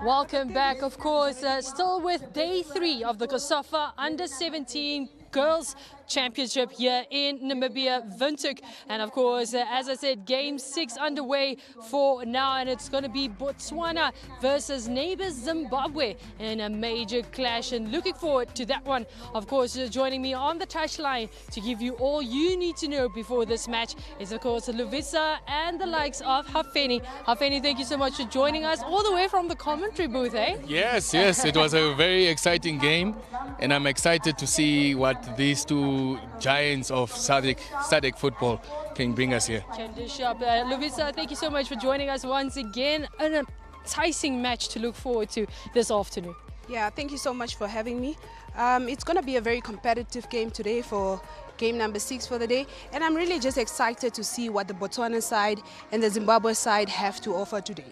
Welcome back, of course, still with day 3 of the COSAFA u17 Girls Championship here in Namibia, Windhoek. And of course, as I said, game 6 underway for now, and it's going to be Botswana versus neighbors Zimbabwe in a major clash, and looking forward to that one. Of course, joining me on the touchline to give you all you need to know before this match is, of course, Lovisa and the likes of Hafeni. Hafeni, thank you so much for joining us all the way from the commentary booth, eh? Yes, it was a very exciting game, and I'm excited to see what these two giants of SADC football can bring us here. Lovisa, thank you so much for joining us once again. An enticing match to look forward to this afternoon. Yeah, thank you so much for having me. It's going to be a very competitive game today for game number 6 for the day, and I'm really just excited to see what the Botswana side and the Zimbabwe side have to offer today.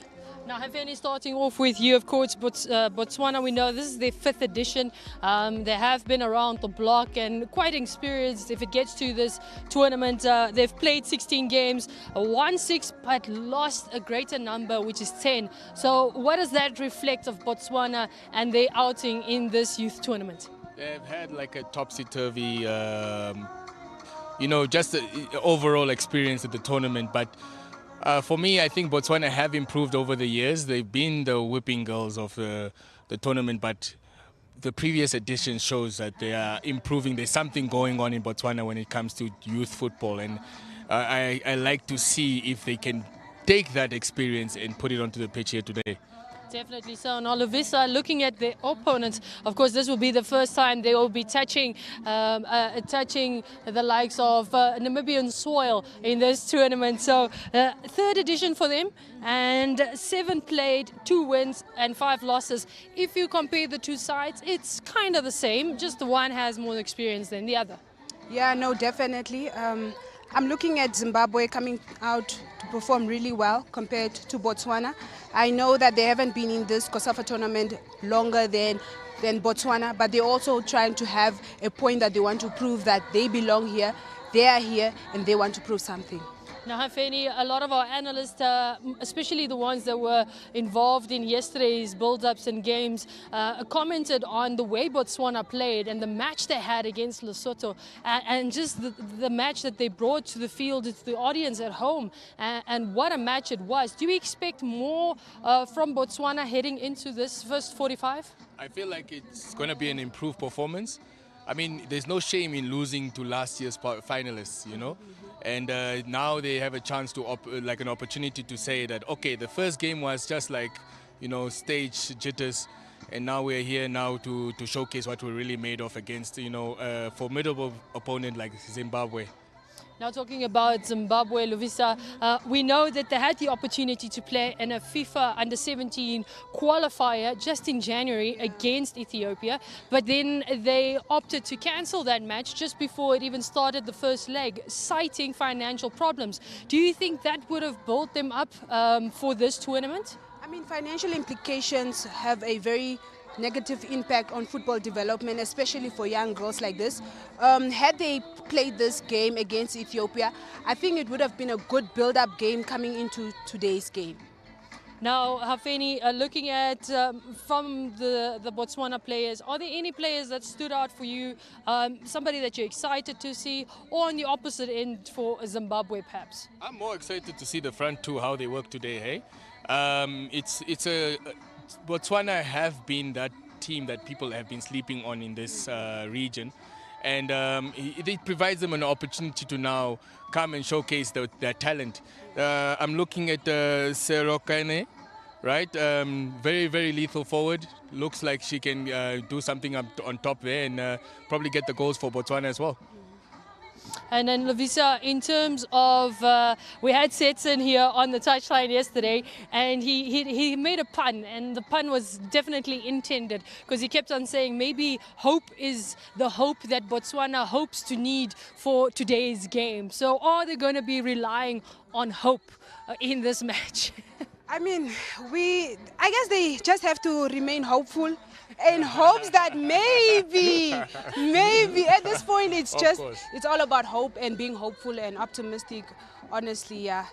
Now, Hafeni, starting off with you, of course, Botswana, we know this is their 5th edition. They have been around the block and quite experienced if it gets to this tournament. They've played 16 games, won 6, but lost a greater number, which is 10. So what does that reflect of Botswana and their outing in this youth tournament? They've had like a topsy-turvy, just the overall experience at the tournament, but for me, I think Botswana have improved over the years. They've been the whipping girls of the tournament, but the previous edition shows that they are improving. There's something going on in Botswana when it comes to youth football, and I like to see if they can take that experience and put it onto the pitch here today. Definitely so. Now, Lovisa, looking at their opponents, of course, this will be the first time they will be touching the likes of Namibian soil in this tournament. So, 3rd edition for them, and 7 played, 2 wins and 5 losses. If you compare the two sides, it's kind of the same, just the one has more experience than the other. Yeah, no, definitely. I'm looking at Zimbabwe coming out to perform really well compared to Botswana. I know that they haven't been in this COSAFA tournament longer than Botswana, but they're also trying to have a point that they want to prove that they belong here, they are here, and they want to prove something. Now, Hafeni, a lot of our analysts, especially the ones that were involved in yesterday's build-ups and games, commented on the way Botswana played and the match they had against Lesotho, and just the match that they brought to the field to the audience at home, and what a match it was. Do you expect more from Botswana heading into this first 45? I feel like it's going to be an improved performance. I mean, there's no shame in losing to last year's finalists, and now they have a chance to an opportunity to say that, okay, the first game was just like, stage jitters, and now we're here now to showcase what we're really made of against, a formidable opponent like Zimbabwe. Now, talking about Zimbabwe, Lovisa, we know that they had the opportunity to play in a FIFA under-17 qualifier just in January against Ethiopia, but then they opted to cancel that match just before it even started the first leg, citing financial problems. Do you think that would have built them up for this tournament? I mean, financial implications have a very negative impact on football development, especially for young girls like this. Had they played this game against Ethiopia, I think it would have been a good build-up game coming into today's game. Now, Hafeni, looking at from the Botswana players, are there any players that stood out for you, somebody that you're excited to see, or on the opposite end for Zimbabwe perhaps? I'm more excited to see the front two, how they work today, hey? Botswana have been that team that people have been sleeping on in this region, and it provides them an opportunity to now come and showcase their talent. I'm looking at Serokane, right? Very, very lethal forward. Looks like she can do something up on top there and probably get the goals for Botswana as well. And then, Lovisa, in terms of, we had Setson here on the touchline yesterday, and he made a pun, and the pun was definitely intended, because he kept on saying maybe hope is the hope that Botswana hopes to need for today's game. So are they going to be relying on hope in this match? I mean, I guess they just have to remain hopeful in hopes that maybe at this point it's all about hope and being hopeful and optimistic, honestly, yeah.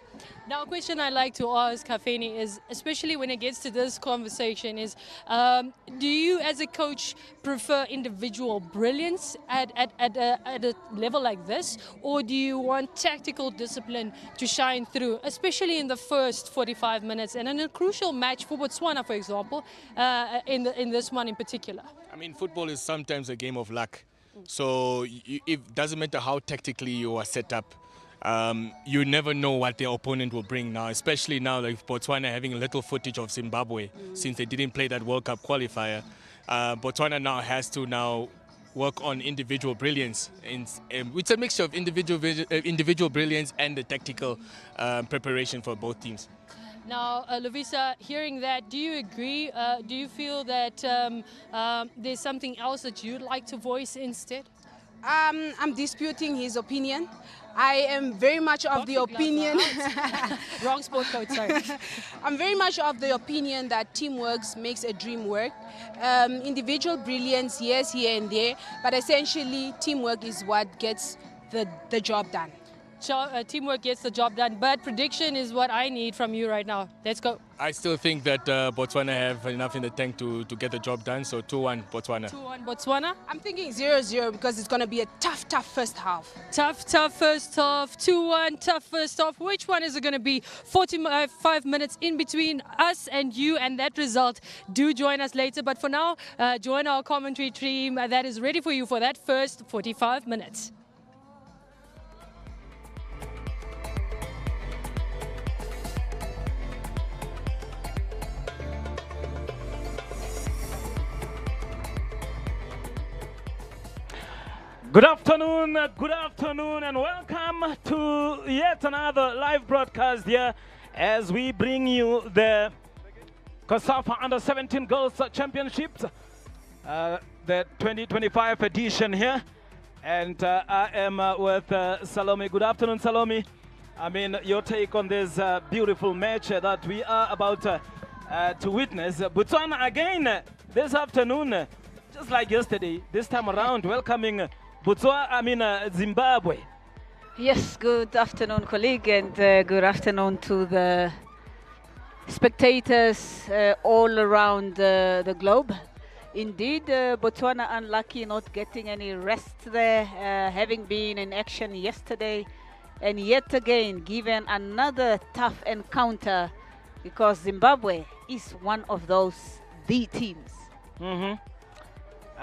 Now, a question I like to ask Kafeni is, especially when it gets to this conversation, is do you as a coach prefer individual brilliance at a level like this, or do you want tactical discipline to shine through, especially in the first 45 minutes and in a crucial match for Botswana, for example, in this one in particular? I mean, football is sometimes a game of luck. So it doesn't matter how tactically you are set up. You never know what their opponent will bring now, especially now like Botswana having a little footage of Zimbabwe since they didn't play that World Cup qualifier. Botswana now has to work on individual brilliance. It's a mixture of individual brilliance and the tactical preparation for both teams. Now, Lovisa, hearing that, do you agree? Do you feel that there's something else that you'd like to voice instead? I'm disputing his opinion. I am very much of the opinion. Wrong sport code, sorry. I'm very much of the opinion that teamwork makes a dream work. Individual brilliance, yes, here and there, but essentially teamwork is what gets the job done. Teamwork gets the job done, but prediction is what I need from you right now. Let's go. I still think that Botswana have enough in the tank to get the job done, so 2-1 Botswana. 2-1 Botswana? I'm thinking 0-0 because it's going to be a tough first half. Tough first half, 2-1, tough first half. Which one is it going to be? 45 minutes in between us and you and that result. Do join us later, but for now, join our commentary team that is ready for you for that first 45 minutes. Good afternoon, and welcome to yet another live broadcast here as we bring you the COSAFA u17 Girls Championships, the 2025 edition here. And I am with Salome. Good afternoon, Salome. I mean, your take on this beautiful match that we are about to witness. Botswana again this afternoon, just like yesterday, this time around, welcoming Zimbabwe. Yes, good afternoon, colleague, and good afternoon to the spectators all around the globe. Indeed, Botswana unlucky not getting any rest there, having been in action yesterday, and yet again given another tough encounter because Zimbabwe is one of those the teams.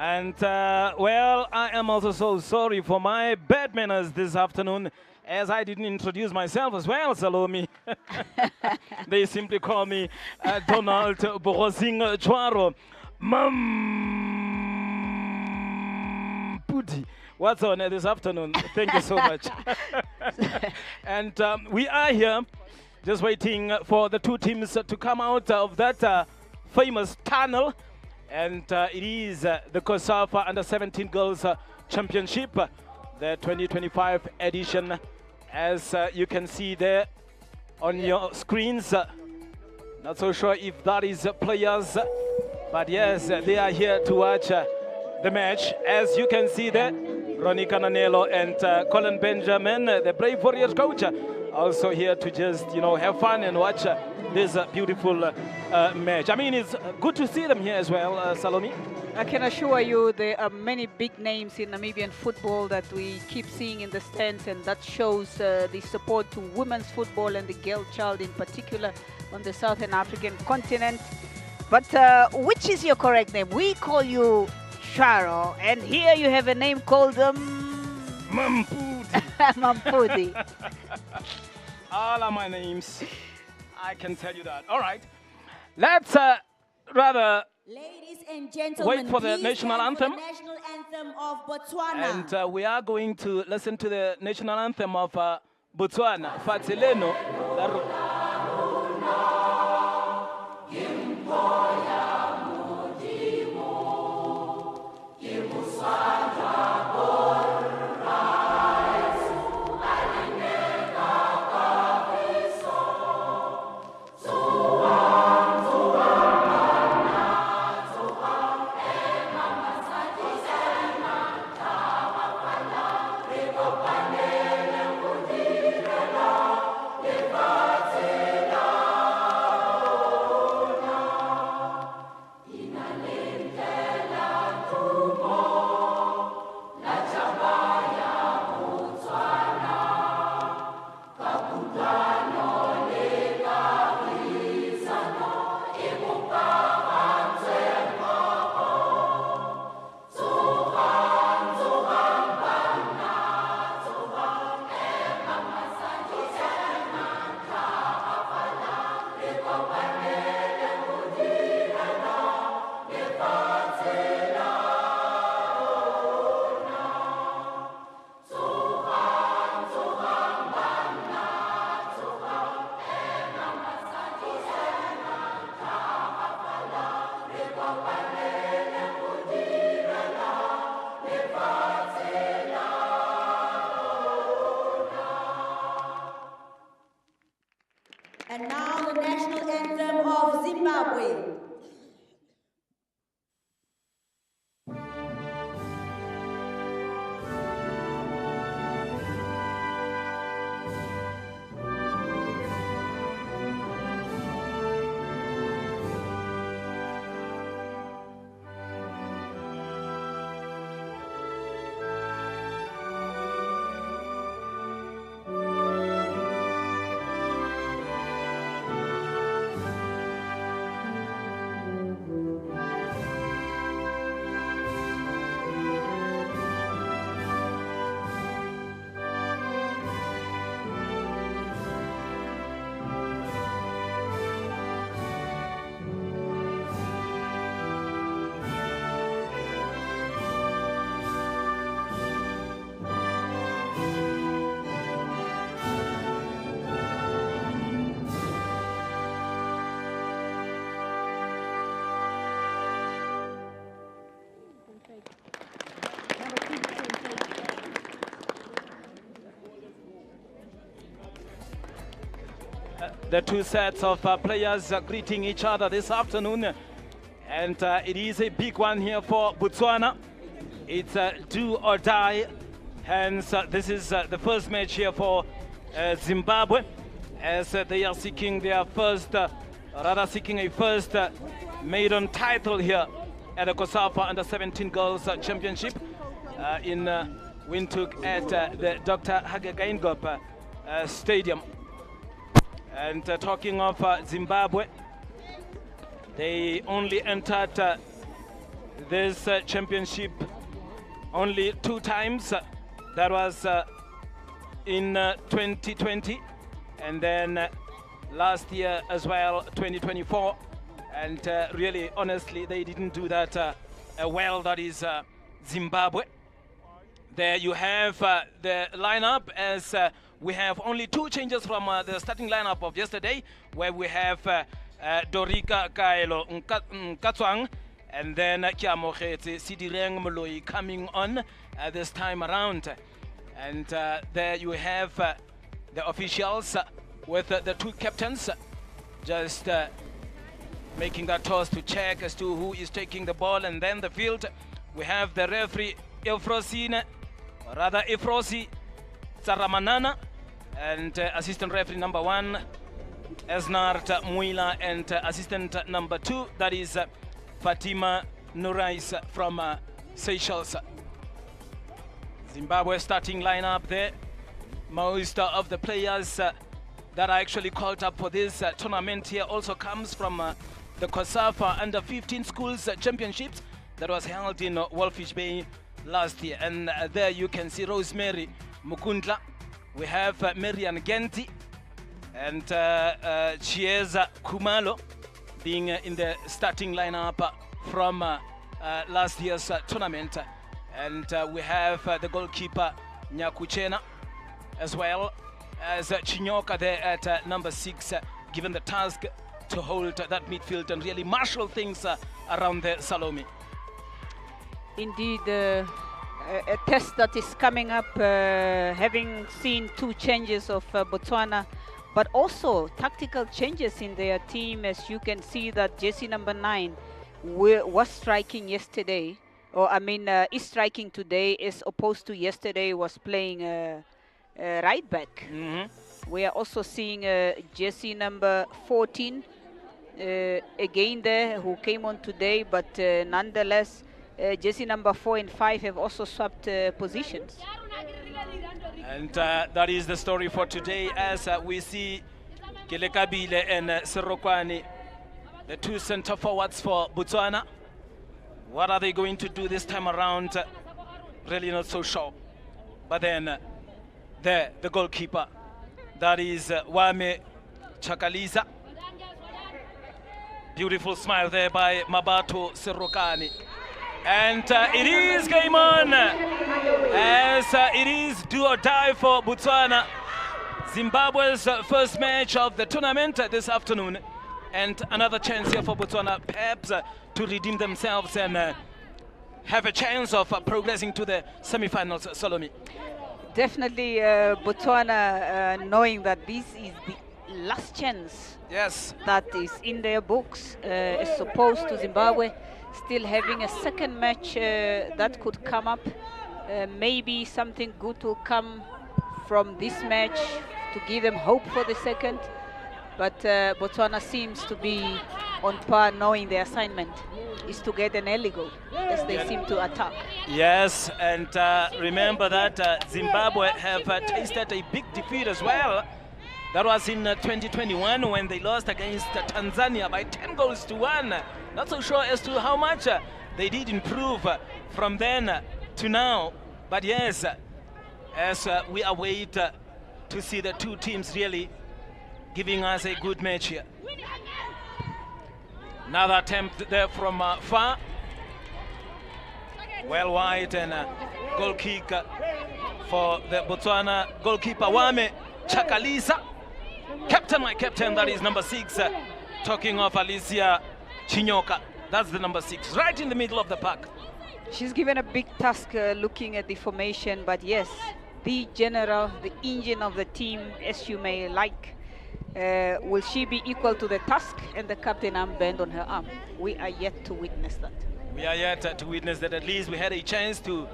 And, well, I am also so sorry for my bad manners this afternoon, as I didn't introduce myself as well, Salome. They simply call me Donald Borosing Chwaro. Puti. What's on this afternoon? Thank you so much. And we are here just waiting for the two teams to come out of that famous tunnel. And it is the COSAFA u17 Girls Championship, the 2025 edition, as you can see there on your screens. Not so sure if that is players, but yes, they are here to watch the match. As you can see there, Ronnie Cananelo and Colin Benjamin, the Brave Warriors coach, also here to just, have fun and watch this beautiful match. I mean, it's good to see them here as well, Salome. I can assure you there are many big names in Namibian football that we keep seeing in the stands, and that shows the support to women's football and the girl child in particular on the Southern African continent. But which is your correct name? We call you Sharo, and here you have a name called Mampudi. Mampudi. All are my names. I can tell you that. All right. Let's rather Ladies and gentlemen, wait for the national anthem. the national anthem of Botswana. And we are going to listen to the national anthem of Botswana. Fatseleno. the two sets of players greeting each other this afternoon. And it is a big one here for Botswana. It's do or die. Hence, this is the first match here for Zimbabwe, as they are seeking their first, seeking a first maiden title here at the COSAFA u17 Girls Championship in Windhoek at the Dr. Hage Stadium. And talking of Zimbabwe, they only entered this championship only 2 times. That was in 2020, and then last year as well, 2024. And really, honestly, they didn't do that well. That is Zimbabwe. There you have the lineup, as we have only 2 changes from the starting lineup of yesterday, where we have Dorika Kaelo Nkatswang and then Kiamogetse Sidireng Moloi coming on this time around. And there you have the officials with the 2 captains just making that toss to check as to who is taking the ball, and then the field. We have the referee Ifrosi Tsaramanana, and assistant referee number 1 Esnart Muila, and assistant number 2, that is Fatima Nurais from Seychelles. Zimbabwe starting lineup there. Most of the players that are actually called up for this tournament here also comes from the COSAFA u15 Schools Championships that was held in Walfish Bay last year. And there you can see Rosemary Mukundla. We have Marian Genti and Chiesa Kumalo being in the starting lineup from last year's tournament. And we have the goalkeeper Nyakuchena, as well as Chinyoka there at number 6, given the task to hold that midfield and really marshal things around the Salome. Indeed, a test that is coming up, having seen 2 changes of Botswana, but also tactical changes in their team. As you can see that jersey number 9 was striking yesterday, or I mean is striking today, as opposed to yesterday was playing right back. We are also seeing jersey number 14 again there, who came on today, but nonetheless jersey number 4 and 5 have also swapped positions. And that is the story for today, as we see Kelekabile and Serokwani, the 2 center forwards for Botswana. What are they going to do this time around? Really not so sure. But then the goalkeeper, that is Wame Chakaliza. Beautiful smile there by Mabato Serokani. And it is game on, as it is do or die for Botswana. Zimbabwe's first match of the tournament this afternoon, and another chance here for Botswana perhaps to redeem themselves and have a chance of progressing to the semi-finals. Salome. Definitely Botswana knowing that this is the last chance that is in their books, as opposed to Zimbabwe still having a second match that could come up. Maybe something good will come from this match to give them hope for the second. But Botswana seems to be on par, knowing their assignment is to get an early goal as they seem to attack. Yes, and remember that Zimbabwe have tasted a big defeat as well. That was in 2021 when they lost against Tanzania by 10 goals to 1. Not so sure as to how much they did improve from then to now. But yes, as we await to see the 2 teams really giving us a good match here. Another attempt there from far. Well wide, and goal kick for the Botswana goalkeeper Wame Chakaliza. Captain, my captain, that is number 6. Talking of Alicia Chinyoka, that's the number 6, right in the middle of the park. She's given a big task looking at the formation, but yes, the general, the engine of the team, as you may like, Will she be equal to the task and the captain armband on her arm? We are yet to witness that. We are yet to witness that. At least we had a chance to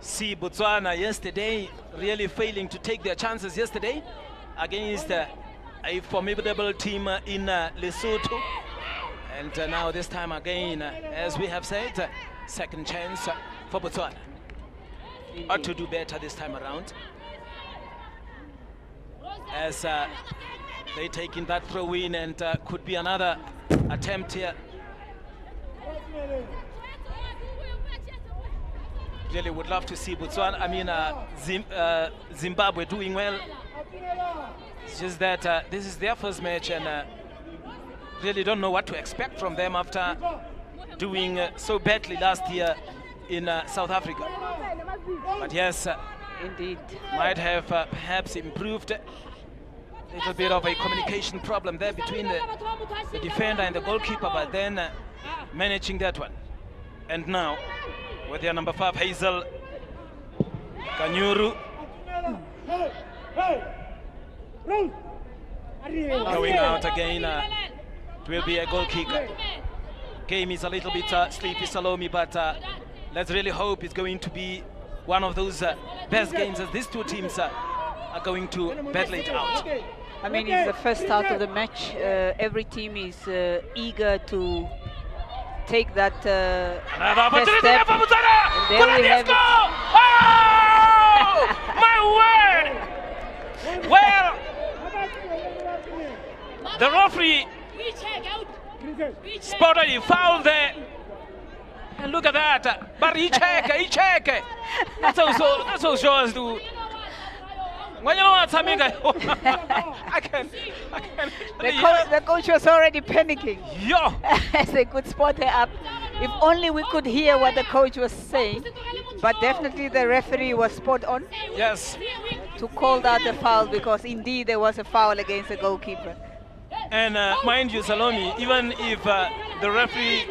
see Botswana yesterday really failing to take their chances yesterday against a formidable team in Lesotho. And now this time again, as we have said, second chance for Botswana. Ought to do better this time around. As they take in that throw in, and could be another attempt here. Really would love to see Botswana, Zimbabwe doing well. It's just that this is their first match, and really don't know what to expect from them after doing so badly last year in South Africa. But yes, indeed, might have perhaps improved. A little bit of a communication problem there between the defender and the goalkeeper, but then managing that one. And now, with their number 5, Hazel Kanyuru. Going out again, it will be a goal kick. Game is a little bit sleepy, Salome, but let's really hope it's going to be one of those best games as these two teams are going to battle it out. I mean, it's the first start of the match. Every team is eager to take that first step. And there we have it. Oh, my word! Well, the referee spotted a foul there. And look at that. But he check. That's also shows to. When you know what's happening, I can. The coach was already panicking. Yo. As they could spot her up. If only we could hear what the coach was saying. But definitely the referee was spot on. Yes. To call that a foul, because indeed there was a foul against the goalkeeper. And mind you, Salome, even if the referee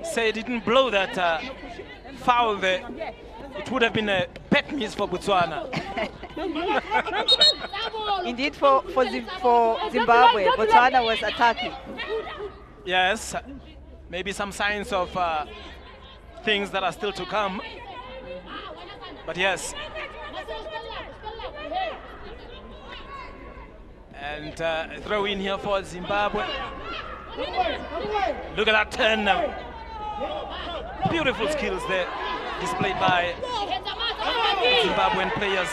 say didn't blow that foul there, it would have been a pet miss for Botswana. Indeed, for Zimbabwe, Botswana was attacking. Yes, maybe some signs of things that are still to come. But yes. And throw in here for Zimbabwe. Look at that turn now. Beautiful skills there displayed by Zimbabwean players.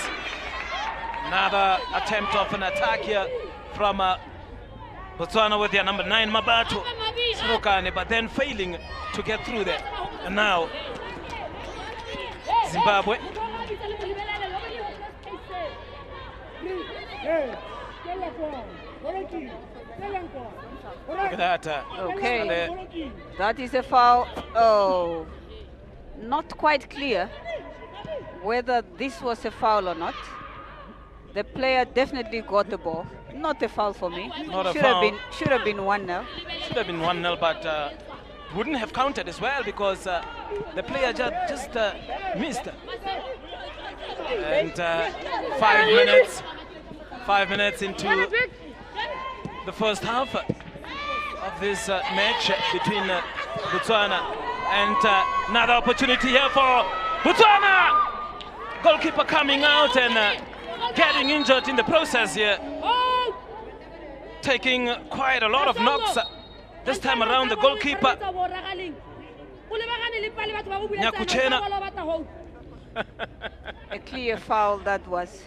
Another attempt of an attack here from Botswana with their number 9, Mabato Smokane, but then failing to get through there. And now Zimbabwe. Look at that. Okay, that is a foul. Oh, not quite clear whether this was a foul or not. The player definitely got the ball. Not a foul for me. Not a foul. Should have been 1-0. Should have been 1-0, but wouldn't have counted as well because the player just missed. And 5 minutes into the first half of this match between Botswana and another opportunity here for Botswana. Goalkeeper coming out and getting injured in the process here. Taking quite a lot of knocks this time around, the goalkeeper. Nyakuchena. A clear foul that was.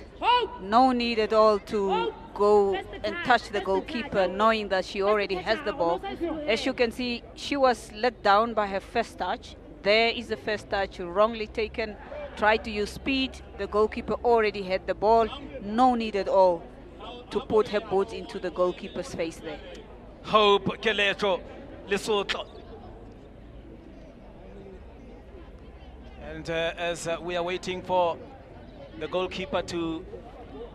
No need at all to go and touch the goalkeeper, knowing that she already has the ball. As you can see, she was let down by her first touch. There is the first touch, wrongly taken. Tried to use speed. The goalkeeper already had the ball. No need at all to put her boot into the goalkeeper's face there. Hope Keleto Lesotho. And as we are waiting for the goalkeeper to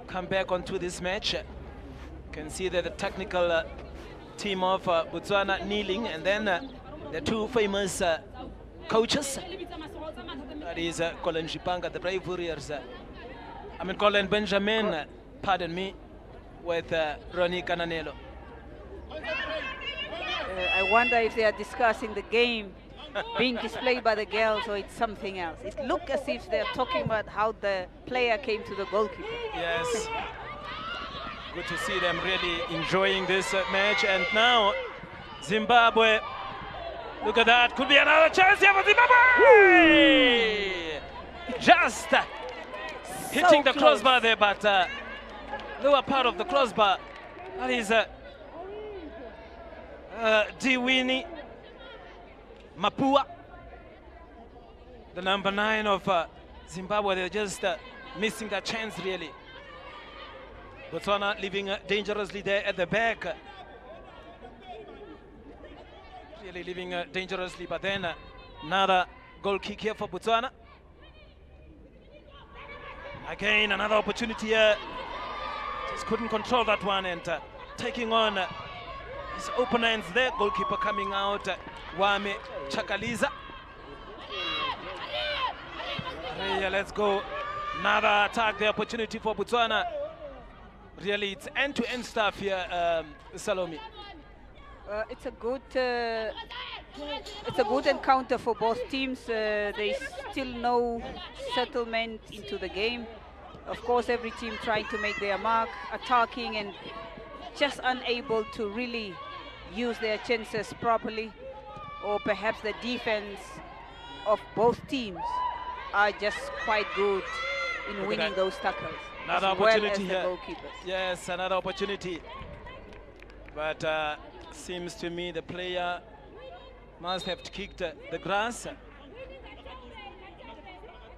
come back onto this match, you can see that the technical team of Botswana kneeling, and then the two famous coaches. That is Colin Shipanga, the Brave Warriors. Colin Benjamin, pardon me. with Ronnie Cananelo. I wonder if they are discussing the game being displayed by the girls or it's something else. It looks as if they're talking about how the player came to the goalkeeper. Yes. Good to see them really enjoying this match. And now Zimbabwe, look at that, could be another chance here for Zimbabwe! Just hitting the crossbar there, but lower part of the crossbar. That is Diwini Mapua, the number 9 of Zimbabwe. They're just missing that chance, really. Botswana living dangerously there at the back. Really living dangerously, but then another goal kick here for Botswana. Again, another opportunity here. Just couldn't control that one and taking on his opponents there. Goalkeeper coming out, Wame Chakaliza. Let's go. Another attack, the opportunity for Botswana. Really, it's end-to-end stuff here, Salome. It's a good encounter for both teams. There's still no settlement into the game. Of course, every team trying to make their mark, attacking, and just unable to really use their chances properly. Or perhaps the defense of both teams are just quite good in winning those tackles. Another opportunity here. Yes, another opportunity. But seems to me the player must have kicked the grass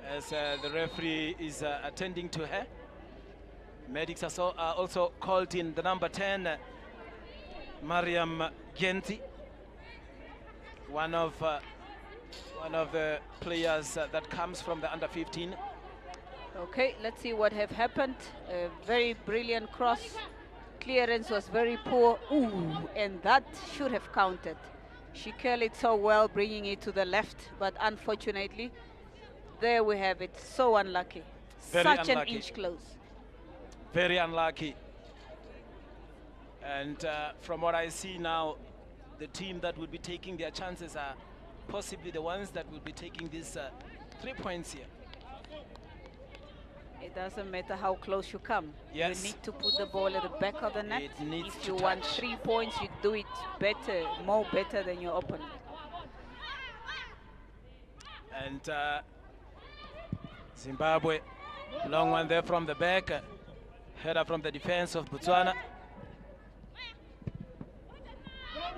as the referee is attending to her. Medics are also called in. The number 10, Mariam Genti, one of the players that comes from the under 15. Okay, let's see what have happened. A very brilliant cross. Clearance was very poor. Ooh, and that should have counted. She curled it so well, bringing it to the left, but unfortunately, there we have it. So unlucky. Very Such unlucky. an inch close. Very unlucky. And from what I see now, the team that will be taking their chances are possibly the ones that will be taking these 3 points here. It doesn't matter how close you come. Yes. You need to put the ball at the back of the net. It needs if to you want touch. 3 points, you do it better, more better than your opponent. And Zimbabwe, long one there from the back. Header from the defense of Botswana.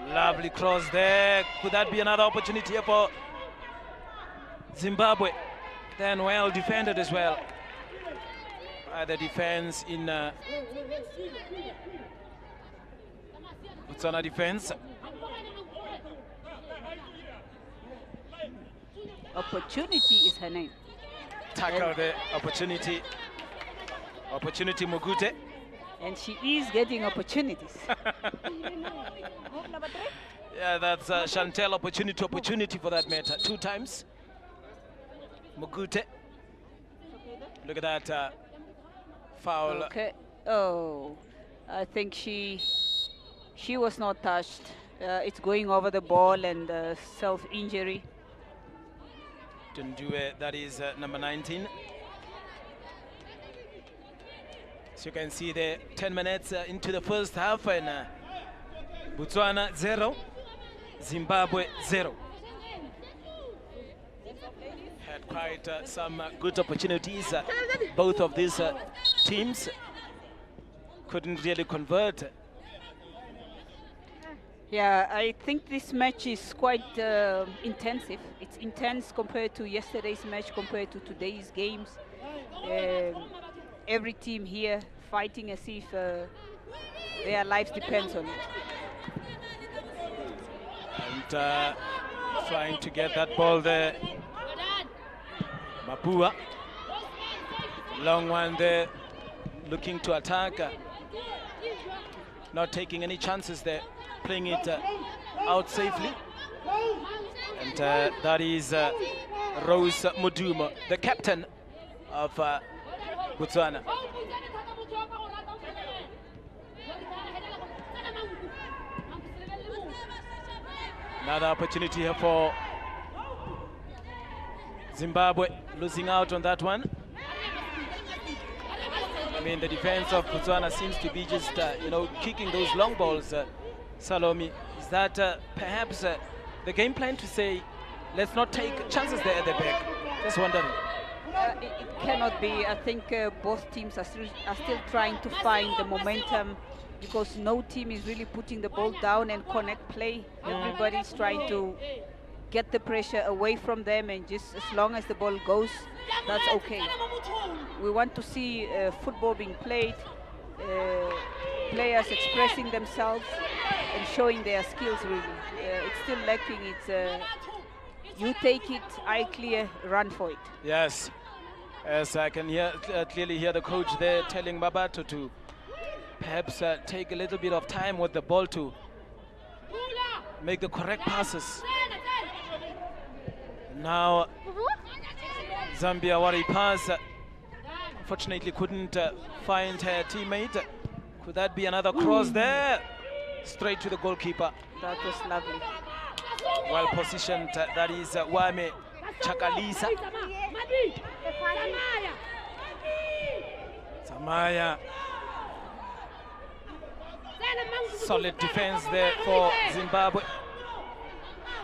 Lovely cross there. Could that be another opportunity here for Zimbabwe? Then well defended as well by the defense in Botswana defense. Opportunity is her name. Tackle the opportunity. Opportunity Mugute. And she is getting opportunities. Yeah, that's Chantel opportunity for that matter. 2 times. Mugute. Look at that foul. Okay. Oh, I think she was not touched. It's going over the ball and self-injury. Didn't do it. That is number 19. So you can see the 10 minutes into the first half, and Botswana 0, Zimbabwe 0. Had quite some good opportunities. Both of these teams couldn't really convert. Yeah, I think this match is quite intensive. It's intense compared to yesterday's match, compared to today's games. Every team here fighting as if their lives depends on it. And trying to get that ball there. Mapua. Long one there, looking to attack. Not taking any chances there, playing it out safely. And that is Rose Mudumo, the captain of Botswana. Another opportunity here for Zimbabwe, losing out on that one. I mean, the defense of Botswana seems to be just, kicking those long balls. Salome, is that perhaps the game plan to say, let's not take chances there at the back? Just wondering. It cannot be. I think both teams are still trying to find the momentum, because no team is really putting the ball down and connect play. Everybody's trying to get the pressure away from them, and just as long as the ball goes, that's okay. We want to see football being played, players expressing themselves and showing their skills really. It's still lacking. It's you take it, I clear, run for it. Yes, as I can clearly hear the coach there telling Babato to perhaps take a little bit of time with the ball to make the correct passes. Now Zambia, what a pass, unfortunately couldn't find her teammate. Could that be another cross there? Straight to the goalkeeper. That was lovely. Well positioned, that is Wame Chakalisa. Samaya. Solid defense there for Zimbabwe.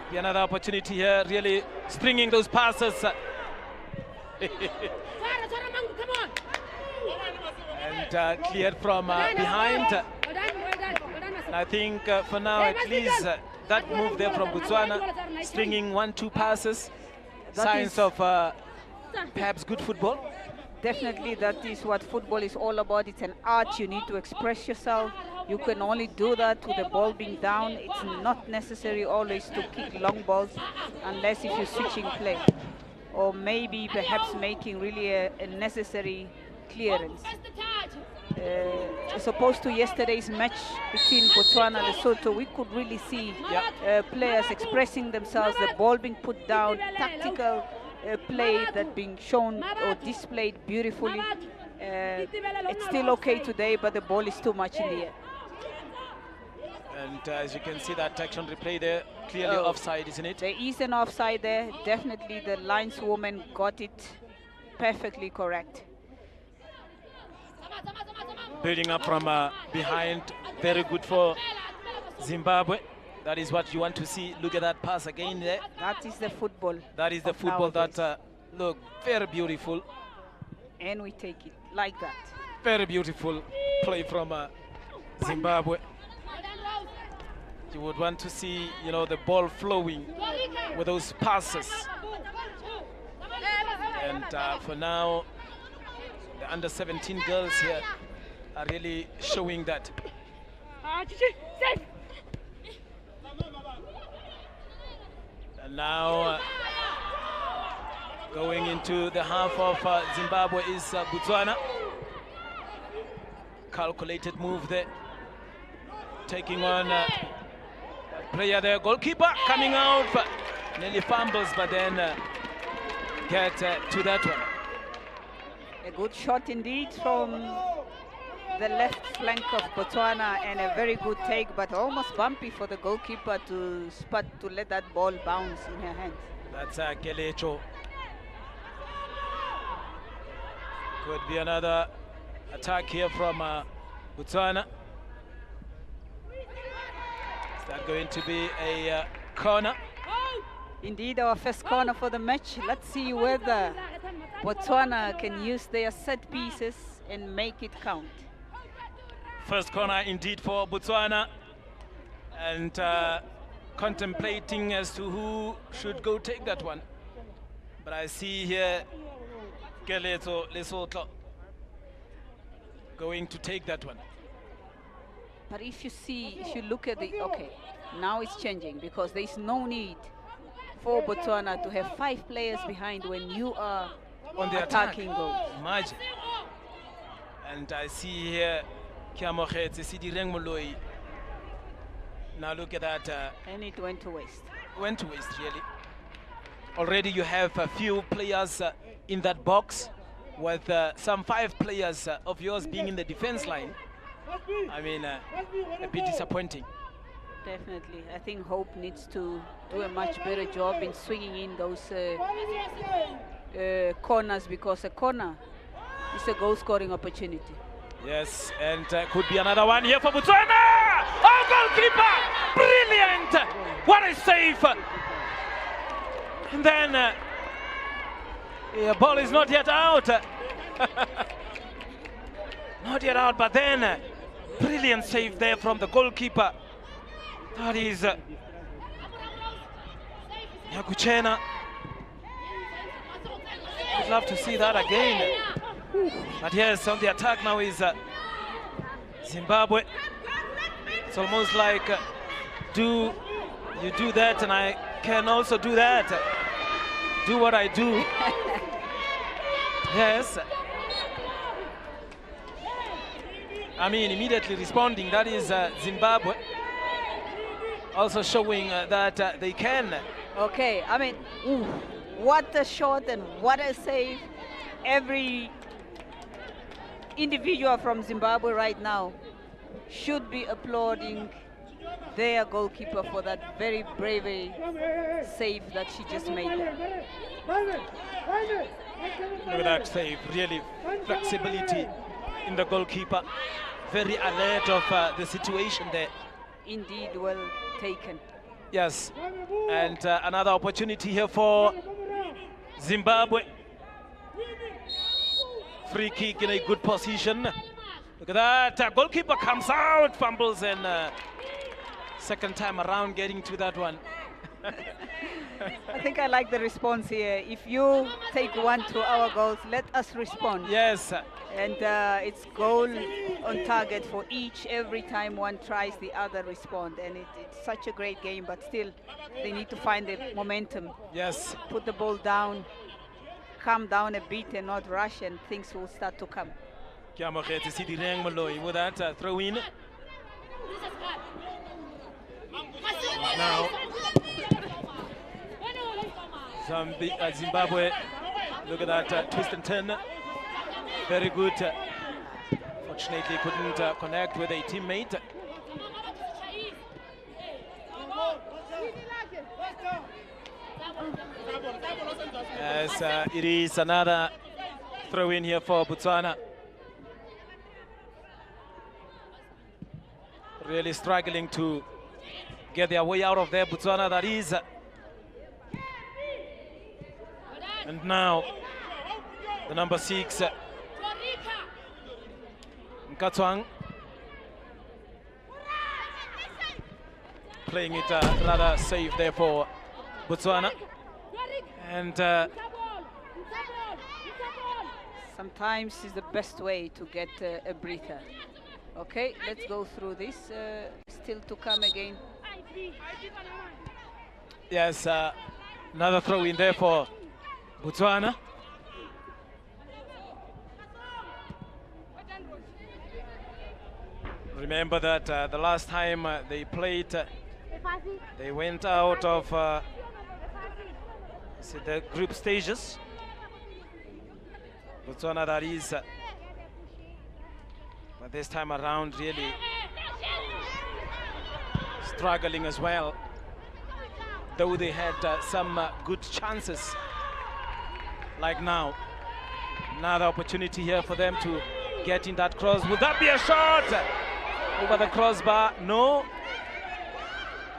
Be another opportunity here, really stringing those passes. And cleared from behind. And I think for now, at least, that move there from Botswana, stringing 1-2 passes, signs of perhaps good football. Definitely, that is what football is all about. It's an art. You need to express yourself. You can only do that with the ball being down. It's not necessary always to kick long balls, unless if you're switching play, or maybe perhaps making really a necessary clearance. As opposed to yesterday's match between Botswana and Lesotho, we could really see players expressing themselves, the ball being put down, tactical play that being shown or displayed beautifully. It's still okay today, but the ball is too much in the air. And as you can see, that action replay there, clearly offside, isn't it? There is an offside there. Definitely the lineswoman got it perfectly correct. Building up from behind, very good for Zimbabwe. That is what you want to see. Look at that pass again there. That is the football. That is the football that look very beautiful. And we take it like that. Very beautiful play from Zimbabwe. You would want to see, the ball flowing with those passes. And for now, the under-17 girls here are really showing that. And now going into the half of Zimbabwe is Botswana. Calculated move there, taking on player there, goalkeeper coming out, nearly fumbles, but then get to that one. A good shot indeed from the left flank of Botswana, and a very good take, but almost bumpy for the goalkeeper to let that ball bounce in her hands. That's Kelecho. Could be another attack here from Botswana. Is that going to be a corner? Indeed, our first corner for the match. Let's see whether Botswana can use their set pieces and make it count. First corner indeed for Botswana, and contemplating as to who should go take that one. But I see here Keleto Lesotho going to take that one. But if you look at okay, now it's changing, because there is no need for Botswana to have 5 players behind when you are on the attacking goal. Imagine. And I see here Kiamokhetsi, Sidireng Moloi. Now look at that. And it went to waste. Went to waste, really. Already you have a few players in that box, with some 5 players of yours being in the defense line. I mean, a bit disappointing. Definitely. I think Hope needs to do a much better job in swinging in those corners, because a corner is a goal-scoring opportunity. Yes, and could be another one here for Botswana. Oh, goalkeeper! Brilliant! What a save! And then the ball is not yet out. Not yet out, but then brilliant save there from the goalkeeper. That is Nyakuchena. I'd love to see that again. But yes, on the attack now is Zimbabwe. It's almost like you do that and I can also do that. Do what I do. Yes. I mean, immediately responding, that is Zimbabwe. Also showing that they can. Okay, I mean, what a shot and what a save. Every individual from Zimbabwe right now should be applauding their goalkeeper for that very brave save that she just made. Look at that save, really flexibility in the goalkeeper. Very alert of the situation there. Indeed, well taken. Yes, and another opportunity here for Zimbabwe. Free kick in a good position. Look at that, goalkeeper comes out, fumbles, and second time around getting to that one. I think I like the response here. If you take 1 to our goals, let us respond. Yes. And it's goal on target for each. Every time one tries, the other respond. And it's such a great game, but still, they need to find the momentum. Yes. Put the ball down, calm down a bit and not rush, and things will start to come. With that throw in. Now, Zimbabwe, look at that twist and turn. Very good. Fortunately, couldn't connect with a teammate. As it is another throw in here for Botswana. Really struggling to get their way out of there, Botswana, that is. And now, the number 6, Nkatswang, playing it rather safe there for Botswana. And sometimes it's the best way to get a breather. Okay, let's go through this. Still to come again. Yes, another throw in there for Botswana. Remember that the last time they played, they went out of the group stages. Botswana, that is. But this time around, really struggling as well. Though they had some good chances. Like now, another opportunity here for them to get in that cross. Would that be a shot over the crossbar? No.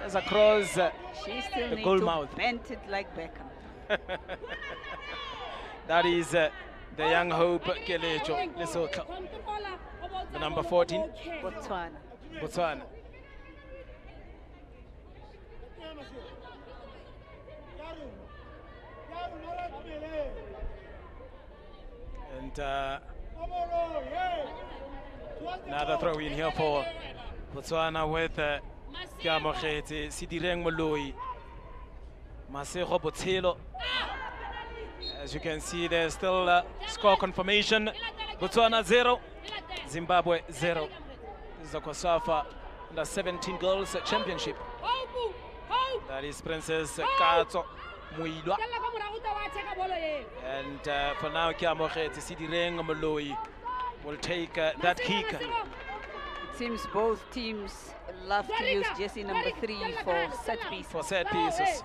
There's a cross. She still needs goal to mouth. bend it like Beckham. That is the young hope, Kelecho Lesotho. The number 14. Botswana. Botswana. And another throw in here for Botswana with Kiamogete, Sidireng Moloi, Masego Botshelo. As you can see, there's still score confirmation. Botswana 0, Zimbabwe 0. This is the COSAFA u17 Girls Championship. That is Princess Katso Muilwa. And for now, Kiamogete, Sidireng Moloi will take that kick. seems both teams love to use jersey number 3 for set pieces. For set pieces.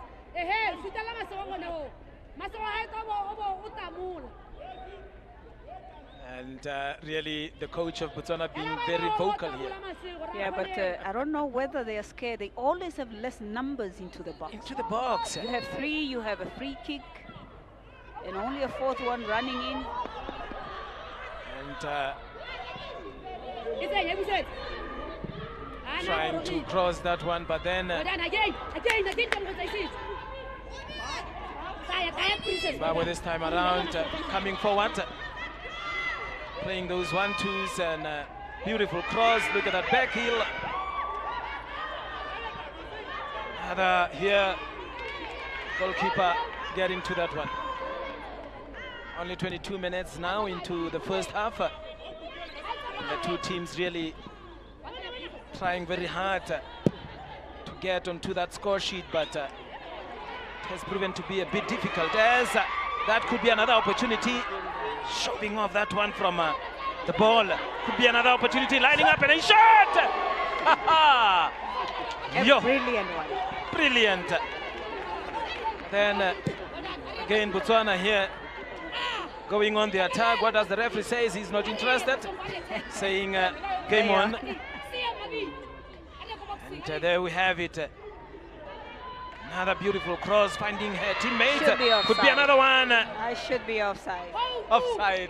And really, the coach of Botswana being very vocal here. Yeah, but I don't know whether they are scared. They always have less numbers into the box. Into the box. You have 3, you have a free kick, and only a 4th one running in. And trying to cross that one, but then Zimbabwe this time around coming forward, playing those 1-2s, and beautiful cross. Look at that back heel. And here, goalkeeper getting to that one. Only 22 minutes now into the first half. The two teams really trying very hard to get onto that score sheet, but it has proven to be a bit difficult, as that could be another opportunity. Shoving off that one from the ball. Could be another opportunity, lining up and a shot! A brilliant one. Brilliant. Then again, Botswana here going on the attack. What does the referee say? He's not interested. Saying game on. And there we have it. Another beautiful cross, finding her teammate. Could be another one. I should be offside. Offside.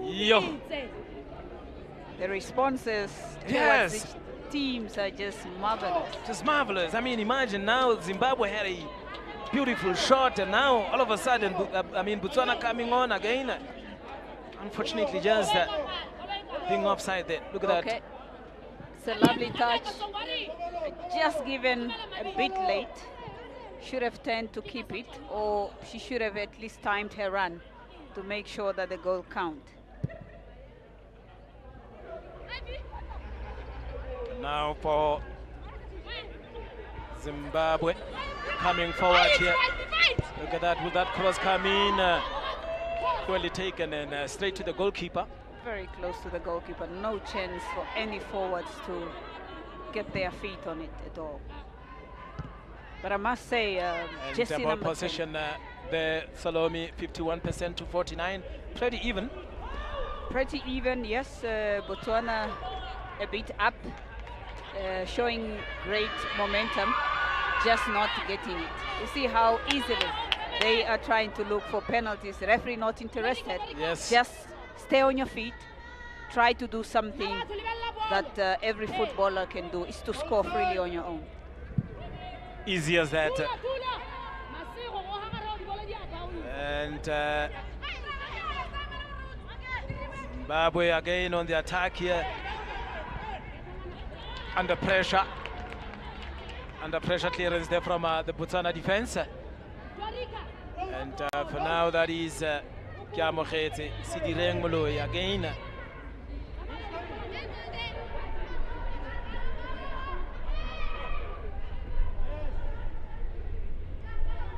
Yo. The responses towards these teams are just marvelous. Just marvelous. I mean, imagine now Zimbabwe had a beautiful shot, and now all of a sudden, Botswana coming on again. Unfortunately, just being offside there. Look at that. It's a lovely touch. Just given a bit late. Should have turned to keep it, or she should have at least timed her run to make sure that the goal count. Now for Zimbabwe coming forward here. Look at that, will that cross come in? Poorly taken and straight to the goalkeeper. Very close to the goalkeeper. No chance for any forwards to get their feet on it at all. But I must say, just in about possession, the Salome 51% to 49, pretty even. Pretty even, yes. Botswana a bit up, showing great momentum, just not getting it. You see how easily they are trying to look for penalties. The referee not interested. Yes. Just stay on your feet. Try to do something that every footballer can do, is to score freely on your own. Easy as that. And Zimbabwe again on the attack here. Under pressure. Under pressure clearance there from the Botswana defense. And for now that is Kiamogetse Sidireng Moloi again.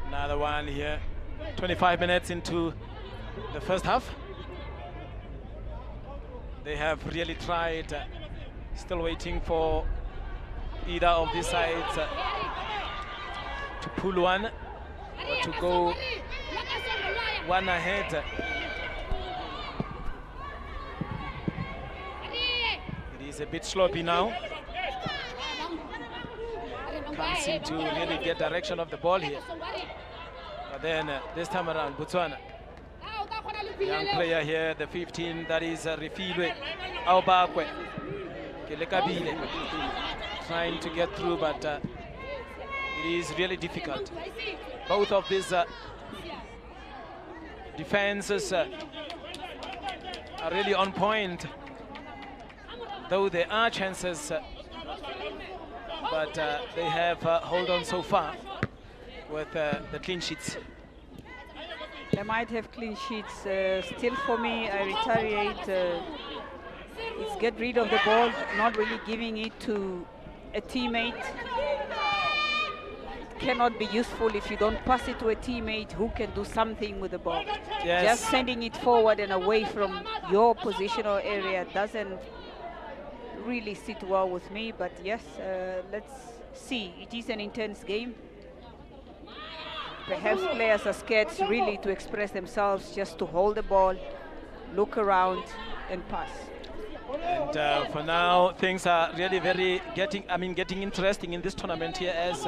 Another one here. 25 minutes into the first half. They have really tried, still waiting for either of these sides to pull one or to go one ahead. It is a bit sloppy now. Can't seem to really get direction of the ball here. But then this time around, Botswana. Young player here, the 15, that is Refilwe Aubakwe. Kelekabile. Trying to get through, but it is really difficult. Both of these defenses are really on point, though there are chances, but they have hold on so far with the clean sheets. They might have clean sheets. Still for me, I retaliate. It's get rid of the ball, not really giving it to a teammate. It cannot be useful if you don't pass it to a teammate who can do something with the ball. Yes. Just sending it forward and away from your positional area doesn't really sit well with me, but yes, let's see. It is an intense game. Perhaps players are scared really to express themselves, just to hold the ball, look around and pass. And for now, things are really getting interesting in this tournament here, as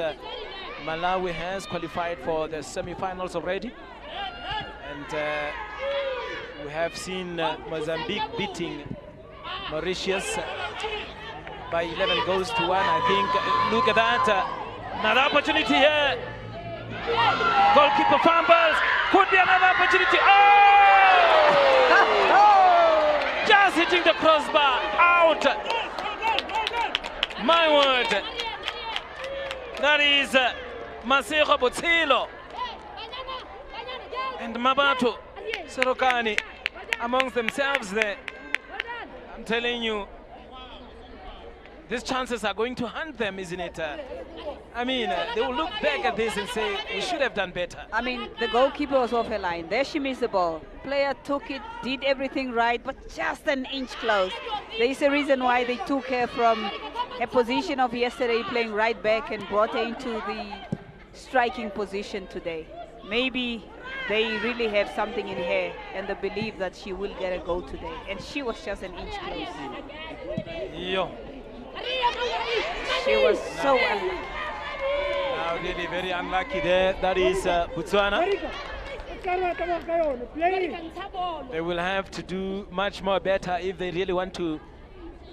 Malawi has qualified for the semi-finals already. And we have seen Mozambique beating Mauritius by 11 goals to 1, I think. Look at that. Another opportunity here. Goalkeeper fumbles. Could be another opportunity. Oh! Just hitting the crossbar. Out. My word. That is Masego Botsilo and Mabatu Sorokani amongst themselves there. I'm telling you, these chances are going to haunt them, isn't it? They will look back at this and say, we should have done better. I mean, the goalkeeper was off her line. There she missed the ball. Player took it, did everything right, but just an inch close. There is a reason why they took her from a position of yesterday playing right back and brought her into the striking position today. Maybe they really have something in her and the belief that she will get a goal today. And she was just an inch close. Yo. She was so unlucky. Now really very unlucky there. That is Botswana. They will have to do much more better if they really want to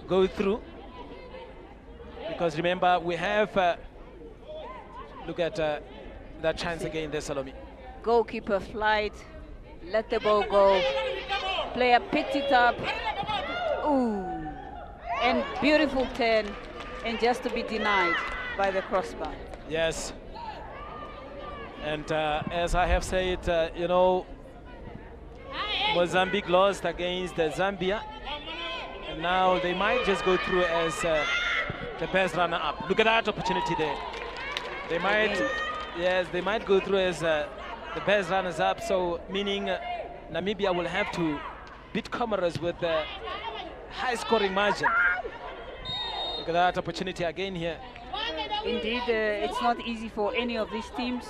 go through. Because remember, we have, look at that chance again there, Salome. Goalkeeper flight, let the ball go. Player picked it up. Ooh. And beautiful turn, and just to be denied by the crossbar. Yes. And as I have said, Mozambique lost against Zambia. And now they might just go through as the best runner-up. Look at that opportunity there. They might, yes, they might go through as the best runners-up. So meaning Namibia will have to beat Comoros with a high-scoring margin. Look at that opportunity again here. Indeed, it's not easy for any of these teams.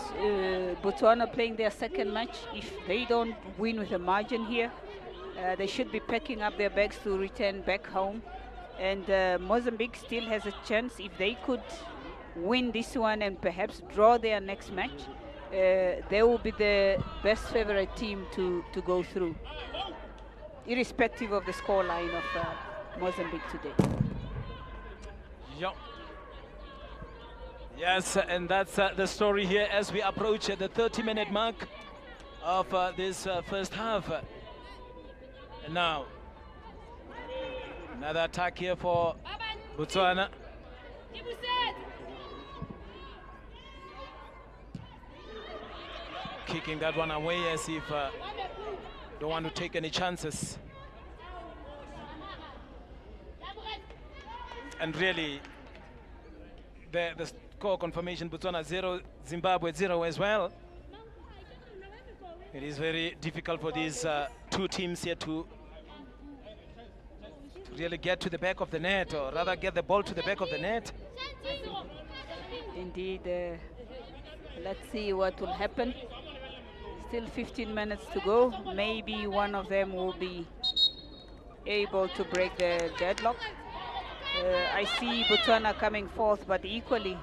Botswana playing their second match. If they don't win with a margin here, they should be packing up their bags to return back home. And Mozambique still has a chance. If they could win this one and perhaps draw their next match, they will be the best favorite team to go through, irrespective of the scoreline of Mozambique today. Yep. Yes, and that's the story here as we approach the 30-minute mark of this first half. And now, another attack here for Botswana. Kicking that one away as if don't want to take any chances. And really, the score confirmation, Botswana 0, Zimbabwe 0 as well. It is very difficult for these two teams here to really get to the back of the net, or rather get the ball to the back of the net. Indeed, let's see what will happen. Still 15 minutes to go. Maybe one of them will be able to break the deadlock. I see Botswana coming fourth, but equally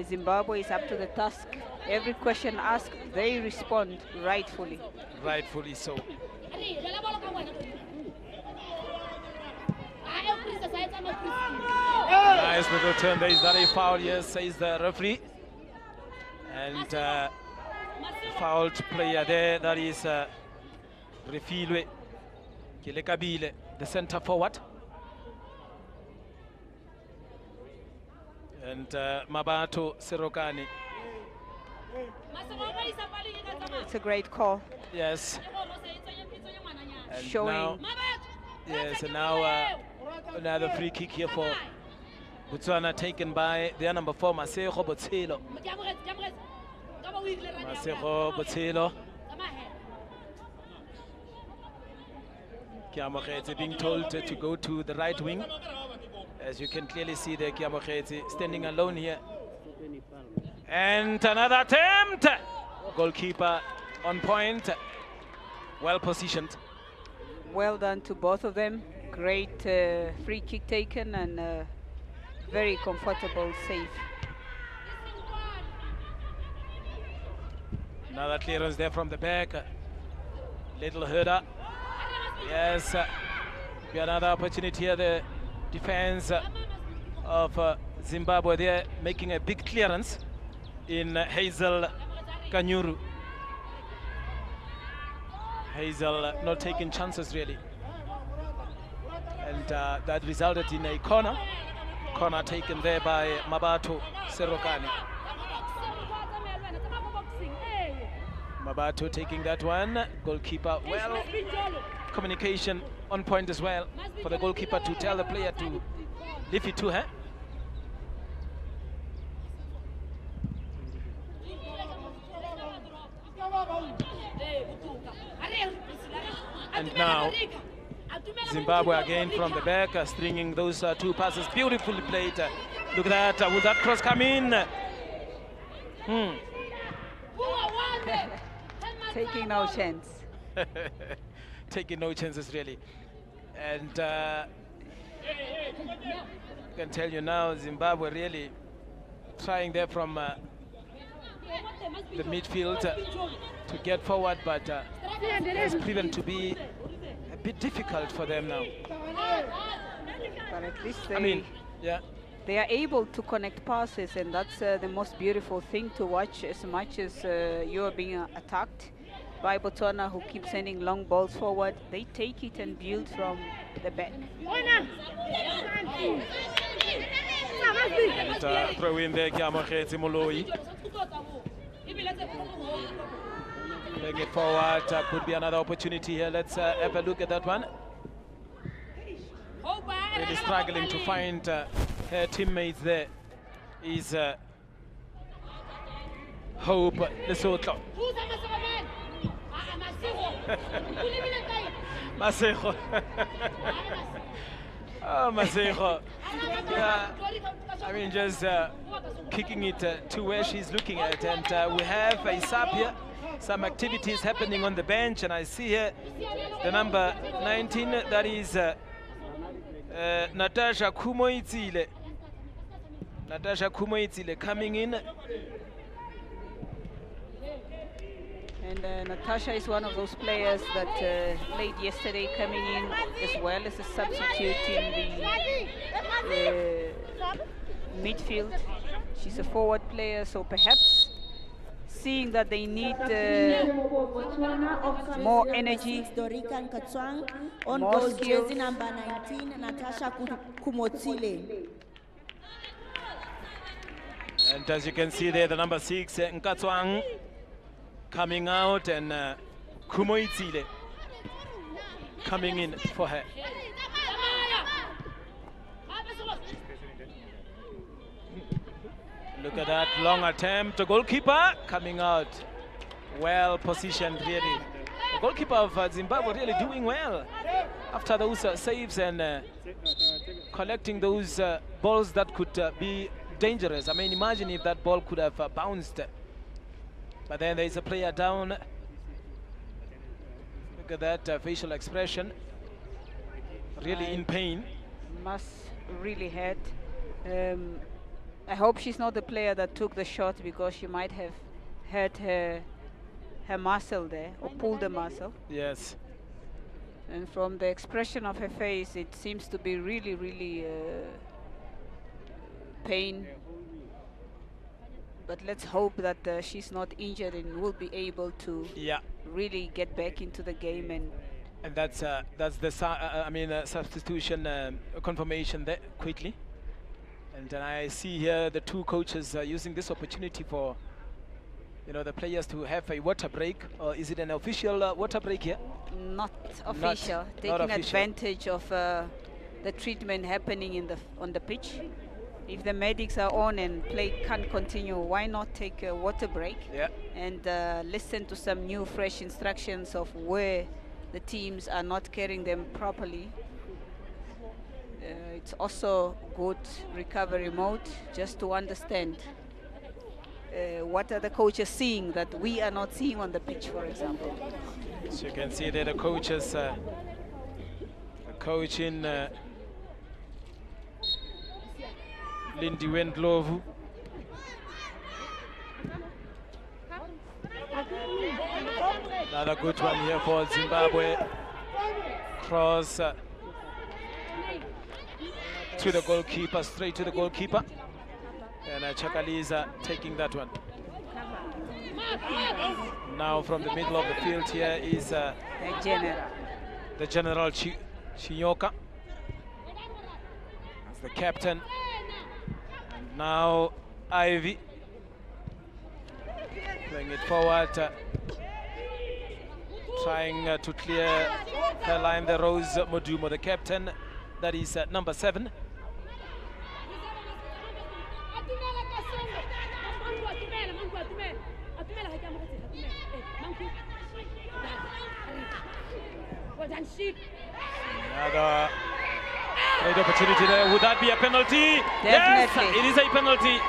Zimbabwe is up to the task. Every question asked, they respond rightfully. Rightfully so. Nice little turn. There is that a foul, yes, says the referee. And fouled player there, that is Refilwe Kilekabile, the center forward. And Mabato Serokani. It's a great call. Yes. And showing. Now, yes, and now another free kick here for Botswana, taken by their number 4, Masego Botsilo. Masego Botshelo. Kiamogetse being told to go to the right wing. As you can clearly see there, Kiamogetse standing alone here. And another attempt. Goalkeeper on point. Well positioned. Well done to both of them. Great free kick taken and very comfortable save. Another clearance there from the back. Little header. Yes. Be another opportunity here. The defense of Zimbabwe there making a big clearance in Hazel Kanyuru. Hazel not taking chances really. And that resulted in a corner. Corner taken there by Mabato Serokani. Mabato taking that one. Goalkeeper, well, communication on point as well for the goalkeeper to tell the player to leave it to her. And now Zimbabwe again from the back, stringing those two passes. Beautifully played. Look at that. Will that cross come in? Taking no chance. Taking no chances, really. And I can tell you now, Zimbabwe really trying there from the midfield to get forward, but it's proven to be a bit difficult for them now. But at least they are able to connect passes, and that's the most beautiful thing to watch. As much as you are being attacked by Botswana, who keep sending long balls forward, they take it and build from the back. And throw in there Kiamogetse Moloi. Bring it forward, could be another opportunity here. Let's have a look at that one. Really struggling to find her teammates there is Hope Lesotho. Masego. Oh, Masego. Yeah, I mean, just kicking it to where she's looking at. And we have a sub here. Some activities happening on the bench, and I see here the number 19, that is Natasha Kumoitsile. Natasha Kumoitsile coming in. And Natasha is one of those players that played yesterday, coming in as well as a substitute in the midfield. She's a forward player, so perhaps seeing that they need more energy, more skills. Number 19, Natasha Kumotsile. And as you can see there, the number 6, Nkatswang, coming out, and Kumoitsile coming in for her. Look at that long attempt. The goalkeeper coming out. Well positioned, really. The goalkeeper of Zimbabwe really doing well after those saves and collecting those balls that could be dangerous. I mean, imagine if that ball could have bounced. But then there's a player down. Look at that facial expression. Really in pain. Must really hurt. I hope she's not the player that took the shot, because she might have hurt her muscle there, or pulled the muscle. Yes. And from the expression of her face, it seems to be really, really pain. But let's hope that she's not injured and will be able to really get back into the game. And that's the substitution confirmation there quickly. And then I see here the two coaches using this opportunity for, the players to have a water break. Or is it an official water break here? Not official. Taking advantage of the treatment happening on the pitch. If the medics are on and play can't continue, why not take a water break and listen to some new fresh instructions of where the teams are not carrying them properly. It's also good recovery mode just to understand what are the coaches seeing that we are not seeing on the pitch, for example. So you can see there the coaches, the coach in Lindy Wendlovu. Another good one here for Zimbabwe. Cross to the goalkeeper, straight to the goalkeeper. And Chakaliza taking that one. Now from the middle of the field here is the General Chinyoka. That's the captain. And now Ivy playing it forward, trying to clear the line. The Rose Modumo, the captain, that is number 7. Another great opportunity there. Would that be a penalty? Definitely. Yes, it is a penalty,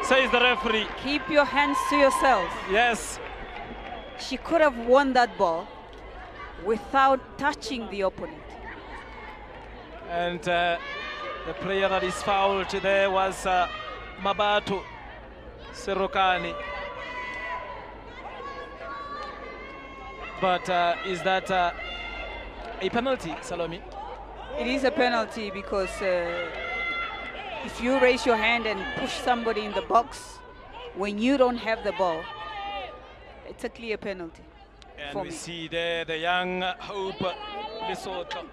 says the referee. Keep your hands to yourself. Yes. She could have won that ball without touching the opponent. And the player that is fouled there was Mabato Serokani. But is that a penalty, Salome? It is a penalty because if you raise your hand and push somebody in the box when you don't have the ball, it's a clear penalty. And for we me. see there the young Hope Lesotho.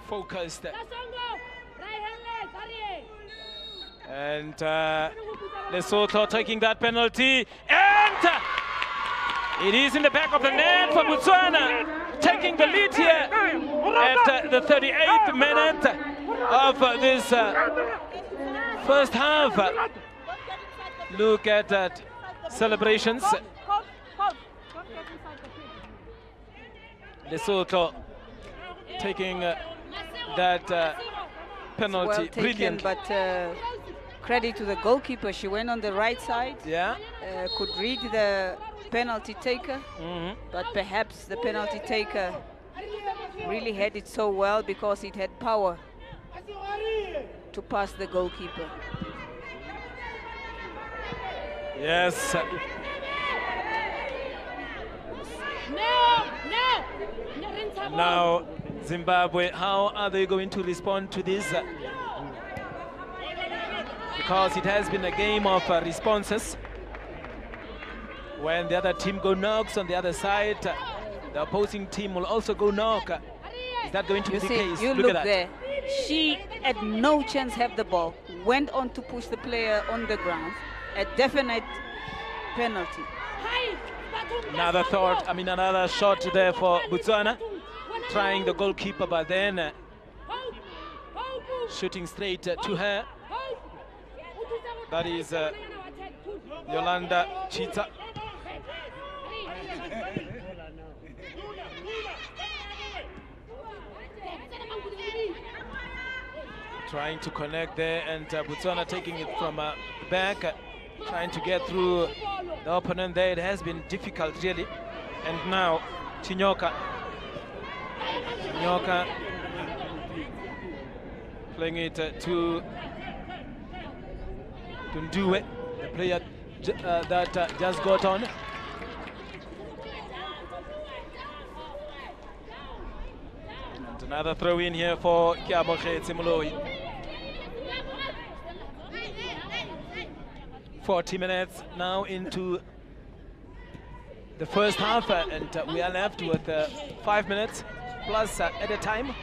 Focused. And Lesotho taking that penalty. And it is in the back of the net for Botswana, taking the lead here at the 38th minute of this first half. Look at that celebrations. Lesotho taking that penalty. Well taken, brilliant. but credit to the goalkeeper. She went on the right side. Yeah. Could read the penalty taker, but perhaps the penalty taker really had it so well because it had power to pass the goalkeeper. Yes. Now, Zimbabwe, how are they going to respond to this? Because it has been a game of responses. When the other team go knocks on the other side, the opposing team will also go knock. Is that going to be the case? You look at there. She had no chance have the ball. Went on to push the player on the ground. A definite penalty. Another shot there for Botswana. Trying the goalkeeper, but then shooting straight to her. That is Yolanda Chita. Trying to connect there, and Botswana taking it from back, trying to get through the opponent there. It has been difficult, really. And now Chinyoka playing it to Ndue, the player that just got on. And another throw in here for Kiamoche Tsimuloi. 40 minutes now into the first half, and we are left with 5 minutes plus at a time.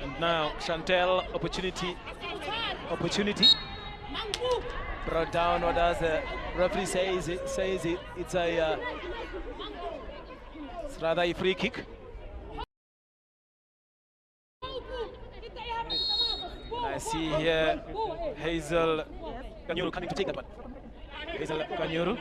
And now Chantel, opportunity brought down. What does the referee say? It's a It's rather a free kick. And I see here Hazel Kanyuru coming to take that one. Hazel Kanyuru.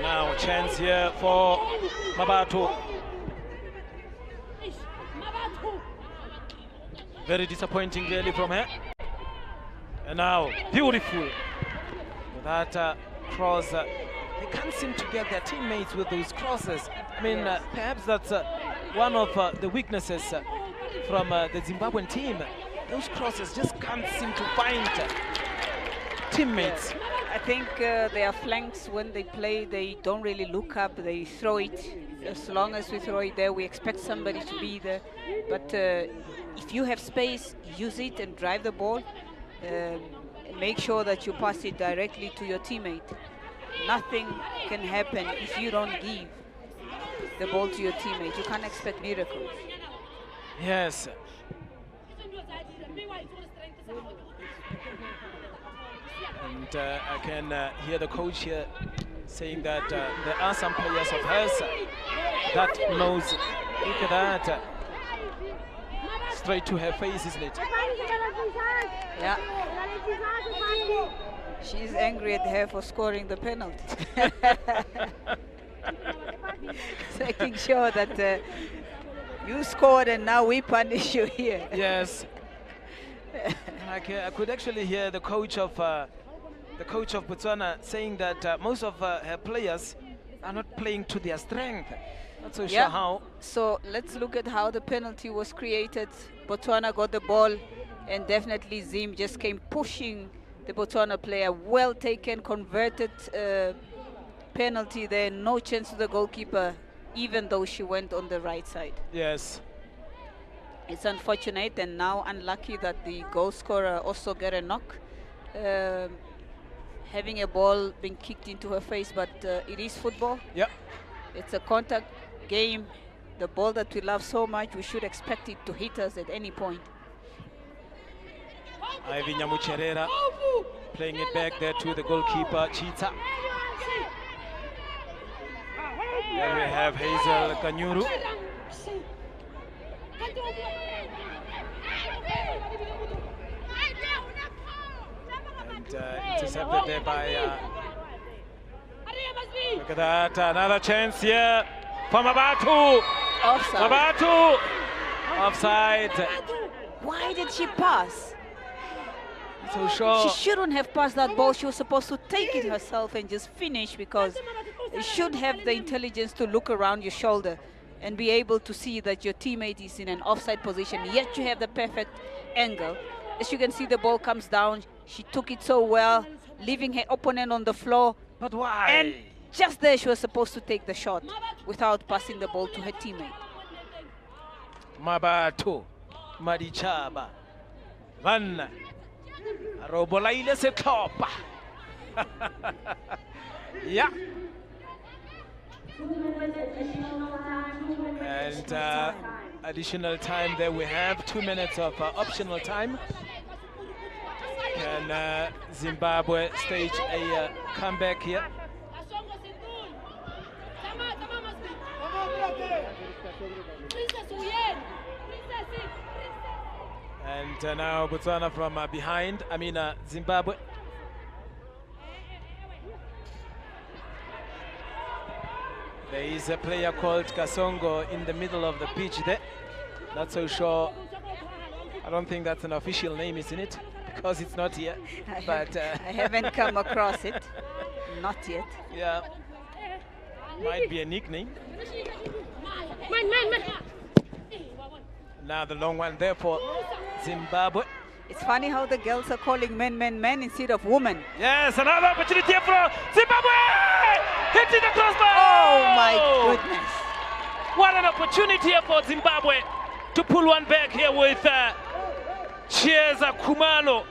Now chance here for Mabatu. Very disappointing really from her. And now beautiful. That cross. They can't seem to get their teammates with those crosses. I mean, perhaps that's one of the weaknesses from the Zimbabwean team. Those crosses just can't seem to find teammates. I think their flanks, when they play, they don't really look up. They throw it. As long as we throw it there, we expect somebody to be there. But if you have space, use it and drive the ball. Make sure that you pass it directly to your teammate. Nothing can happen if you don't give the ball to your teammate. You can't expect miracles. Yes. And I can hear the coach here saying that there are some players of hers that knows. Look at that. Straight to her face, isn't it? Yeah. She's angry at her for scoring the penalty. Making sure that you scored and now we punish you here. Yes. I could actually hear the coach of Botswana saying that most of her players are not playing to their strength. Not so sure how. So let's look at how the penalty was created. Botswana got the ball, and definitely Zim just came pushing the Botswana player. Well taken, converted penalty there. No chance to the goalkeeper, even though she went on the right side. Yes. It's unfortunate and now unlucky that the goal scorer also got a knock. Having a ball being kicked into her face, but it is football. Yep. It's a contact game. The ball that we love so much, we should expect it to hit us at any point. Ivy Nyamucherera playing it back there to the goalkeeper, Chita. Then we have Hazel Kanyuru. And intercepted there by... look at that, another chance here for Mabatu. Offside. Mabatu! Offside. Why did she pass? So sure. She shouldn't have passed that ball. She was supposed to take it herself and just finish, because you should have the intelligence to look around your shoulder and be able to see that your teammate is in an offside position, yet you have the perfect angle. As you can see, the ball comes down. She took it so well, leaving her opponent on the floor. But why? And just there, she was supposed to take the shot without passing the ball to her teammate. Mabatu, Marichaba, Van, Robolaile se klopa. Yeah. And additional time there we have 2 minutes of optional time. Can Zimbabwe stage a comeback here? And now Botswana from behind, Zimbabwe. There is a player called Kasongo in the middle of the pitch there. Not so sure. I don't think that's an official name, isn't it? Because it's not here. But I haven't come across it. Not yet. Yeah. Might be a nickname. Now the long one there for Zimbabwe. It's funny how the girls are calling men instead of women. Yes, another opportunity for Zimbabwe! Hitting the crossbar! Oh my goodness. What an opportunity here for Zimbabwe to pull one back here with Chiesa Kumalo.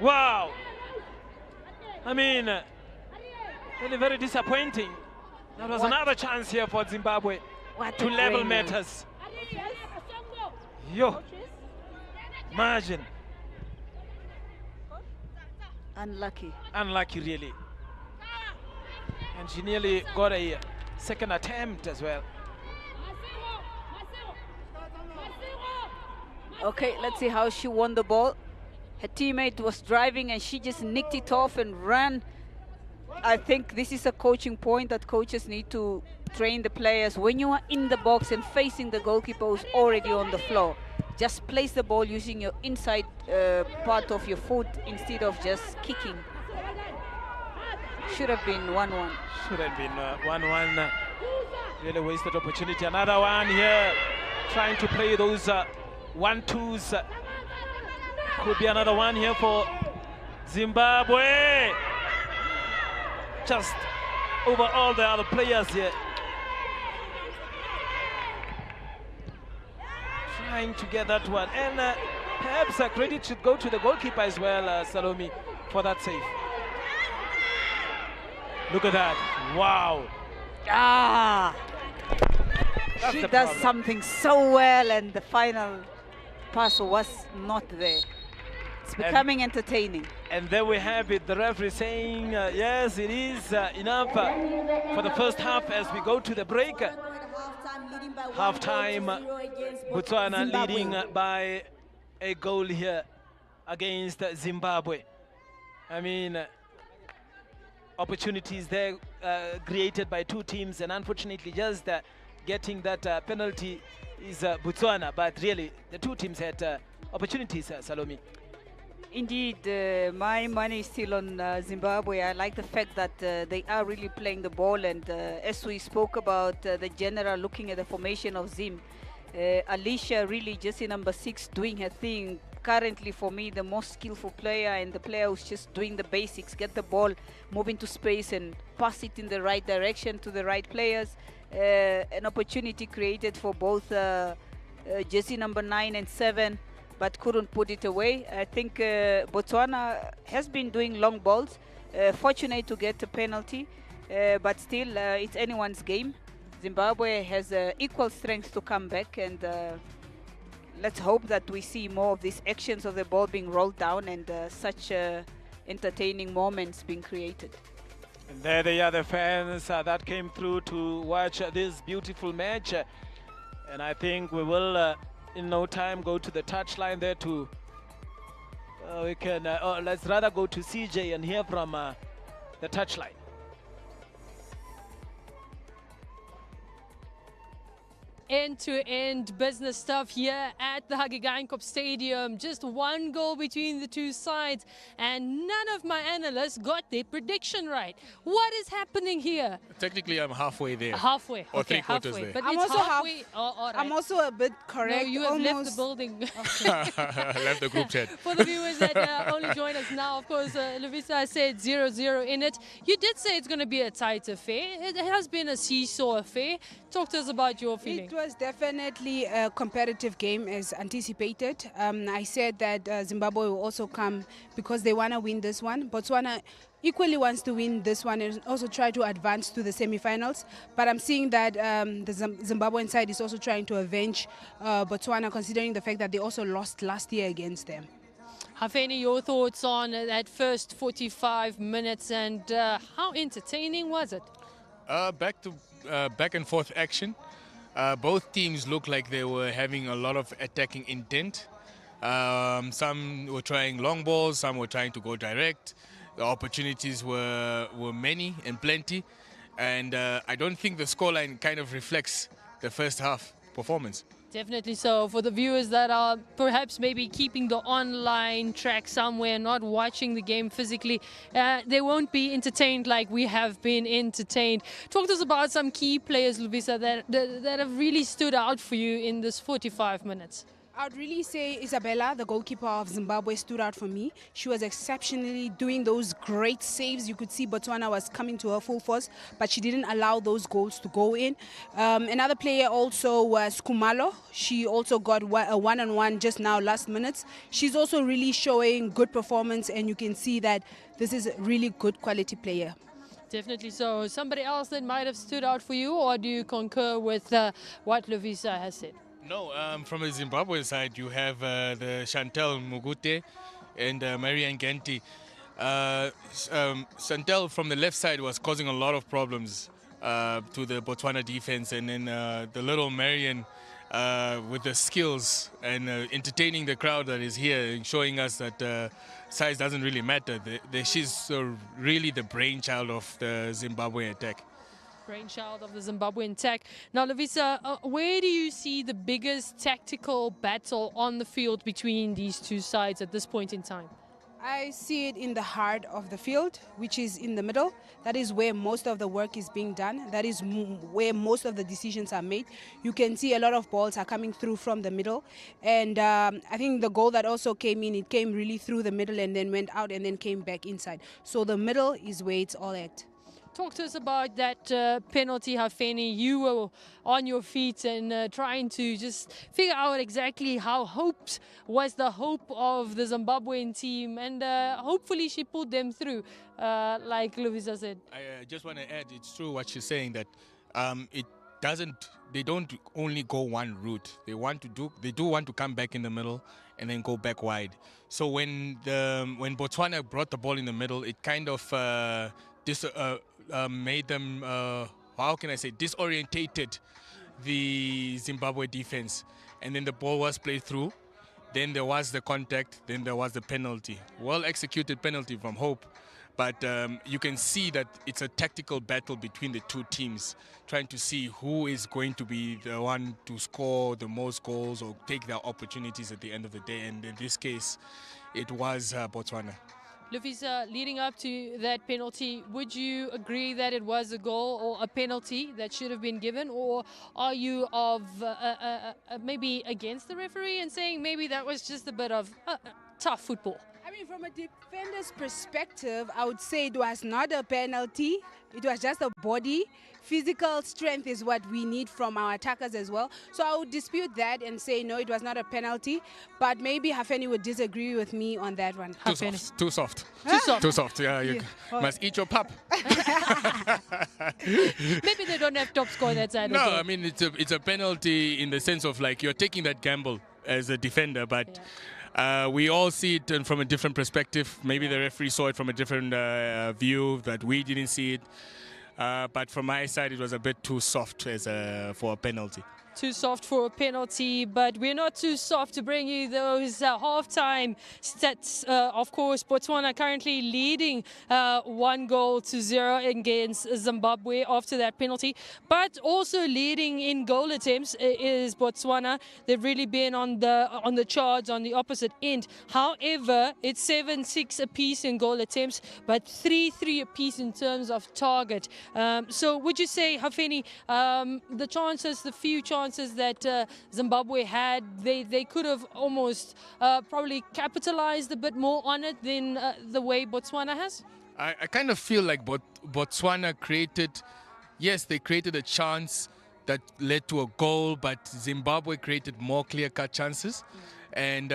Wow. Really very disappointing. That was another chance here for Zimbabwe to level matters. Yo, imagine. Unlucky. Unlucky, really. And she nearly got a second attempt as well. Okay, let's see how she won the ball. Her teammate was driving and she just nicked it off and ran. I think this is a coaching point that coaches need to train the players. When you are in the box and facing the goalkeeper who's already on the floor, just place the ball using your inside part of your foot instead of just kicking. Should have been 1-1. Should have been 1-1. Really wasted opportunity. Another one here, trying to play those 1-2s. Could be another one here for Zimbabwe. Just over all the other players here. Trying to get that one. And perhaps credit should go to the goalkeeper as well, Salome, for that save. Look at that. Wow. Ah! She does something so well, and the final pass was not there. It's becoming entertaining. And there we have it, the referee saying, yes, it is enough for the first half as we go to the break. Half-time, Botswana leading by a goal here against Zimbabwe. I mean, opportunities there created by two teams, and unfortunately just getting that penalty is Botswana. But really, the two teams had opportunities, Salome. Indeed, my money is still on Zimbabwe. I like the fact that they are really playing the ball, and as we spoke about the general looking at the formation of Zim, Alicia really just in number 6 doing her thing. Currently for me the most skillful player, and the player who's just doing the basics, get the ball, move into space and pass it in the right direction to the right players. An opportunity created for both jersey number 9 and 7, but couldn't put it away. I think Botswana has been doing long balls, fortunate to get a penalty, but still it's anyone's game. Zimbabwe has equal strength to come back, and let's hope that we see more of these actions of the ball being rolled down and such entertaining moments being created. And there they are, the fans that came through to watch this beautiful match. And I think we will, in no time, go to the touchline there to... we can, let's rather go to CJ and hear from the touchline. End-to-end business stuff here at the Hagegeinkop Stadium. Just one goal between the two sides, and none of my analysts got their prediction right. What is happening here? Technically, I'm halfway there. Halfway. Or okay, 3/4 halfway. there. But I'm it's also halfway. All right. I'm also a bit correct. No, you have left the building. Left the group chat. For the viewers that only join us now, of course, Lovisa said 0-0 in it. You did say it's going to be a tight affair. It has been a seesaw affair. Talk to us about your feeling. It was definitely a competitive game as anticipated. I said that Zimbabwe will also come because they want to win this one. Botswana equally wants to win this one and also try to advance to the semi-finals. But I'm seeing that the Zimbabwean side is also trying to avenge Botswana, considering the fact that they also lost last year against them. Hafeni, your thoughts on that first 45 minutes and how entertaining was it? Back and forth action. Both teams looked like they were having a lot of attacking intent. Some were trying long balls, some were trying to go direct. The opportunities were many and plenty. And I don't think the scoreline kind of reflects the first half performance. Definitely so. For the viewers that are perhaps maybe keeping the online track somewhere, not watching the game physically, they won't be entertained like we have been entertained. Talk to us about some key players, Lovisa, that have really stood out for you in this 45 minutes. I would really say Isabella, the goalkeeper of Zimbabwe, stood out for me. She was exceptionally doing those great saves. You could see Botswana was coming to her full force, but she didn't allow those goals to go in. Another player also was Kumalo. She also got a one-on-one just now last minute. She's also really showing good performance, and you can see that this is a really good quality player. Definitely so. Somebody else that might have stood out for you, or do you concur with what Lovisa has said? No, from the Zimbabwe side, you have the Chantel Mugute and Marianne Genti. Santel from the left side was causing a lot of problems to the Botswana defense, and then the little Marion with the skills and entertaining the crowd that is here and showing us that size doesn't really matter. She's really the brainchild of the Zimbabwe attack. Brainchild of the Zimbabwean attack. Now, Lovisa, where do you see the biggest tactical battle on the field between these two sides at this point in time? I see it in the heart of the field, which is in the middle. That is where most of the work is being done. That is where most of the decisions are made. You can see a lot of balls are coming through from the middle. And I think the goal that also came in, it came really through the middle and then went out and then came back inside. So the middle is where it's all at. Talk to us about that penalty, Hafeni. You were on your feet and trying to just figure out exactly how hoped was the hope of the Zimbabwean team, and hopefully she pulled them through, like Lovisa said. I just want to add, it's true what she's saying, that they don't only go one route. They do want to come back in the middle and then go back wide. So when Botswana brought the ball in the middle, it kind of made them, how can I say, disorientated the Zimbabwe defense. And then the ball was played through. Then there was the contact. Then there was the penalty. Well executed penalty from Hope. But you can see that it's a tactical battle between the two teams, trying to see who is going to be the one to score the most goals or take their opportunities at the end of the day. And in this case, it was Botswana. Lovisa, leading up to that penalty, would you agree that it was a goal or a penalty that should have been given, or are you of maybe against the referee and saying maybe that was just a bit of tough football? I mean, from a defender's perspective, I would say it was not a penalty. It was just a body. Physical strength is what we need from our attackers as well. So I would dispute that and say, no, it was not a penalty. But maybe Hafeni would disagree with me on that one. Too soft. Too soft. Too soft. Too soft. Yeah, you must eat your pup. Maybe they don't have top score that side. No, I mean, it's a penalty in the sense of like you're taking that gamble as a defender, but... Yeah. We all see it from a different perspective. Maybe the referee saw it from a different view that we didn't see it. But from my side, it was a bit too soft for a penalty. Too soft for a penalty, but we're not too soft to bring you those halftime stats. Of course, Botswana currently leading 1-0 against Zimbabwe after that penalty, but also leading in goal attempts is Botswana. They've really been on the charge on the opposite end. However, it's 7-6 apiece in goal attempts, but 3-3 apiece in terms of target. So would you say, Hafeni, the few chances that Zimbabwe had, they could have almost probably capitalized a bit more on it than the way Botswana has? I kind of feel like Botswana they created a chance that led to a goal, but Zimbabwe created more clear-cut chances. And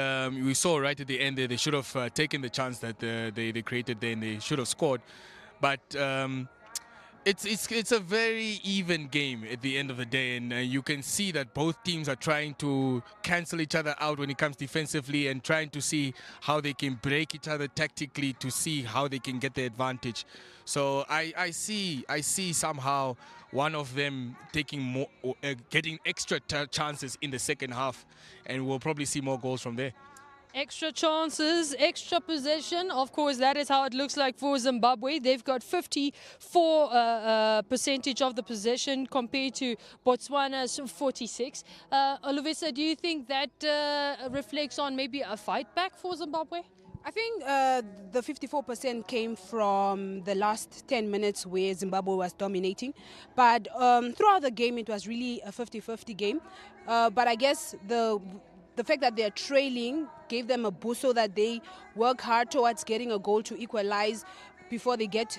we saw right at the end there, they should have taken the chance that they created there and they should have scored. But it's a very even game at the end of the day, and you can see that both teams are trying to cancel each other out when it comes defensively and trying to see how they can break each other tactically to see how they can get the advantage. So I see somehow one of them taking getting extra chances in the second half, and we'll probably see more goals from there. Extra chances, extra possession. Of course, that is how it looks like for Zimbabwe. They've got 54% percentage of the possession compared to Botswana's 46. Lovisa, do you think that reflects on maybe a fight back for Zimbabwe? I think the 54% came from the last 10 minutes where Zimbabwe was dominating. But throughout the game, it was really a 50-50 game. But I guess the fact that they're trailing gave them a boost so that they work hard towards getting a goal to equalize before they finish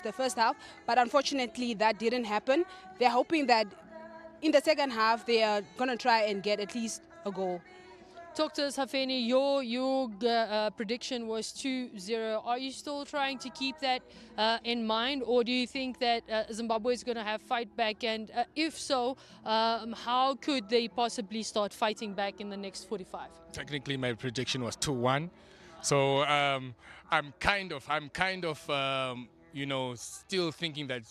the first half. But unfortunately, that didn't happen. They're hoping that in the second half, they are going to try and get at least a goal. Talk to us, Hafeni. Your prediction was 2-0. Are you still trying to keep that in mind, or do you think that Zimbabwe is going to have fight back? And if so, how could they possibly start fighting back in the next 45? Technically, my prediction was 2-1. So I'm kind of you know, still thinking that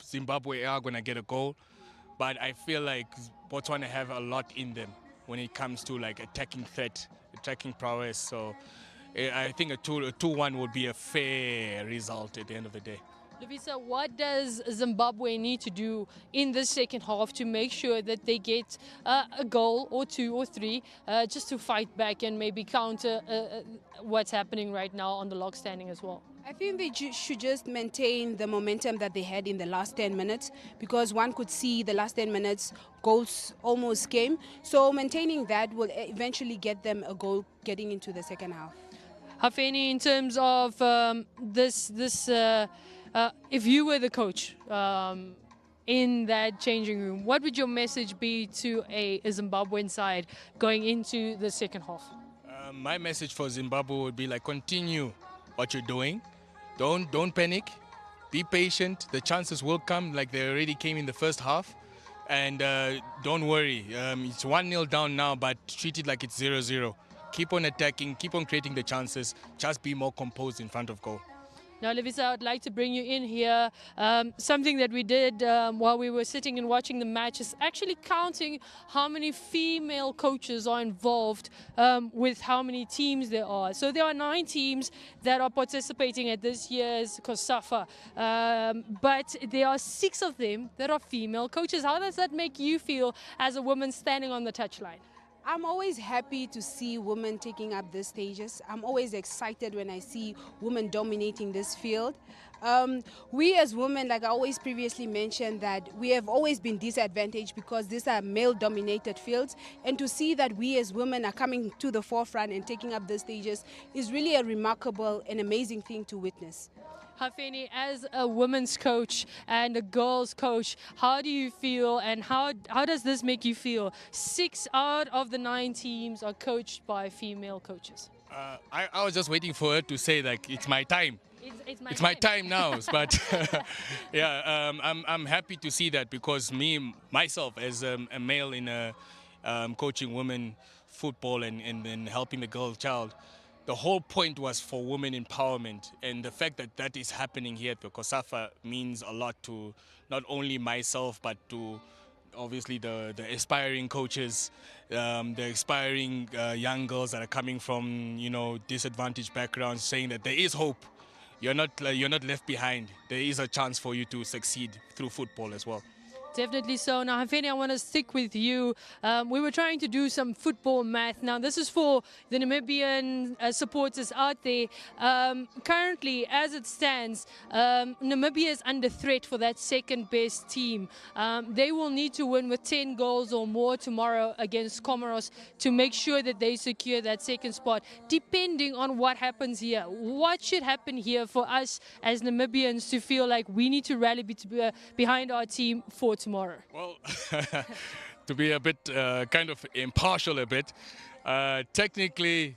Zimbabwe are going to get a goal, but I feel like Botswana have a lot in them when it comes to like attacking threat, attacking prowess. So I think a 2-1 would be a fair result at the end of the day. Lovisa, what does Zimbabwe need to do in the second half to make sure that they get a goal or 2 or 3 just to fight back and maybe counter what's happening right now on the log standing as well? I think they should just maintain the momentum that they had in the last 10 minutes, because one could see the last 10 minutes goals almost came. So maintaining that will eventually get them a goal getting into the second half. Hafeni, in terms of if you were the coach in that changing room, what would your message be to a Zimbabwean side going into the second half? My message for Zimbabwe would be like, continue what you're doing. Don't panic. Be patient. The chances will come, like they already came in the first half. And don't worry. It's 1-0 down now, but treat it like it's 0-0. Keep on attacking. Keep on creating the chances. Just be more composed in front of goal. Now, Lovisa, I'd like to bring you in here. Something that we did while we were sitting and watching the match is actually counting how many female coaches are involved with how many teams there are. So there are 9 teams that are participating at this year's COSAFA, but there are 6 of them that are female coaches. How does that make you feel as a woman standing on the touchline? I'm always happy to see women taking up these stages. I'm always excited when I see women dominating this field. We as women, like I always previously mentioned, that we have always been disadvantaged because these are male-dominated fields. And to see that we as women are coming to the forefront and taking up these stages is really a remarkable and amazing thing to witness. Hafeni, as a women's coach and a girls' coach, how do you feel and how does this make you feel? 6 out of the 9 teams are coached by female coaches. I was just waiting for her to say like, it's my time. It's my time now. But yeah, I'm happy to see that, because myself as a male in coaching women football and helping the girl child, the whole point was for women empowerment, and the fact that that is happening here at the COSAFA means a lot to not only myself but to obviously the aspiring coaches, the aspiring young girls that are coming from, you know, disadvantaged backgrounds, saying that there is hope. You're not left behind. There is a chance for you to succeed through football as well. Definitely so. Now, Hafeni, I want to stick with you. We were trying to do some football math. Now, this is for the Namibian supporters out there. Currently, as it stands, Namibia is under threat for that second best team. They will need to win with 10 goals or more tomorrow against Comoros to make sure that they secure that second spot, depending on what happens here. What should happen here for us as Namibians to feel like we need to rally behind our team for tomorrow? Well, to be a bit kind of impartial a bit, technically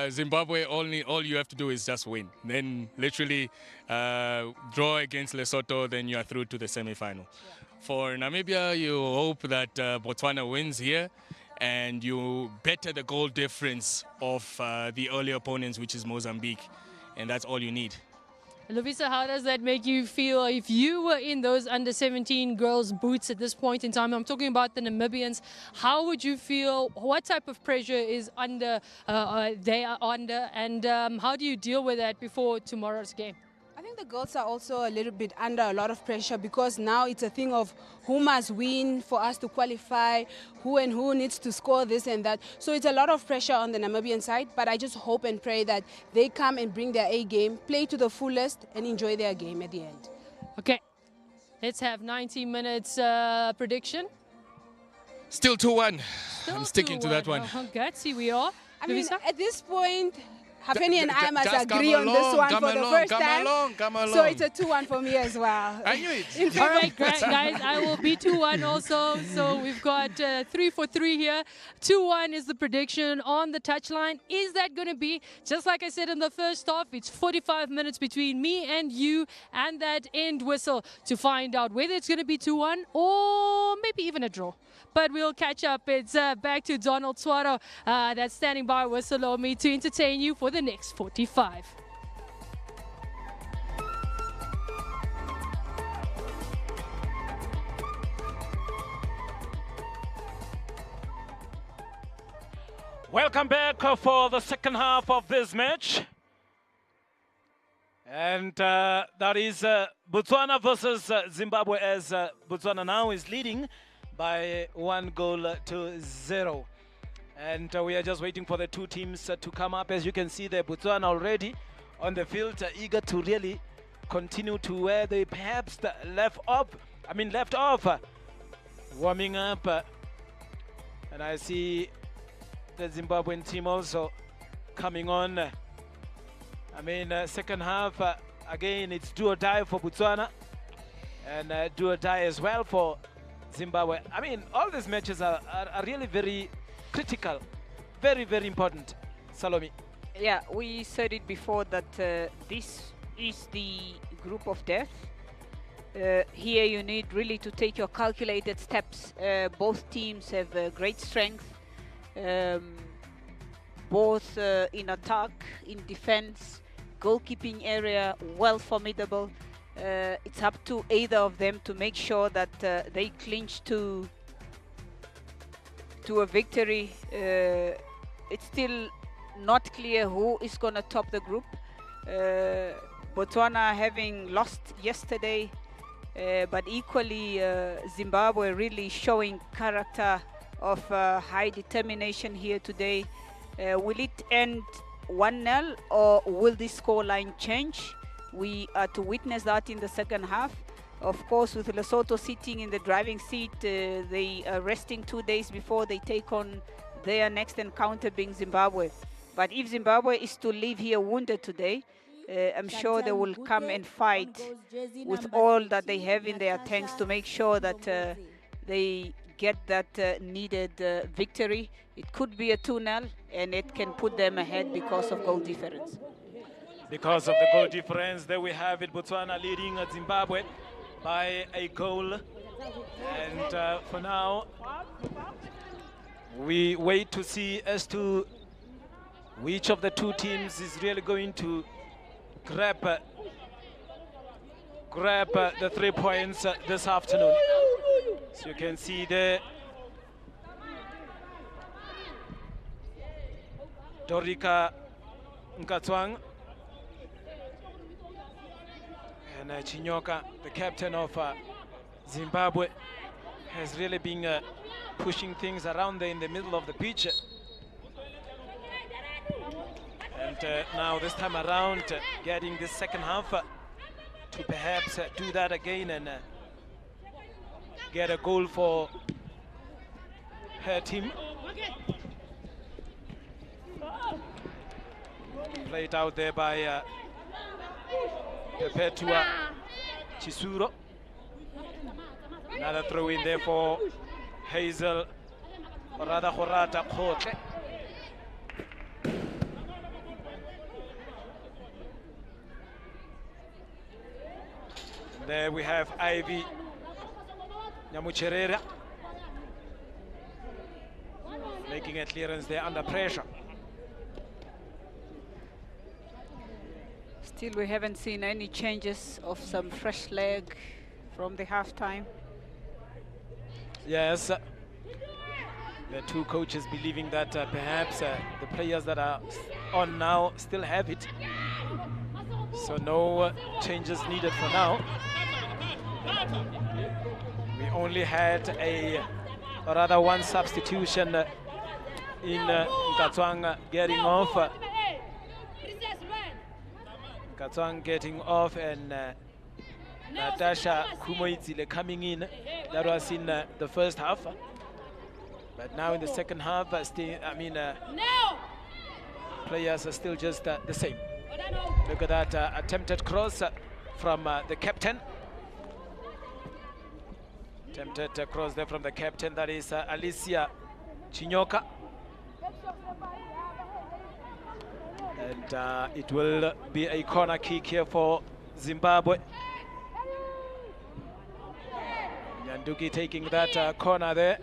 Zimbabwe, all you have to do is just win. Then literally draw against Lesotho, then you are through to the semi-final. For Namibia, you hope that Botswana wins here and you better the goal difference of the earlier opponents, which is Mozambique, and that's all you need. Lovisa, how does that make you feel if you were in those under-17 girls' boots at this point in time? I'm talking about the Namibians. How would you feel? What type of pressure is they are under, and how do you deal with that before tomorrow's game? I think the girls are also a little bit under a lot of pressure, because now it's a thing of who must win for us to qualify, who needs to score this and that. So it's a lot of pressure on the Namibian side, but I just hope and pray that they come and bring their A game, play to the fullest and enjoy their game at the end. Okay, let's have 90 minutes prediction. Still 2-1. I'm sticking to that one. How gutsy we are. I mean, Lovisa? at this point, Hafeni and I must just agree on this one for the first time. Come along. So it's a 2-1 for me as well. I knew it. All right, great, guys, I will be 2-1 also. So we've got 3 for 3 here. 2-1 is the prediction on the touchline. Is that going to be, just like I said in the first half, it's 45 minutes between me and you and that end whistle to find out whether it's going to be 2-1 or maybe even a draw. But we'll catch up. It's back to Donald Swaro that's standing by with Salome to entertain you for the next 45. Welcome back for the second half of this match. And that is Botswana versus Zimbabwe, as Botswana now is leading by 1-0. And we are just waiting for the two teams to come up. As you can see there, Botswana already on the field, eager to really continue to where they perhaps left off, warming up. And I see the Zimbabwean team also coming on. Second half, again, it's do or die for Botswana and do or die as well for Zimbabwe. All these matches are really very critical, very, very important. Salome. Yeah, we said it before that this is the group of death. Here you need really to take your calculated steps. Both teams have great strength. Both in attack, in defense, goalkeeping area, well formidable. It's up to either of them to make sure that they clinch to a victory. It's still not clear who is going to top the group. Botswana having lost yesterday, but equally Zimbabwe really showing character of high determination here today. Will it end 1-0 or will this scoreline change? We are to witness that in the second half. Of course, with Lesotho sitting in the driving seat, they are resting 2 days before they take on their next encounter being Zimbabwe. But if Zimbabwe is to leave here wounded today, I'm sure they will come and fight with all that they have in their tanks to make sure that they get that needed victory. It could be a 2-0 and it can put them ahead because of goal difference. Because of the goal difference, there we have it, Botswana leading Zimbabwe by a goal. And for now, we wait to see as to which of the two teams is really going to grab the 3 points this afternoon. So you can see there, Dorika Nkatswang and Chinyoka, the captain of Zimbabwe, has really been pushing things around there in the middle of the pitch. And now this time around, getting this second half to perhaps do that again and get a goal for her team. Played out there by Perpetua Chisuro. Another throw in there for Hazel, or rather Horata Khote. There we have Ivy Nyamucherera making a clearance there under pressure. Still, we haven't seen any changes of some fresh leg from the halftime. Yes, the two coaches believing that perhaps the players that are on now still have it. So no changes needed for now. We only had rather one substitution in Nkatswang getting off. Nkatswang getting off and Natasha Kumoitzile coming in. That was in the first half. But now in the second half, players are still just the same. Look at that attempted cross from the captain. Attempted cross there from the captain, that is Alicia Chinyoka. And it will be a corner kick here for Zimbabwe. Nyanduki taking that corner there.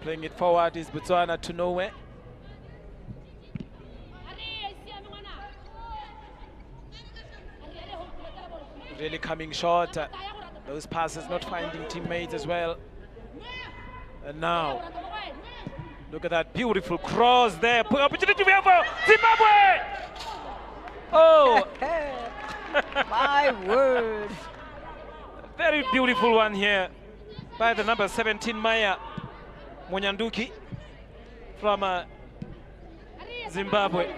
Playing it forward is Botswana to nowhere. really coming short. Those passes not finding teammates as well. And now, look at that beautiful cross there. Opportunity for Zimbabwe! Oh! My word. Very beautiful one here by the number 17 Maya Munyanduki from Zimbabwe.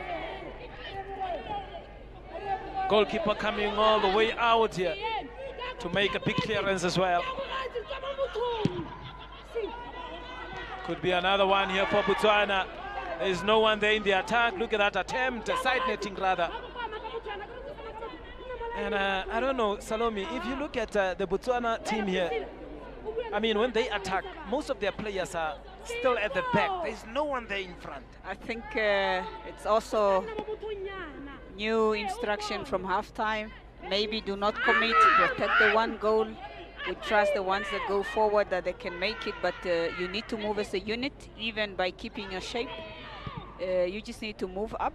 Goalkeeper coming all the way out here to make a big clearance as well. Could be another one here for Botswana. There is no one there in the attack. Look at that attempt, side netting rather. And I don't know, Salome, if you look at the Botswana team here, I mean, when they attack, most of their players are still at the back. There's no one there in front. I think it's also new instruction from halftime. Maybe do not commit, protect the one goal. We trust the ones that go forward that they can make it, but you need to move as a unit, even by keeping your shape. You just need to move up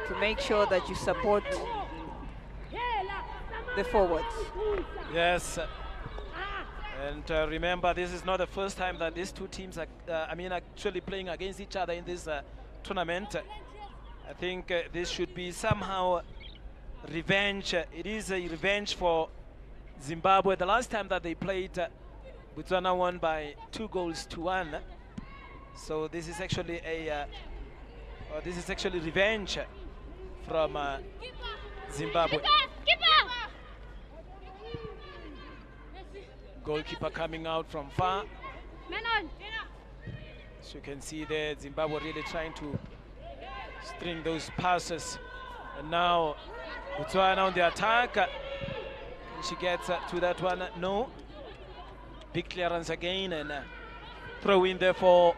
to make sure that you support the forwards. Yes. And remember, this is not the first time that these two teams are, actually playing against each other in this tournament. I think this should be somehow revenge. It is a revenge for Zimbabwe. The last time that they played, Botswana won by 2-1. So this is actually a revenge from Zimbabwe. Goalkeeper coming out from far. As you can see there, Zimbabwe really trying to string those passes. And now Botswana on the attack. She gets to that one. No. Big clearance again and throw in there for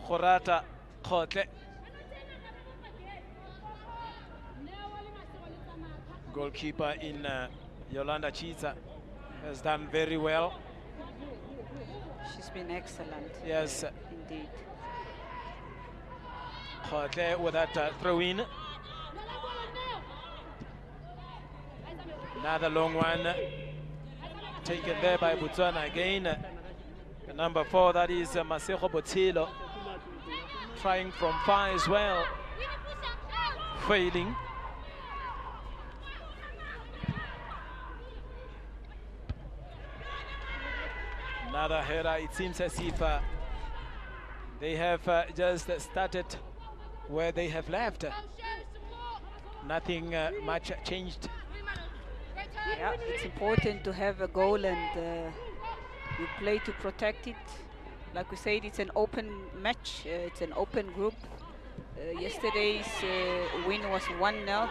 Khorata Khotle. Goalkeeper in Yolanda Chiza has done very well. She's been excellent. Yes. Indeed. Khotle with that throw in. Another long one taken there by Botswana again. The number 4, that is Masego Botilo, trying from far as well, failing. Another header. It seems as if they have just started where they have left. Nothing much changed. Yeah, it's important to have a goal and you play to protect it. Like we said, it's an open match, it's an open group. Yesterday's win was 1-0.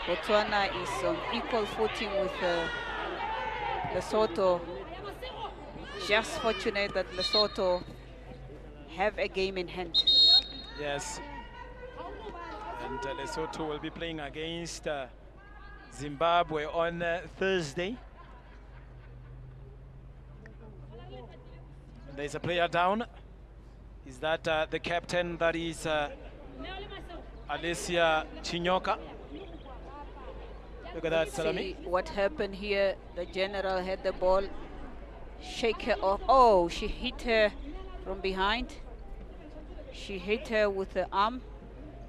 Botswana is on equal footing with Lesotho. Just fortunate that Lesotho have a game in hand. Yes. And Lesotho will be playing against Zimbabwe on Thursday. And there's a player down. Is that the captain? That is Alicia Chinyoka. Look at that, Salami. What happened here? The general had the ball, shake her off. Oh, she hit her from behind. She hit her with the arm.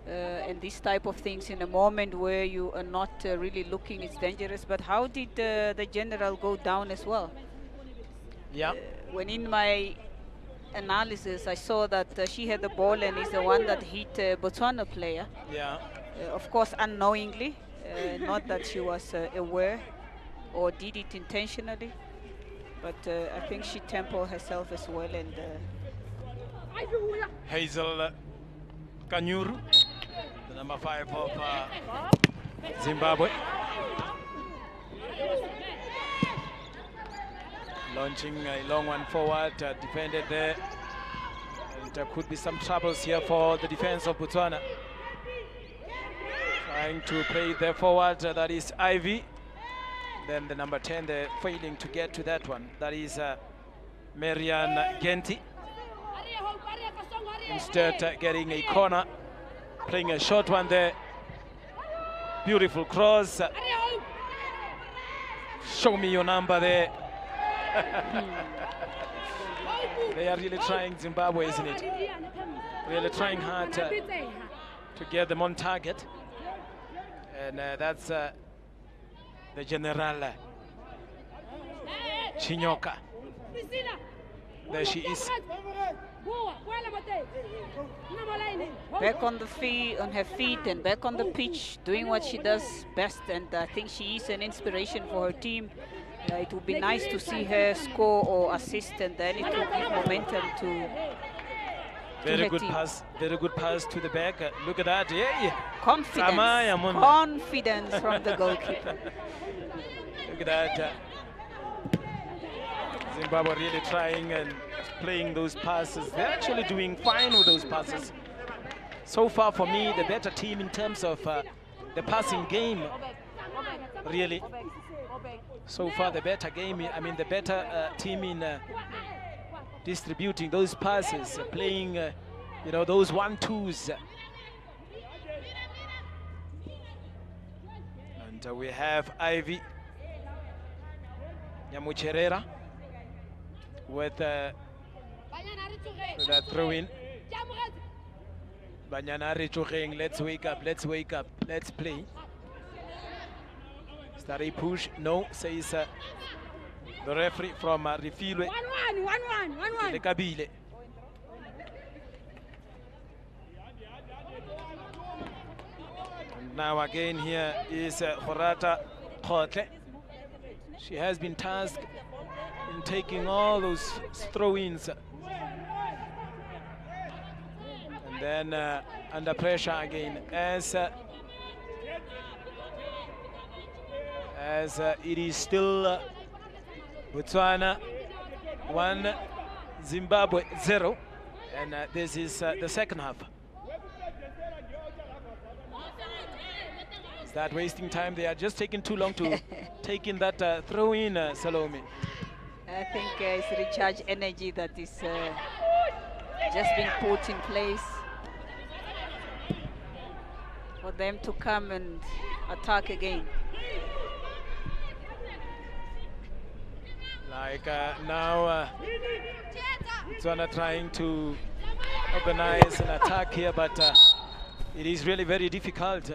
And these type of things in a moment where you are not really looking, it's dangerous. But how did the general go down as well? Yeah. When in my analysis, I saw that she had the ball and is the one that hit Botswana player. Yeah. Of course, unknowingly, not that she was aware or did it intentionally. But I think she tempered herself as well. And Hazel Kanyuru, the number 5 of Zimbabwe. Launching a long one forward, defended there. And there could be some troubles here for the defense of Botswana. Trying to play there forward, that is Ivy. Then the number 10, they're failing to get to that one. That is Marianne Genti. Instead getting a corner, playing a short one there. Beautiful cross. Show me your number there. They are really trying, Zimbabwe, isn't it? Really trying hard to get them on target. And that's the General Chinyoka. There she is. Back on the feet, on her feet, and back on the pitch, doing what she does best. And I think she is an inspiration for her team. It would be nice to see her score or assist, and then it will give momentum to very good pass. Very good pass to the back. Look at that. Yeah. Confidence. Confidence from the goalkeeper. Look at that. Zimbabwe really trying and playing those passes. They're actually doing fine with those passes. So far, for me, the better team in terms of the passing game. Really. So far, the better game. I mean, the better team in distributing those passes, playing, you know, those 1-2s. And we have Ivy Nyamucherera with that throw in. Banyanari Chukeng, let's wake up, let's play. Starry push, no, says the referee from Refilwe. 1-1. And now again here is Horata Khotle. She has been tasked in taking all those throw-ins. And then under pressure again as it is still Botswana 1, Zimbabwe 0, and this is the second half. Is that wasting time? They are just taking too long to take in that throw-in, Salome. I think it's recharge energy that is just being put in place for them to come and attack again. Like now, Botswana trying to organize an attack here, but it is really very difficult.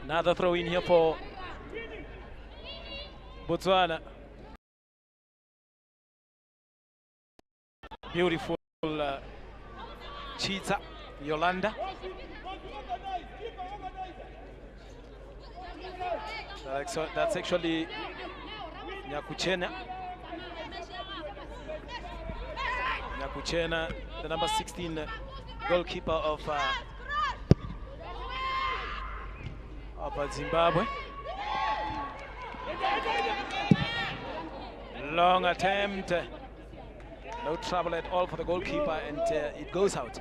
Another throw in here for Botswana. Beautiful Chita Yolanda. So that's actually Nyakuchena, the number 16 goalkeeper of Zimbabwe. Long attempt, no trouble at all for the goalkeeper, and it goes out.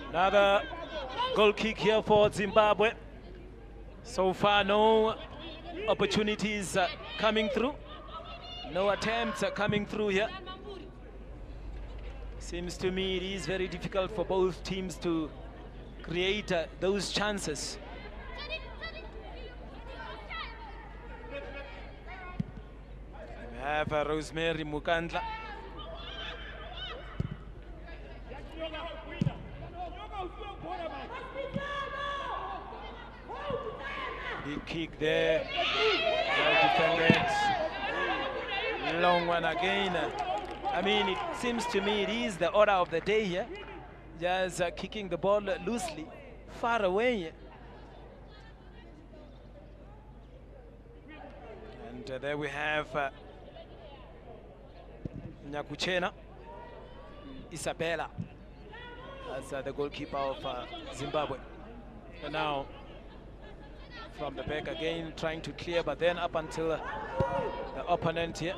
Another goal kick here for Zimbabwe. So far, no opportunities coming through. No attempts coming through here. Seems to me it is very difficult for both teams to create those chances. We have Rosemary Mukandla. Big kick there. Well defended. Long one again. I mean, it seems to me it is the order of the day here. Just kicking the ball loosely, far away. And there we have Nyakuchena Isabella as the goalkeeper of Zimbabwe. And now from the back again, trying to clear, but then up until the opponent here.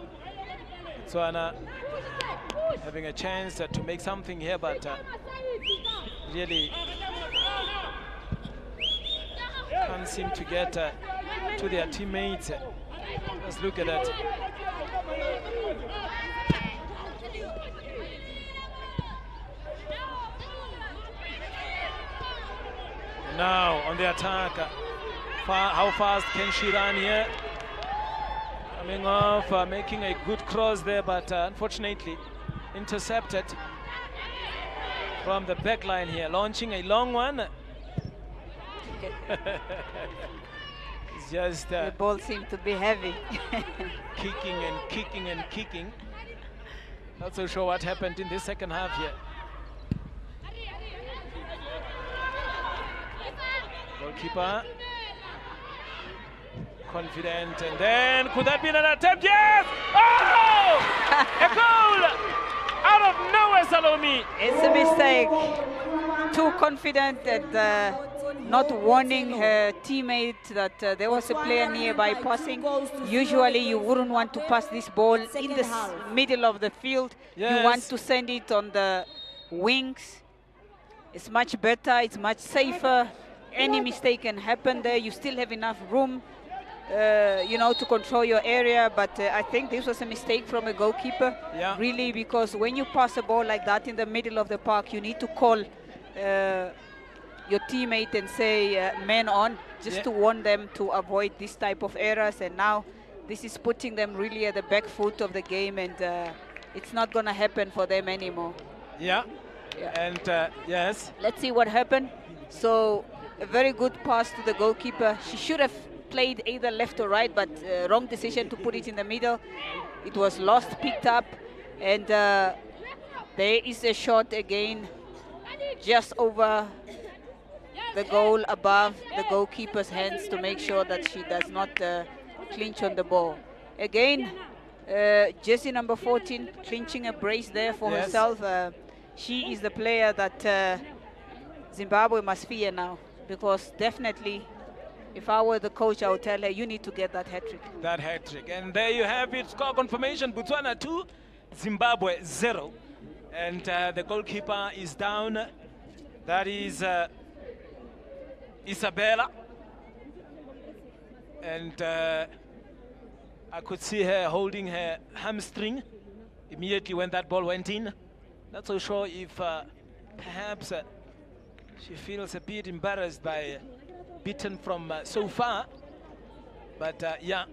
Botswana having a chance to make something here, but really can't seem to get to their teammates. Let's look at that. Now on the attack, how fast can she run here? Coming off, making a good cross there, but unfortunately intercepted from the back line here, launching a long one. It's just the ball seemed to be heavy. kicking and kicking and kicking. Not so sure what happened in the second half here. Goalkeeper confident, and then could that be an attempt? Yes! Oh! A goal out of nowhere, Salome. It's a mistake. Too confident and not warning her teammate that there was a player nearby passing. Usually you wouldn't want to pass this ball in the middle of the field. Yes. You want to send it on the wings. It's much better, it's much safer. Any mistake can happen there. You still have enough room, you know, to control your area. But I think this was a mistake from a goalkeeper, really, because when you pass a ball like that in the middle of the park, you need to call your teammate and say man on, just to warn them to avoid this type of errors. And now this is putting them really at the back foot of the game, and it's not going to happen for them anymore. And yes, let's see what happened. So a very good pass to the goalkeeper. She should have played either left or right, but wrong decision to put it in the middle. It was lost, picked up, and there is a shot again just over the goal, above the goalkeeper's hands, to make sure that she does not clinch on the ball. Again, jersey number 14 clinching a brace there for herself. She is the player that Zimbabwe must fear now, because definitely, if I were the coach, I would tell her, you need to get that hat-trick. That hat-trick. And there you have it, score confirmation. Botswana 2, Zimbabwe 0. And the goalkeeper is down. That is Isabella. And I could see her holding her hamstring immediately when that ball went in. Not so sure if perhaps she feels a bit embarrassed by beaten from so far, but yeah.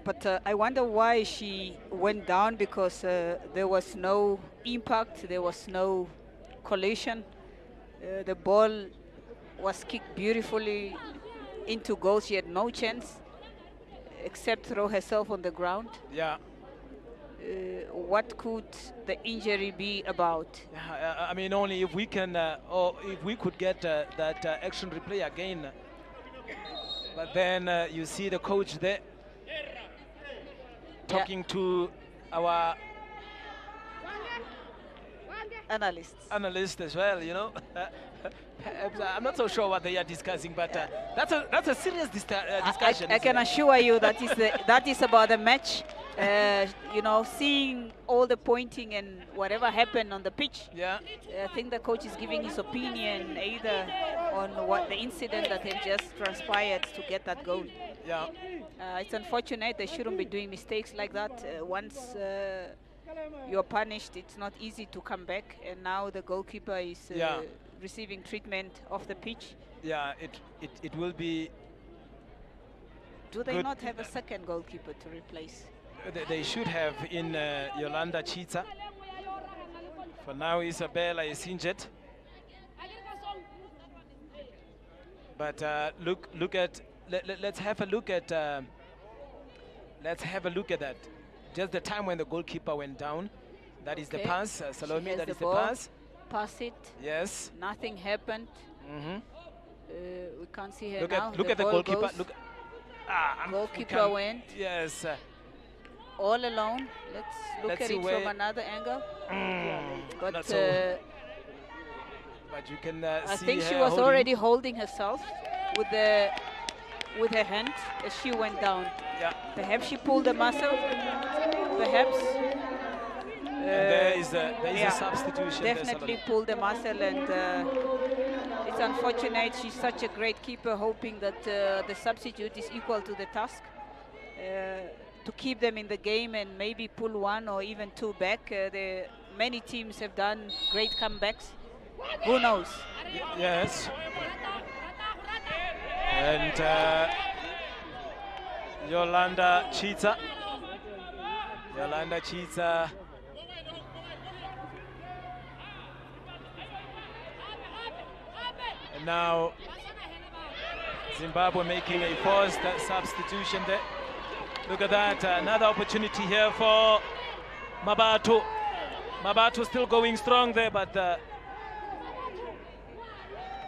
But I wonder why she went down, because there was no impact, there was no collision. The ball was kicked beautifully into goal. She had no chance except throw herself on the ground. What could the injury be about? I mean, only if we can, or if we could get that action replay again. But then you see the coach there talking to our analyst as well, you know. I'm not so sure what they are discussing, but that's a serious discussion. I can assure you that is about the match. You know, seeing all the pointing and whatever happened on the pitch. I think the coach is giving his opinion either on what the incident that had just transpired to get that goal. It's unfortunate. They shouldn't be doing mistakes like that. Once you're punished, it's not easy to come back. And now the goalkeeper is receiving treatment off the pitch. It will be. Do they not have a second goalkeeper to replace? They should have in Yolanda Chita. For now, Isabella is injured. But look at. Let's have a look at. Let's have a look at that. Just the time when the goalkeeper went down. That is the pass, Salome. That is the pass. Pass it. Yes. Nothing happened. We can't see her look now. Look at the goalkeeper. Goes. Look. Goalkeeper went. Yes. All alone. Let's at it from another angle. But you can I see think she her was holding. already holding herself with her hand as she went down. Perhaps she pulled a muscle. Perhaps. There is a substitution. Definitely pulled a muscle, and it's unfortunate. She's such a great keeper, hoping that the substitute is equal to the task to keep them in the game and maybe pull one or even two back. Many teams have done great comebacks. Who knows? Yes. And Yolanda Chita. And now Zimbabwe making a forced substitution there. Look at that, another opportunity here for Mabatu. Mabatu still going strong there, but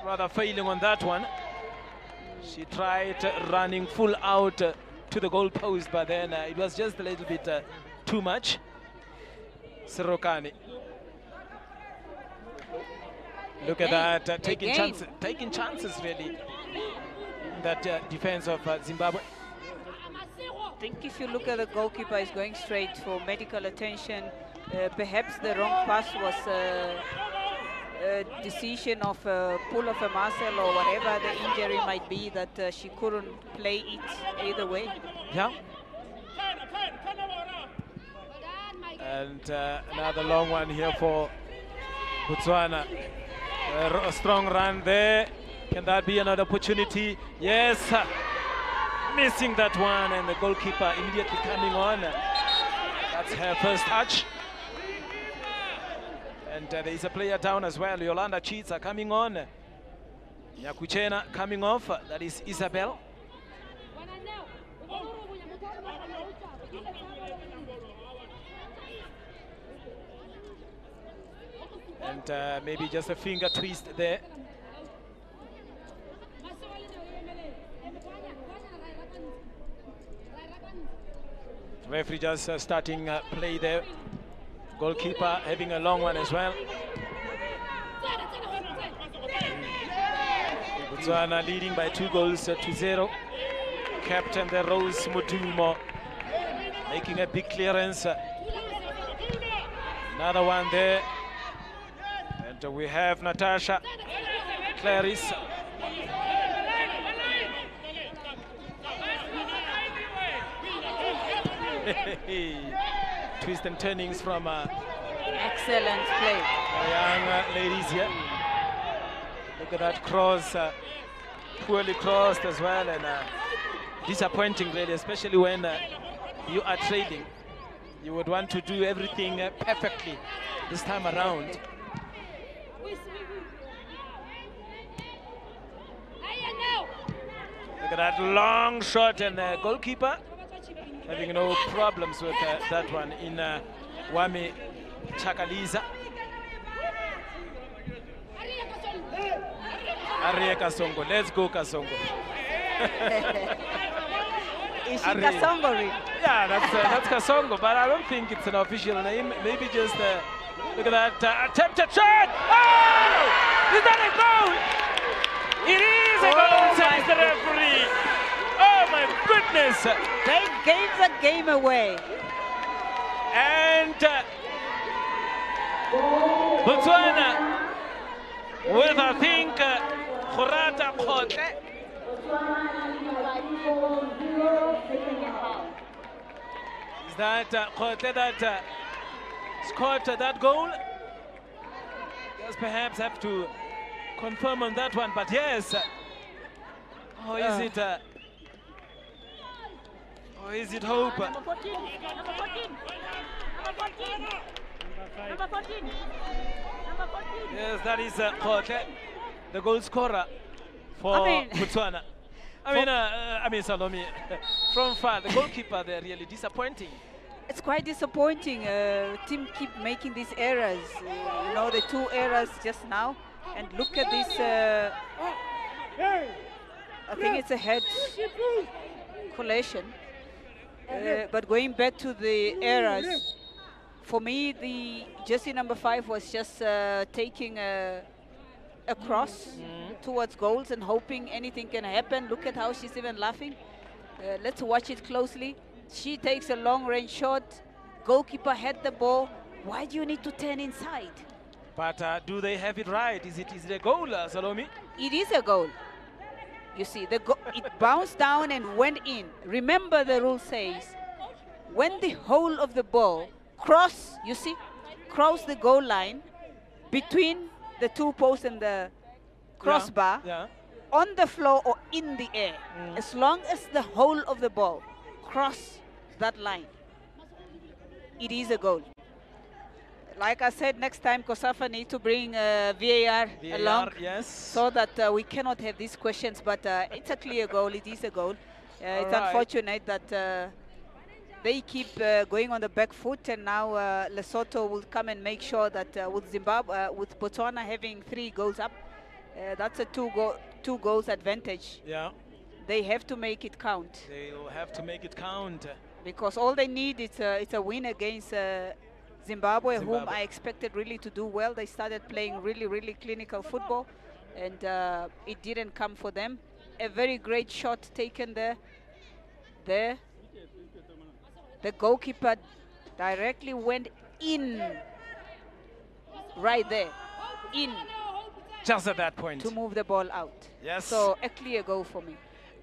rather failing on that one. She tried running full out to the goal post, but then it was just a little bit too much. Sirokani. Look at that, taking chances really. That defense of Zimbabwe. I think if you look at the goalkeeper, is going straight for medical attention. Perhaps the wrong pass was a decision of a pull of a muscle or whatever the injury might be, that she couldn't play it either way. Yeah. And another long one here for Botswana. A strong run there. Can that be another opportunity? Yes. Missing that one, and the goalkeeper immediately coming on. That's her first touch. And there is a player down as well. Yolanda Chita coming on. Nyakuchena coming off. That is Isabel. And maybe just a finger twist there. Referee just starting play there. Goalkeeper having a long one as well. Botswana leading by 2-0. Captain the Rose Mutumo making a big clearance. Another one there. And we have Natasha Clarice. Twist and turnings from excellent play. Young ladies here. Look at that cross, poorly crossed as well, and disappointing really, especially when you are trading. You would want to do everything perfectly this time around. Look at that long shot, and goalkeeper having no problems with that one in Wami Chakaliza. Ariye Kasongo, let's go Kasongo. Is she Kasongo? Yeah, that's Kasongo, but I don't think it's an official name. Maybe just look at that attempted shot. Oh! Is that a goal? It is a goal, says the referee. Oh my goodness! They gave the game away. And Botswana with, I think, Khurata Khote. Is that Khote that scored that goal? Yes, perhaps have to confirm on that one, but yes. Or is it? Or is it hope? Number 14. Number 14. Number 14. Number 14. Number 14. Yes, that is Khote, the goal scorer for Botswana. I mean, Salome, from far, the goalkeeper there really disappointing. It's quite disappointing. Team keep making these errors. You know, the two errors just now. And look at this. I think it's a head collision. But going back to the errors, for me, the jersey number 5 was just taking a cross towards goals and hoping anything can happen. Look at how she's even laughing. Let's watch it closely. She takes a long-range shot. Goalkeeper had the ball. Why do you need to turn inside? But do they have it right? Is it a goal, Salome? It is a goal. You see, it bounced down and went in. Remember, the rule says when the whole of the ball cross the goal line between the two posts and the crossbar, on the floor or in the air, as long as the whole of the ball cross that line, it is a goal. Like I said, next time COSAFA need to bring VAR along, so that we cannot have these questions. But it's a clear goal. It is a goal. It's unfortunate that they keep going on the back foot, and now Lesotho will come and make sure that with Zimbabwe, with Botswana having 3 goals up, that's a two goals advantage. Yeah. They have to make it count. They will have to make it count. Because all they need is a win against Zimbabwe, whom I expected really to do well. They started playing really clinical football, and it didn't come for them. A very great shot taken there. The goalkeeper directly went in, right there, in. Just at that point. To move the ball out. Yes. So a clear goal for me.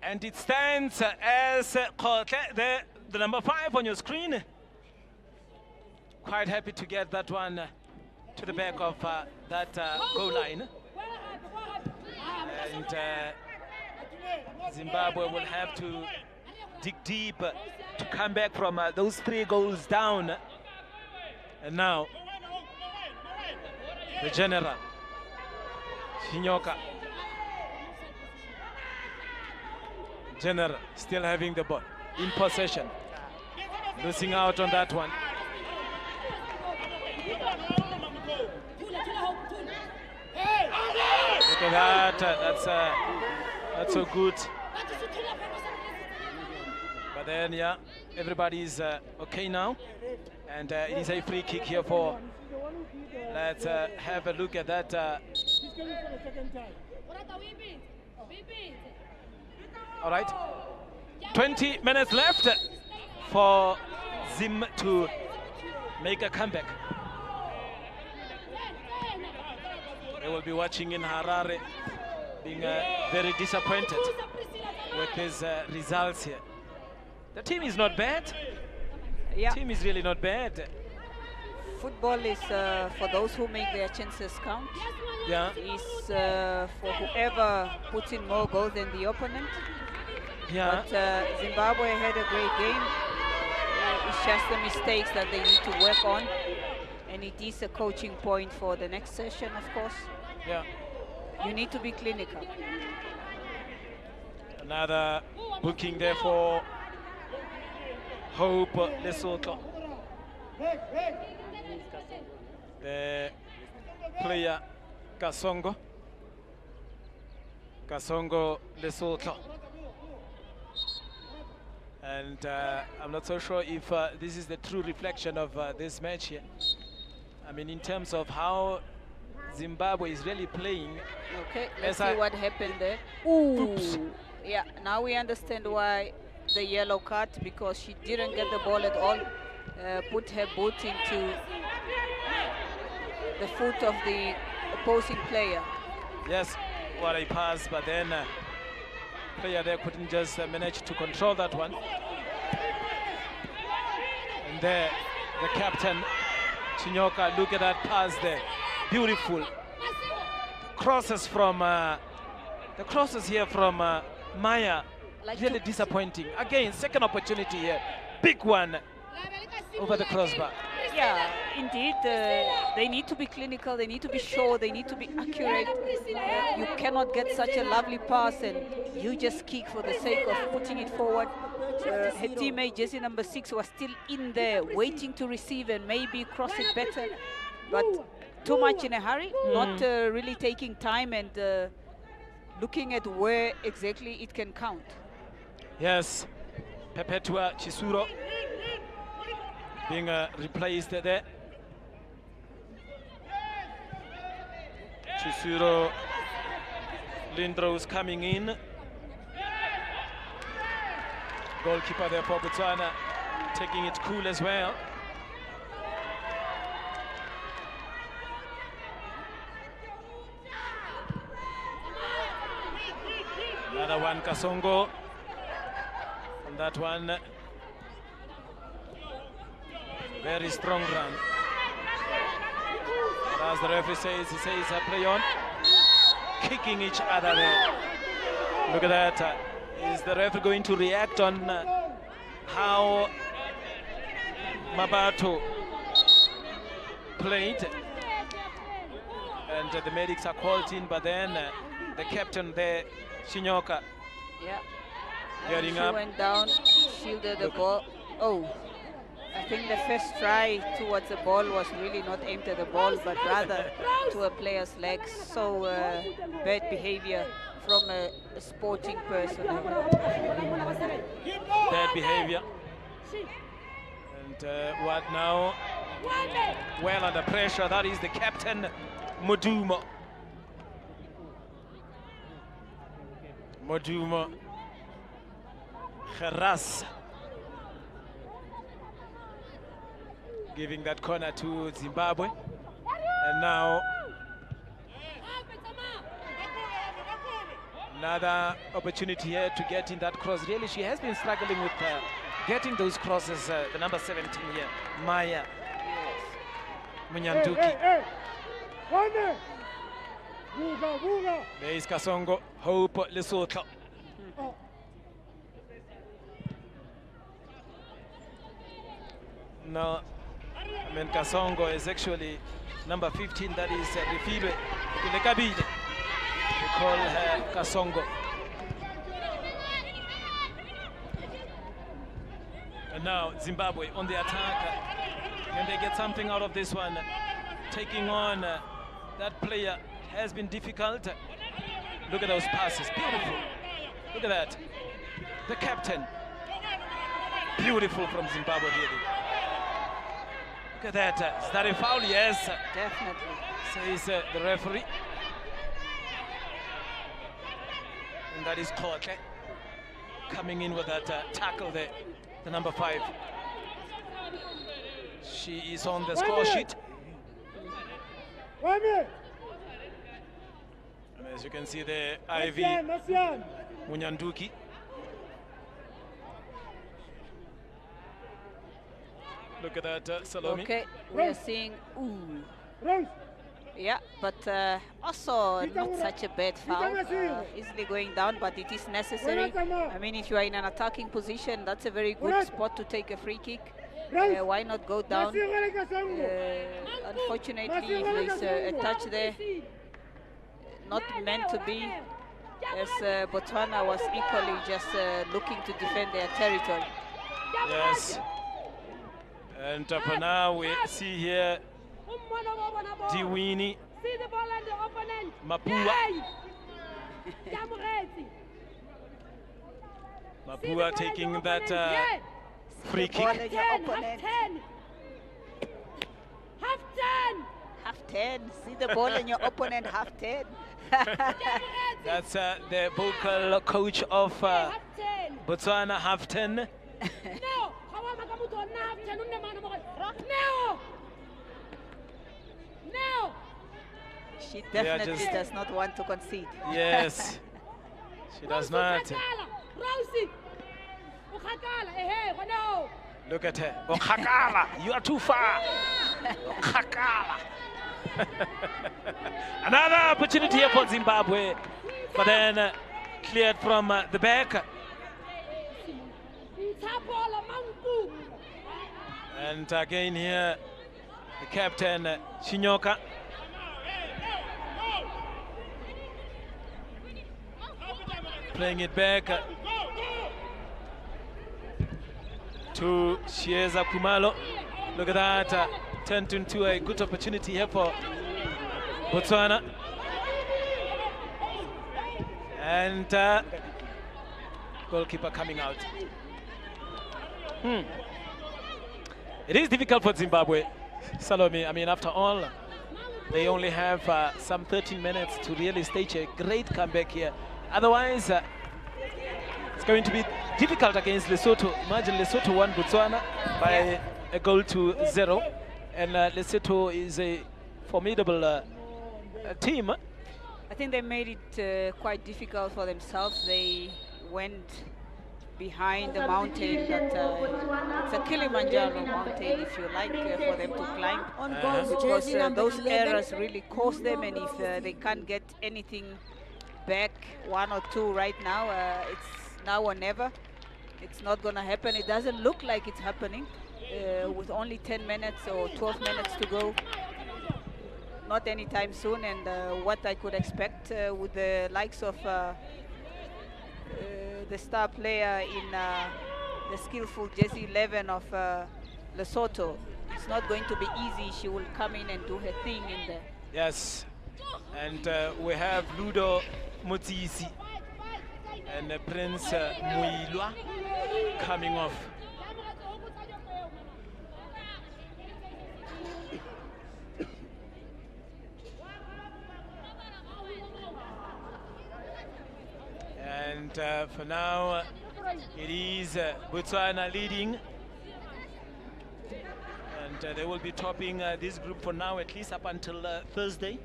And it stands as the number 5 on your screen. Quite happy to get that one to the back of that goal line. And Zimbabwe will have to dig deep to come back from those 3 goals down. And now, the general, Shinyoka. General still having the ball in possession. Losing out on that one. Look at that. That's so good. But then, yeah, everybody's okay now. And it is a free kick here for. Let's have a look at that. All right. 20 minutes left for Zim to make a comeback. They will be watching in Harare, being very disappointed with his results here. The team is not bad. Yeah. The team is really not bad. Football is for those who make their chances count. Yeah. It's for whoever puts in more goals than the opponent. Yeah. But Zimbabwe had a great game. It's just the mistakes that they need to work on. And it is a coaching point for the next session, of course. Yeah. You need to be clinical. Another booking there for Hope Lesotho. The player Kasongo Lesotho. And I'm not so sure if this is the true reflection of this match here. I mean, in terms of how Zimbabwe is really playing. Okay, let's see what happened there. Oops. Yeah, now we understand why the yellow card, because she didn't get the ball at all. Put her boot into the foot of the opposing player. Yes, what a pass, but then player there couldn't just manage to control that one. And there, the captain, Chinyoka, look at that pass there. Beautiful. Crosses from, the crosses here from Maya, like really disappointing. Again, second opportunity here. Big one over the crossbar. Yeah, indeed. They need to be clinical, they need to be sure, they need to be accurate. You cannot get such a lovely pass and you just kick for the sake of putting it forward. Her teammate, jersey number 6, was still in there, waiting to receive and maybe cross it better. But too much in a hurry, not really taking time and looking at where exactly it can count. Yes, Perpetua Chisuro being replaced there. Chisuro Lindros coming in. Goalkeeper there for Botswana, taking it cool as well. Another one, Kasongo. And that one, very strong run. But as the referee says, he says play on. Kicking each other there. Look at that. Is the referee going to react on how Mabato played? And the medics are called in, but then the captain there, Shinyoka, getting up. She went down, shielded the ball. Oh, I think the first try towards the ball was really not aimed at the ball, but rather to a player's legs. So bad behavior from a sporting person. Bad behavior. And what now? Well under pressure, that is the captain, Modumo. Modumo Kharas. Giving that corner to Zimbabwe. And now another opportunity here to get in that cross. Really, she has been struggling with getting those crosses. The number 17 here, Maya Munyanduki. There is Kasongo, Hope Lesotho. No, I mean Kasongo is actually number 15. That is Refilwe Kulekabile. They call her Kasongo. And now Zimbabwe on the attack. Can they get something out of this one? Taking on that player has been difficult. Look at those passes, beautiful. Look at that. The captain, beautiful from Zimbabwe really. Look at that. Is that a foul? Yes. Definitely. Says the referee. And that is Kote coming in with that tackle there, the number 5. She is on the score sheet. And as you can see there, Ivy Munyanduki. Look at that, Salome. Okay, we are seeing, yeah, but also not such a bad foul, easily going down, but it is necessary. I mean, if you are in an attacking position, that's a very good spot to take a free kick. Why not go down? Unfortunately, if there's a touch there, not meant to be, as Botswana was equally just looking to defend their territory. Yes. And for now, we see here Diwini Mapua. Mapua taking that free kick. Half 10. See the ball in your opponent, half 10. That's the vocal coach of Botswana, half 10. She definitely does not want to concede. Yes, she does not. Look at her. Okakala, you are too far. Okakala. Another opportunity here for Zimbabwe, but then cleared from the back. And again here, the captain, Shinyoka. Playing it back to Shieza Kumalo. Look at that, turned into a good opportunity here for Botswana. And goalkeeper coming out. It is difficult for Zimbabwe, Salome. I mean, after all, they only have some 13 minutes to really stage a great comeback here. Otherwise, it's going to be difficult against Lesotho. Imagine Lesotho won Botswana by a goal to 0. And Lesotho is a formidable team. I I think they made it quite difficult for themselves. They went behind the mountain that it's a Kilimanjaro mountain, if you like, for them to climb. Because those errors really cost them, and if they can't get anything back, 1 or 2 right now, it's now or never. It's not going to happen. It doesn't look like it's happening with only 10 minutes or 12 minutes to go. Not anytime soon, and what I could expect with the likes of the star player in the skillful jersey 11 of Lesotho. It's not going to be easy. She will come in and do her thing in there. Yes, and we have Ludo Motsisi and Prince Muilwa coming off. And for now, it is Botswana leading. And they will be topping this group for now, at least up until Thursday.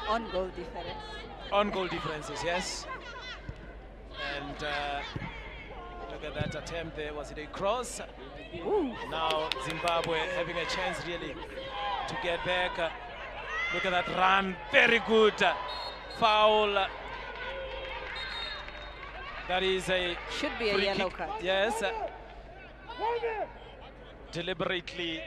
On goal difference. On goal differences, yes. And look at that attempt there. Was it a cross? Ooh. Now Zimbabwe having a chance really to get back. Look at that run. Very good. Foul. That is a should be a yellow card. Yes. Deliberately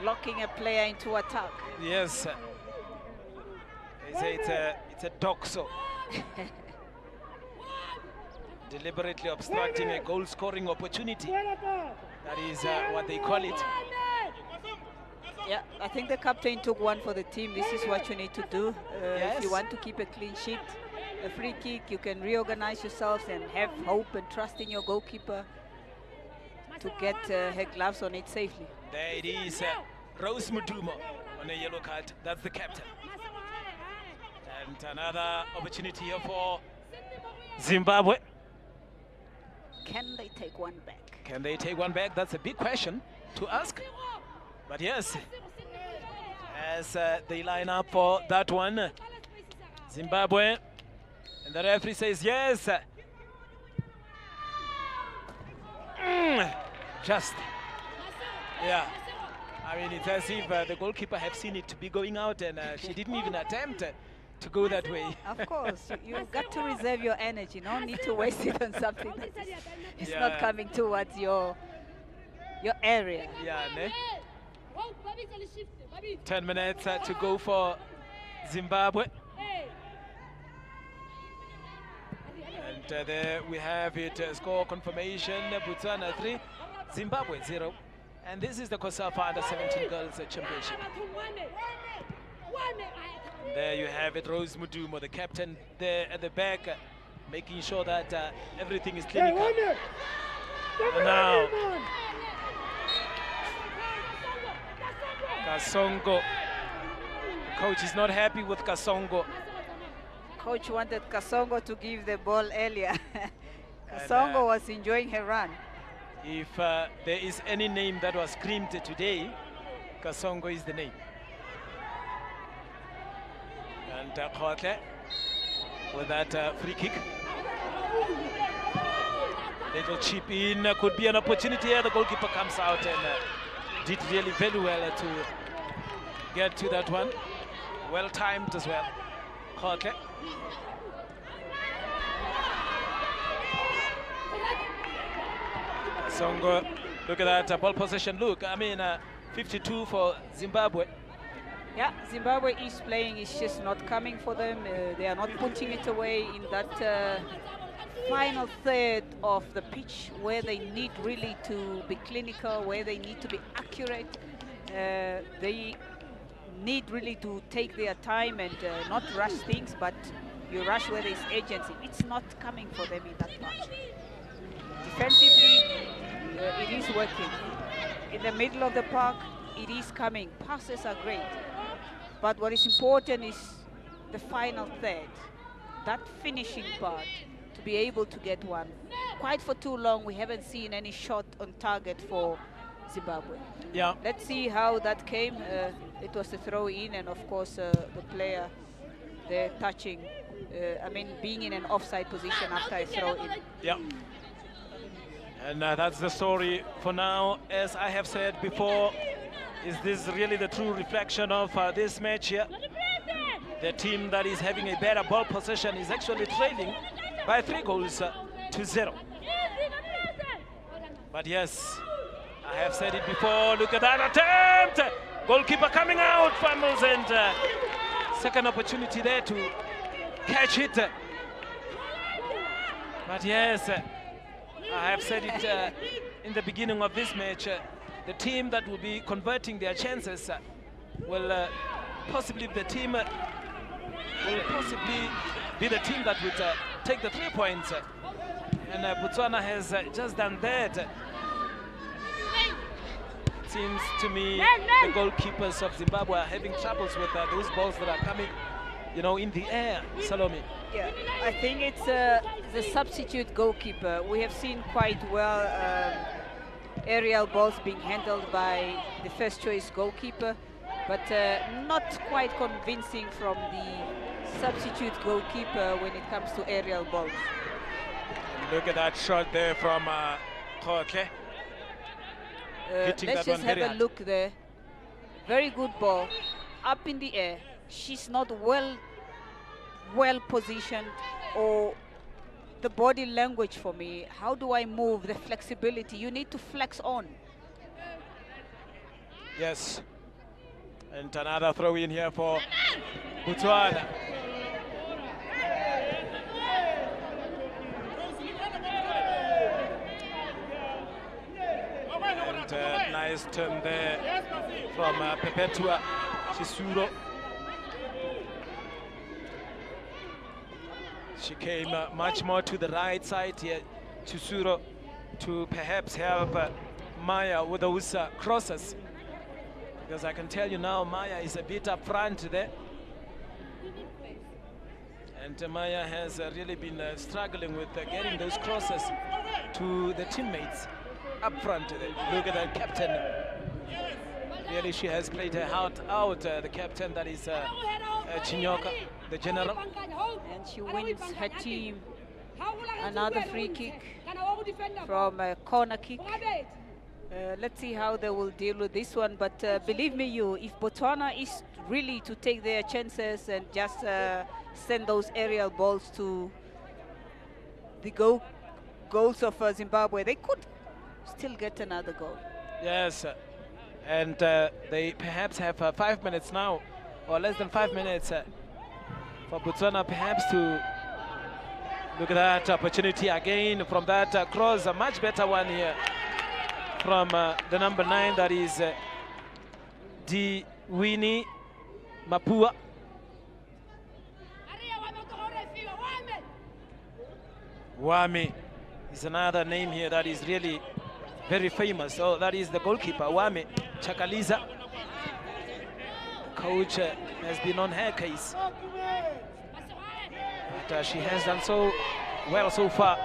blocking a player into attack. Yes. They say it's a doxo. Deliberately obstructing a goal-scoring opportunity. That is what they call it. Yeah, I think the captain took one for the team. This is what you need to do. Yes. If you want to keep a clean sheet, a free kick, you can reorganize yourselves and have hope and trust in your goalkeeper to get her gloves on it safely. There it is, Rose Mudumo on a yellow card. That's the captain. And another opportunity here for Zimbabwe. Can they take one back? Can they take one back? That's a big question to ask. But yes, as they line up for that one, Zimbabwe, and the referee says yes. Just, yeah. I mean, it's as if the goalkeeper have seen it to be going out, and she didn't even attempt to go that way. Of course, you've got to reserve your energy. No need to waste it on something that is Yeah. not coming towards your area. Yeah, ne? 10 minutes to go for Zimbabwe. And there we have it, score confirmation, Botswana 3, Zimbabwe 0. And this is the COSAFA u17 Girls Championship. And there you have it, Rose Mudumo, the captain there at the back, making sure that everything is clinical. And now, Kasongo. The coach is not happy with Kasongo. Coach wanted Kasongo to give the ball earlier. Kasongo was enjoying her run. If there is any name that was screamed today, Kasongo is the name. And Khotle with that free kick. Little chip in, could be an opportunity here. The goalkeeper comes out and did really very well to get to that one. Well timed as well. Khotle. Songo, look at that ball possession. Look, I mean, 52 for Zimbabwe. Yeah, Zimbabwe is playing. It's just not coming for them. They are not putting it away in that final third of the pitch where they need really to be clinical, where they need to be accurate. They need really to take their time and not rush things, but you rush where there's agency. It's not coming for them in that part. Defensively, it is working. In the middle of the park, it is coming. Passes are great. But what is important is the final third, that finishing part, to be able to get one. Quite for too long, we haven't seen any shot on target for Zimbabwe. Yeah. Let's see how that came. It was a throw in, and of course the player there touching, being in an offside position after a throw in. Yeah. And that's the story for now. As I have said before, is this really the true reflection of this match here? The team that is having a better ball possession is actually trailing by 3 goals to 0. But yes, I have said it before. Look at that attempt! Goalkeeper coming out, fumbles, and second opportunity there to catch it. But yes, I have said it in the beginning of this match. The team that will be converting their chances will possibly be the team that would take the 3 points. And Botswana has just done that. Seems to me the goalkeepers of Zimbabwe are having troubles with those balls that are coming, in the air. Salome. Yeah, I think it's the substitute goalkeeper. We have seen quite well aerial balls being handled by the first choice goalkeeper, but not quite convincing from the substitute goalkeeper when it comes to aerial balls. Look at that shot there from Koke. Let's just have a look there. Very good ball, up in the air. She's not well positioned, or the body language for me. How do I move? The flexibility. You need to flex on. Yes. And another throw in here for Botswana. And nice turn there from Perpetua Chisuro. She came much more to the right side here, Chisuro, to perhaps help Maya with those crosses. Because I can tell you now, Maya is a bit up front there. And Maya has really been struggling with getting those crosses to the teammates up front. Look at that captain. Really, she has played her heart out, the captain, that is Chinyoka, the general. And she wins her team another free kick from a corner kick. Let's see how they will deal with this one, but believe me, if Botswana is really to take their chances and just send those aerial balls to the goals of Zimbabwe, they could still get another goal. Yes, and they perhaps have 5 minutes now, or less than 5 minutes for Botswana perhaps to look at that opportunity again from that cross. A much better one here from the number 9, that is Winnie Mapua. Wame is another name here that is really very famous. So that is the goalkeeper, Wame Chakaliza. The coach has been on her case, but she has done so well so far.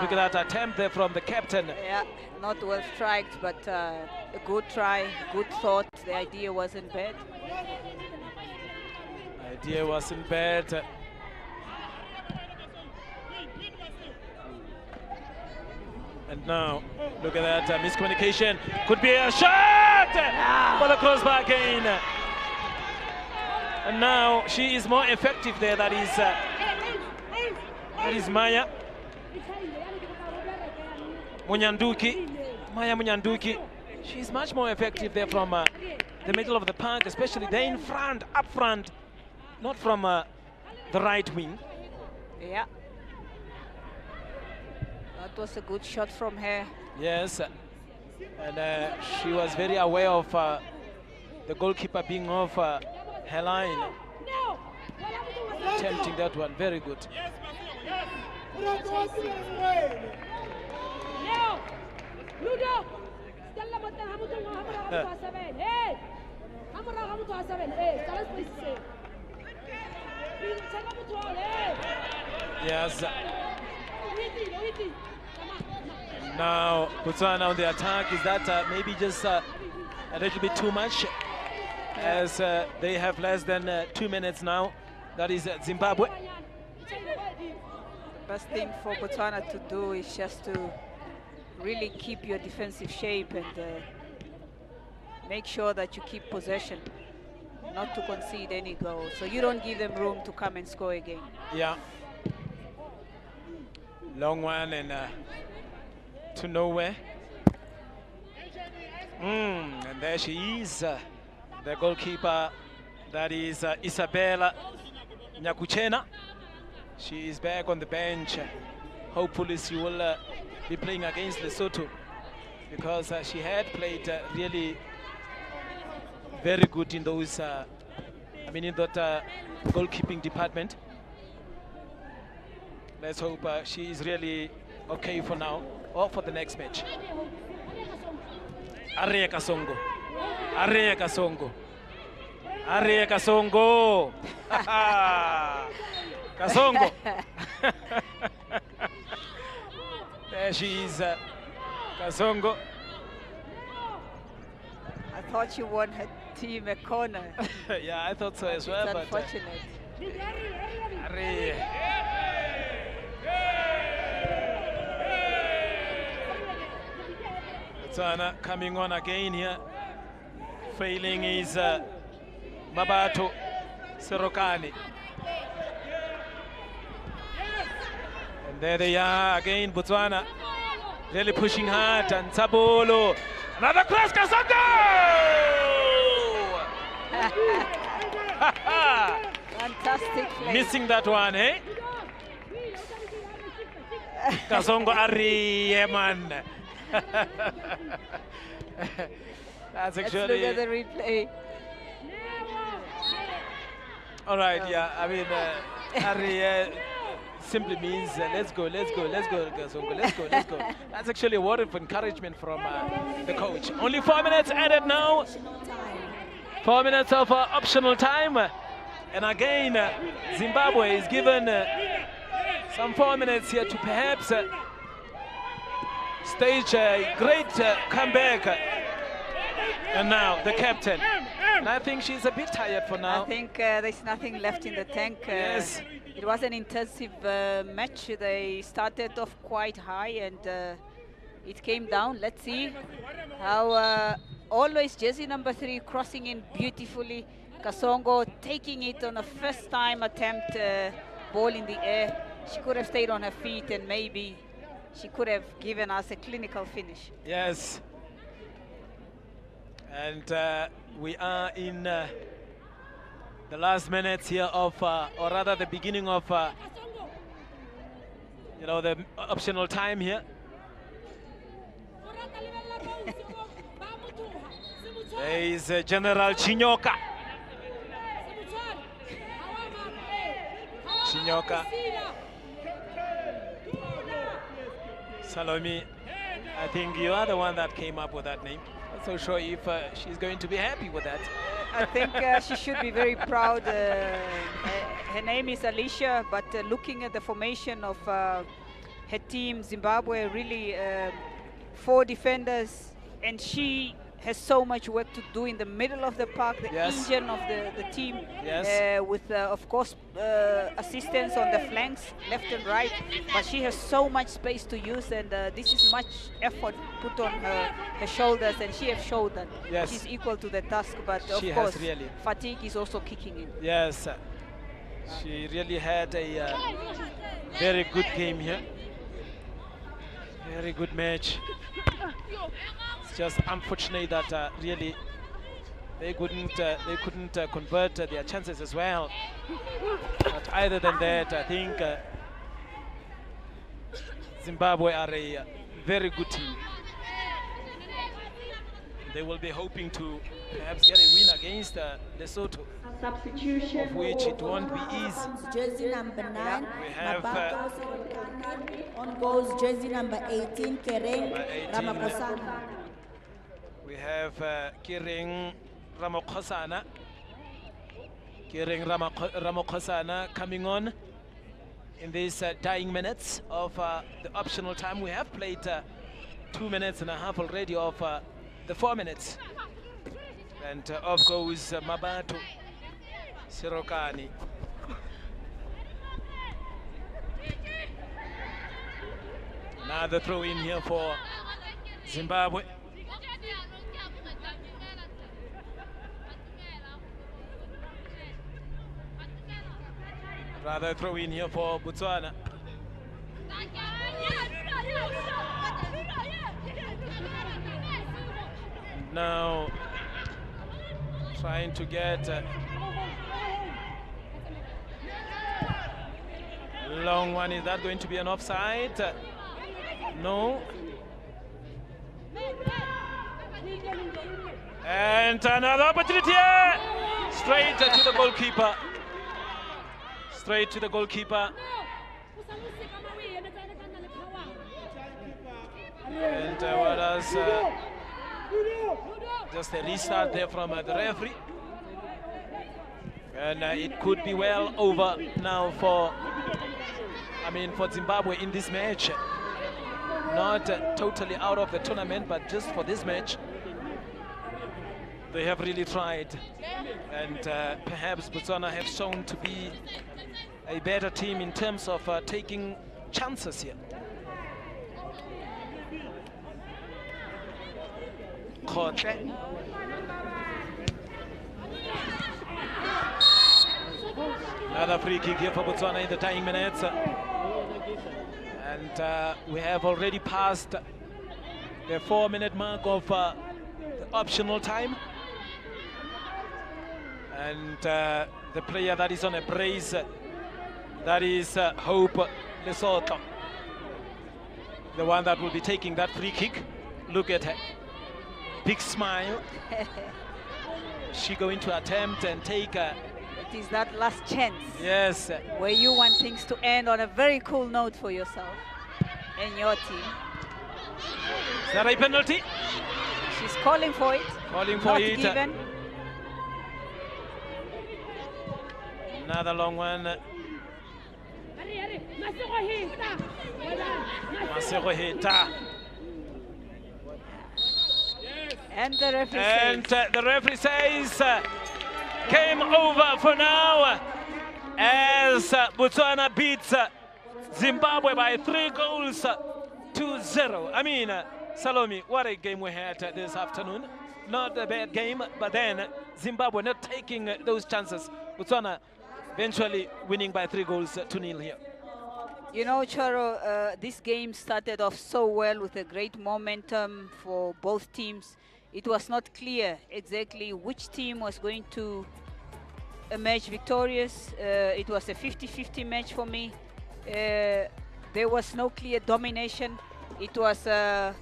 Look at that attempt there from the captain. Yeah, not well striked, but a good try, good thought. The idea wasn't bad. Idea wasn't bad. And now, look at that miscommunication. Could be a shot for the crossbar again. And now she is more effective there. That is Maya Munyanduki. Maya Munyanduki. She's much more effective there from the middle of the park, especially there in front, up front, not from the right wing. Yeah. That was a good shot from her. Yes, and she was very aware of the goalkeeper being off her line. Attempting that one, very good. Yes. Now, Botswana on the attack. Is that maybe just a little bit too much as they have less than 2 minutes now. That is Zimbabwe. The best thing for Botswana to do is just to really keep your defensive shape and make sure that you keep possession, not to concede any goals. So you don't give them room to come and score again. Yeah. Long one and to nowhere. And there she is, the goalkeeper. That is Isabella Nyakuchena. She is back on the bench. Hopefully she will be playing against Lesotho, because she had played really very good in those, in that goalkeeping department. Let's hope she is really okay for now or for the next match. Arre Kasongo. Arre Kasongo. Arre Kasongo. Kasongo. There she is, Kasongo. I thought you won her team a corner. Yeah, I thought so as well. It's but unfortunate. Botswana coming on again here. Failing is Mabato Serokani. And there they are again, Botswana. Really pushing hard, and Tabolo. Another cross, Kasongo! Fantastic play. Missing that one, eh? Kasongo Ari, man. That's actually. Let's look at the replay. All right, yeah. I mean, Ari simply means let's go, Kasongo, let's go. That's actually a word of encouragement from the coach. Only 4 minutes added now. 4 minutes of optional time. And again, Zimbabwe is given some 4 minutes here to perhaps stage a great comeback. And now the captain. And I think she's a bit tired for now. I think there's nothing left in the tank. Yes. It was an intensive match. They started off quite high and it came down. Let's see how always jersey number 3 crossing in beautifully. Kasongo taking it on a first time attempt, ball in the air. She could have stayed on her feet and maybe she could have given us a clinical finish. Yes. And we are in the last minutes here of, or rather the beginning of, the optional time here. There is General Chinyoka. Chinyoka. Salome, I think you are the one that came up with that name. Not so sure if she's going to be happy with that. I think she should be very proud. Her name is Alicia, but looking at the formation of her team, Zimbabwe, really 4 defenders, and she has so much work to do in the middle of the park, the engine of the team, with, of course, assistance on the flanks, left and right. But she has so much space to use, and this is much effort put on her shoulders, and she has showed that she's equal to the task. But of course, really, fatigue is also kicking in. Yes, she really had a very good game here. Very good match. It's just unfortunate that really they couldn't convert their chances as well. But other than that, I think Zimbabwe are a very good team. They will be hoping to perhaps get a win against Lesotho, of which it won't be easy. Jersey number 9, we have on goals jersey number 18, Kereng Ramaphosa. We have Kereng Ramaphosa. Kereng Ramaphosa coming on in these dying minutes of the optional time. We have played 2 minutes and a half already of the 4 minutes. And off goes Mabato Sirokani. Another throw in here for Zimbabwe. Rather throw in here for Botswana. Now trying to get long one. Is that going to be an offside? No. And another opportunity here. Straight to the goalkeeper. Straight to the goalkeeper. And what else? Just a restart there from the referee. And it could be well over now for Zimbabwe in this match. Not totally out of the tournament, but just for this match. They have really tried. And perhaps Botswana have shown to be a better team in terms of taking chances here. Kotle. Another free kick here for Botswana in the dying minutes. And we have already passed the 4-minute mark of the optional time. And the player that is on a brace, that is Hope Lesotho, the one that will be taking that free kick. Look at her. Big smile. She going to attempt and take It is that last chance. Yes. Where you want things to end on a very cool note for yourself and your team. Is that a penalty? She's calling for it. Calling for Not it. given. Another long one. Masego Hita. And the referee says, the referee says game over for now as Botswana beats Zimbabwe by 3-0. I mean, Salome, what a game we had this afternoon. Not a bad game, but then Zimbabwe not taking those chances. Botswana eventually winning by 3-0 here. You know, Charo, this game started off so well with a great momentum for both teams. It was not clear exactly which team was going to emerge victorious. It was a 50-50 match for me. There was no clear domination. It was a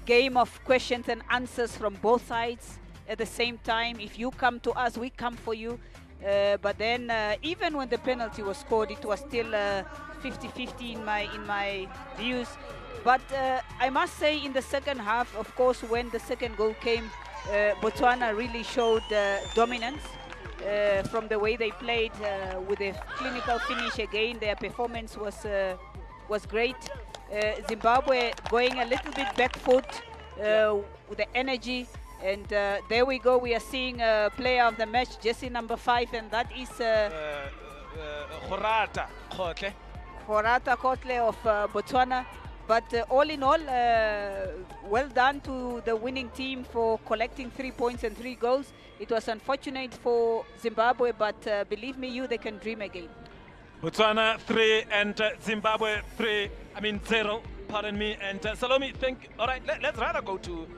game of questions and answers from both sides at the same time. If you come to us, we come for you. But then even when the penalty was scored, it was still 50-50 in my views. But I must say in the second half, of course, when the second goal came, Botswana really showed dominance from the way they played with a clinical finish again. Their performance was great. Zimbabwe going a little bit back foot with the energy. And there we go. We are seeing a player of the match, jersey number 5, and that is Horata Kotle. Horata Kotle of Botswana. But all in all, well done to the winning team for collecting 3 points and 3 goals. It was unfortunate for Zimbabwe, but believe me, they can dream again. Botswana 3 and Zimbabwe 0. Pardon me. And Salome, all right, let's rather go to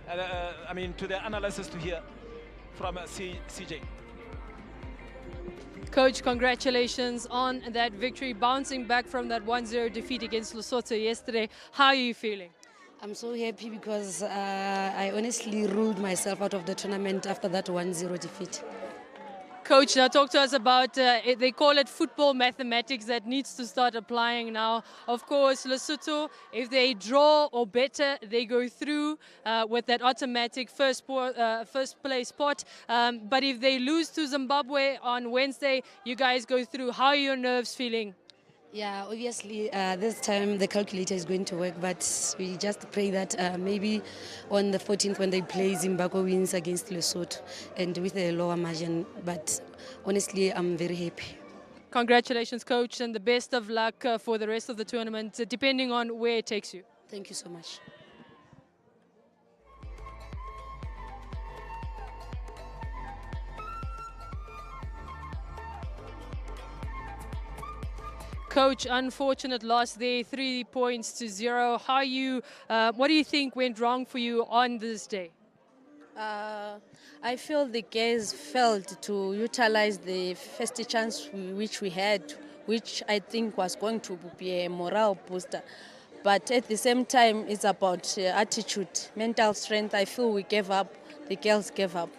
to the analysis to hear from CJ. Coach, congratulations on that victory, bouncing back from that 1-0 defeat against Lesotho yesterday. How are you feeling? I'm so happy because I honestly ruled myself out of the tournament after that 1-0 defeat. Coach, now talk to us about, they call it football mathematics that needs to start applying now. Of course, Lesotho, if they draw or better, they go through with that automatic first place spot. But if they lose to Zimbabwe on Wednesday, you guys go through. How are your nerves feeling? Yeah, obviously, this time the calculator is going to work, but we just pray that maybe on the 14th when they play, Zimbabwe wins against Lesotho and with a lower margin. But honestly, I'm very happy. Congratulations, coach, and the best of luck for the rest of the tournament, depending on where it takes you. Thank you so much. Coach, unfortunate loss there, 3 points to 0. What do you think went wrong for you on this day? I feel the guys failed to utilize the first chance which we had, which I think was going to be a morale booster. But at the same time, it's about attitude, mental strength. I feel we gave up, the girls gave up.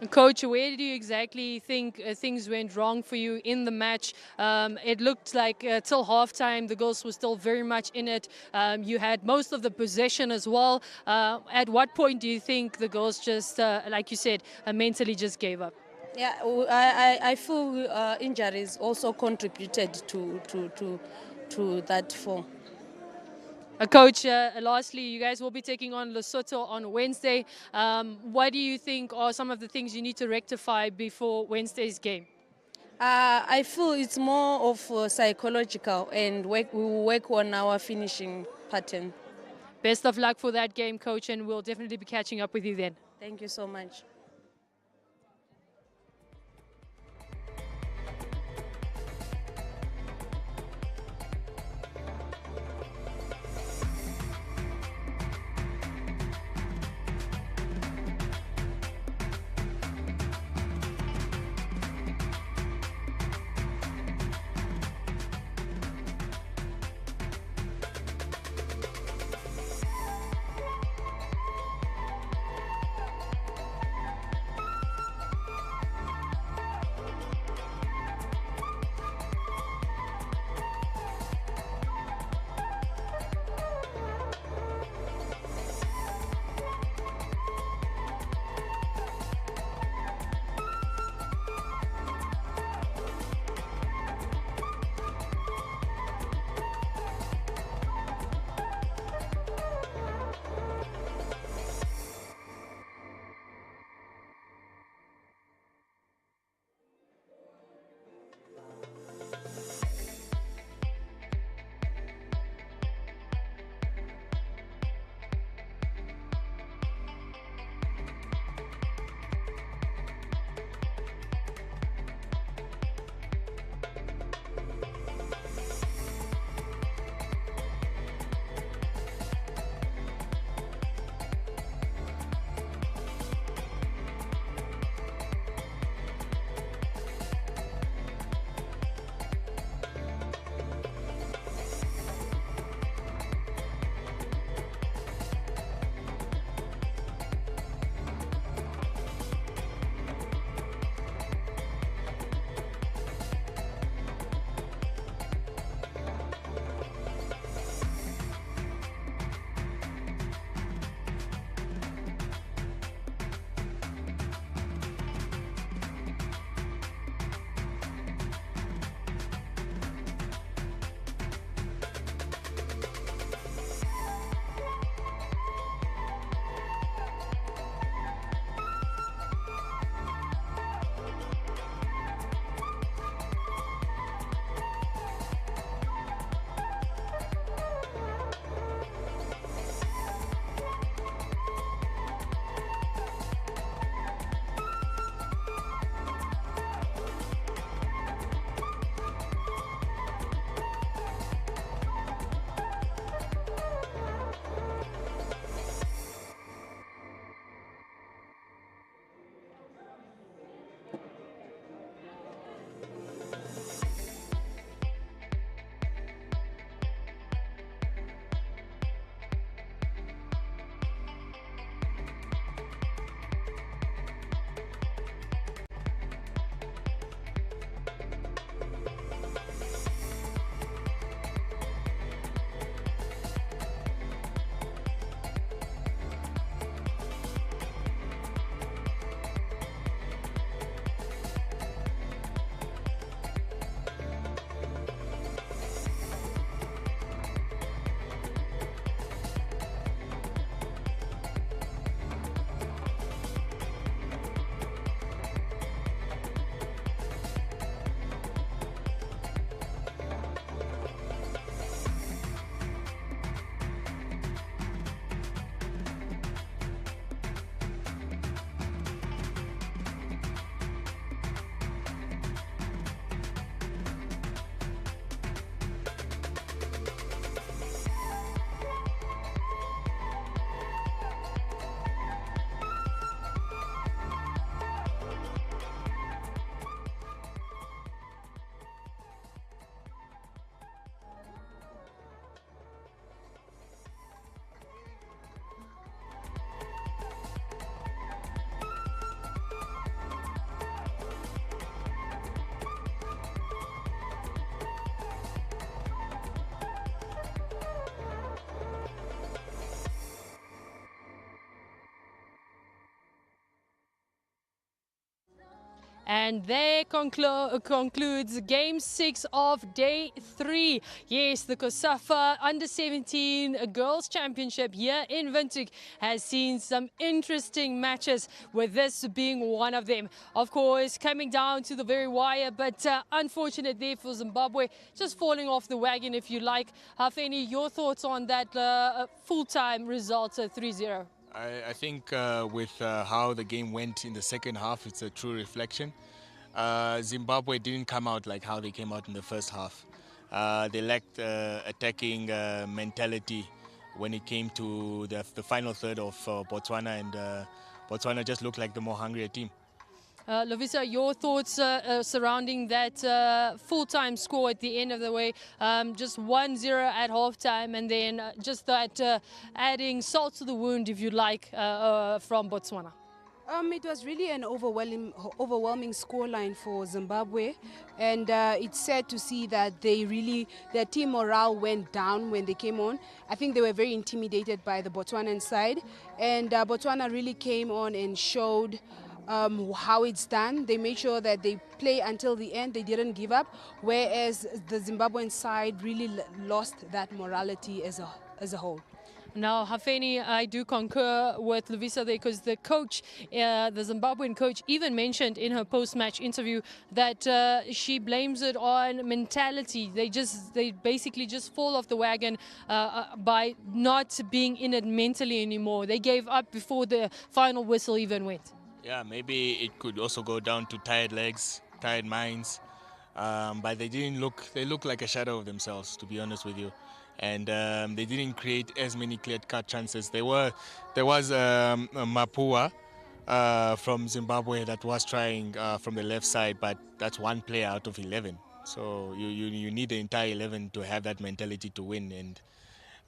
Coach, where do you exactly think things went wrong for you in the match? It looked like till halftime the girls were still very much in it. You had most of the possession as well. At what point do you think the girls just, like you said, mentally just gave up? Yeah, I feel injuries also contributed to that fall. Coach, lastly, you guys will be taking on Lesotho on Wednesday. What do you think are some of the things you need to rectify before Wednesday's game? I feel it's more of psychological, and we will work on our finishing pattern. Best of luck for that game, Coach, and we'll definitely be catching up with you then. Thank you so much. And there concludes Game 6 of Day 3. Yes, the COSAFA Under-17 Girls Championship here in Windhoek has seen some interesting matches, with this being one of them. Of course, coming down to the very wire, but unfortunate there for Zimbabwe, just falling off the wagon, if you like. Hafeni, your thoughts on that full-time result, 3-0? I think with how the game went in the second half, it's a true reflection. Zimbabwe didn't come out like how they came out in the first half. They lacked attacking mentality when it came to the final third of Botswana, and Botswana just looked like the more hungrier team. Lovisa, your thoughts surrounding that full-time score at the end of the way, just 1-0 at halftime, and then just that adding salt to the wound, if you like, from Botswana? It was really an overwhelming scoreline for Zimbabwe, and it's sad to see that their team morale went down when they came on. I think they were very intimidated by the Botswanan side, and Botswana really came on and showed how it's done. They made sure that they play until the end. They didn't give up, whereas the Zimbabwean side really lost that morality as a whole. Now, Hafeni, I do concur with Lovisa there, because the coach, the Zimbabwean coach, even mentioned in her post-match interview that she blames it on mentality. They basically just fall off the wagon by not being in it mentally anymore. They gave up before the final whistle even went. Yeah, maybe it could also go down to tired legs, tired minds, but they look like a shadow of themselves, to be honest with you. And they didn't create as many clear-cut chances. There was Mapua from Zimbabwe that was trying from the left side, but that's one player out of 11. So you need the entire 11 to have that mentality to win. And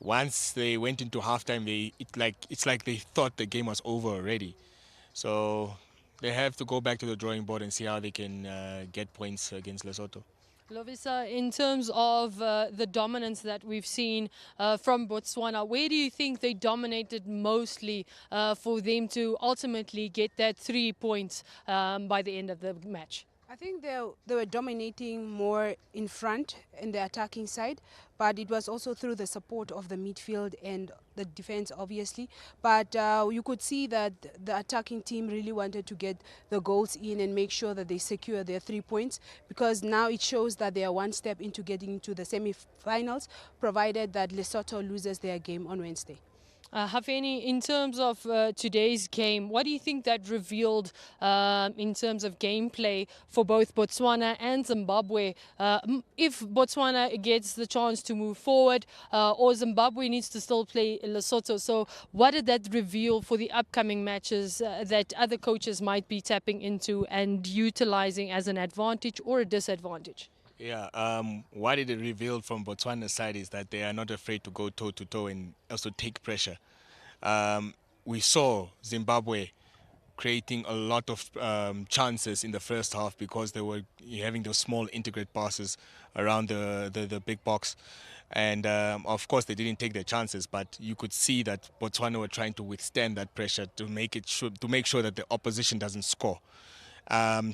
once they went into halftime, it's like they thought the game was over already. So they have to go back to the drawing board and see how they can get points against Lesotho. Lovisa, in terms of the dominance that we've seen from Botswana, where do you think they dominated mostly for them to ultimately get that 3 points by the end of the match? I think they were dominating more in front in the attacking side, but it was also through the support of the midfield and the defense, obviously. But you could see that the attacking team really wanted to get the goals in and make sure that they secure their 3 points, because now it shows that they are one step into getting to the semi-finals, provided that Lesotho loses their game on Wednesday. Hafeni, in terms of today's game, what do you think that revealed in terms of gameplay for both Botswana and Zimbabwe? If Botswana gets the chance to move forward, or Zimbabwe needs to still play Lesotho, so what did that reveal for the upcoming matches that other coaches might be tapping into and utilizing as an advantage or a disadvantage? Yeah, what it revealed from Botswana's side is that they are not afraid to go toe-to-toe and also take pressure. We saw Zimbabwe creating a lot of chances in the first half because they were having those small integrated passes around the big box. And of course, they didn't take their chances, but you could see that Botswana were trying to withstand that pressure to make sure that the opposition doesn't score.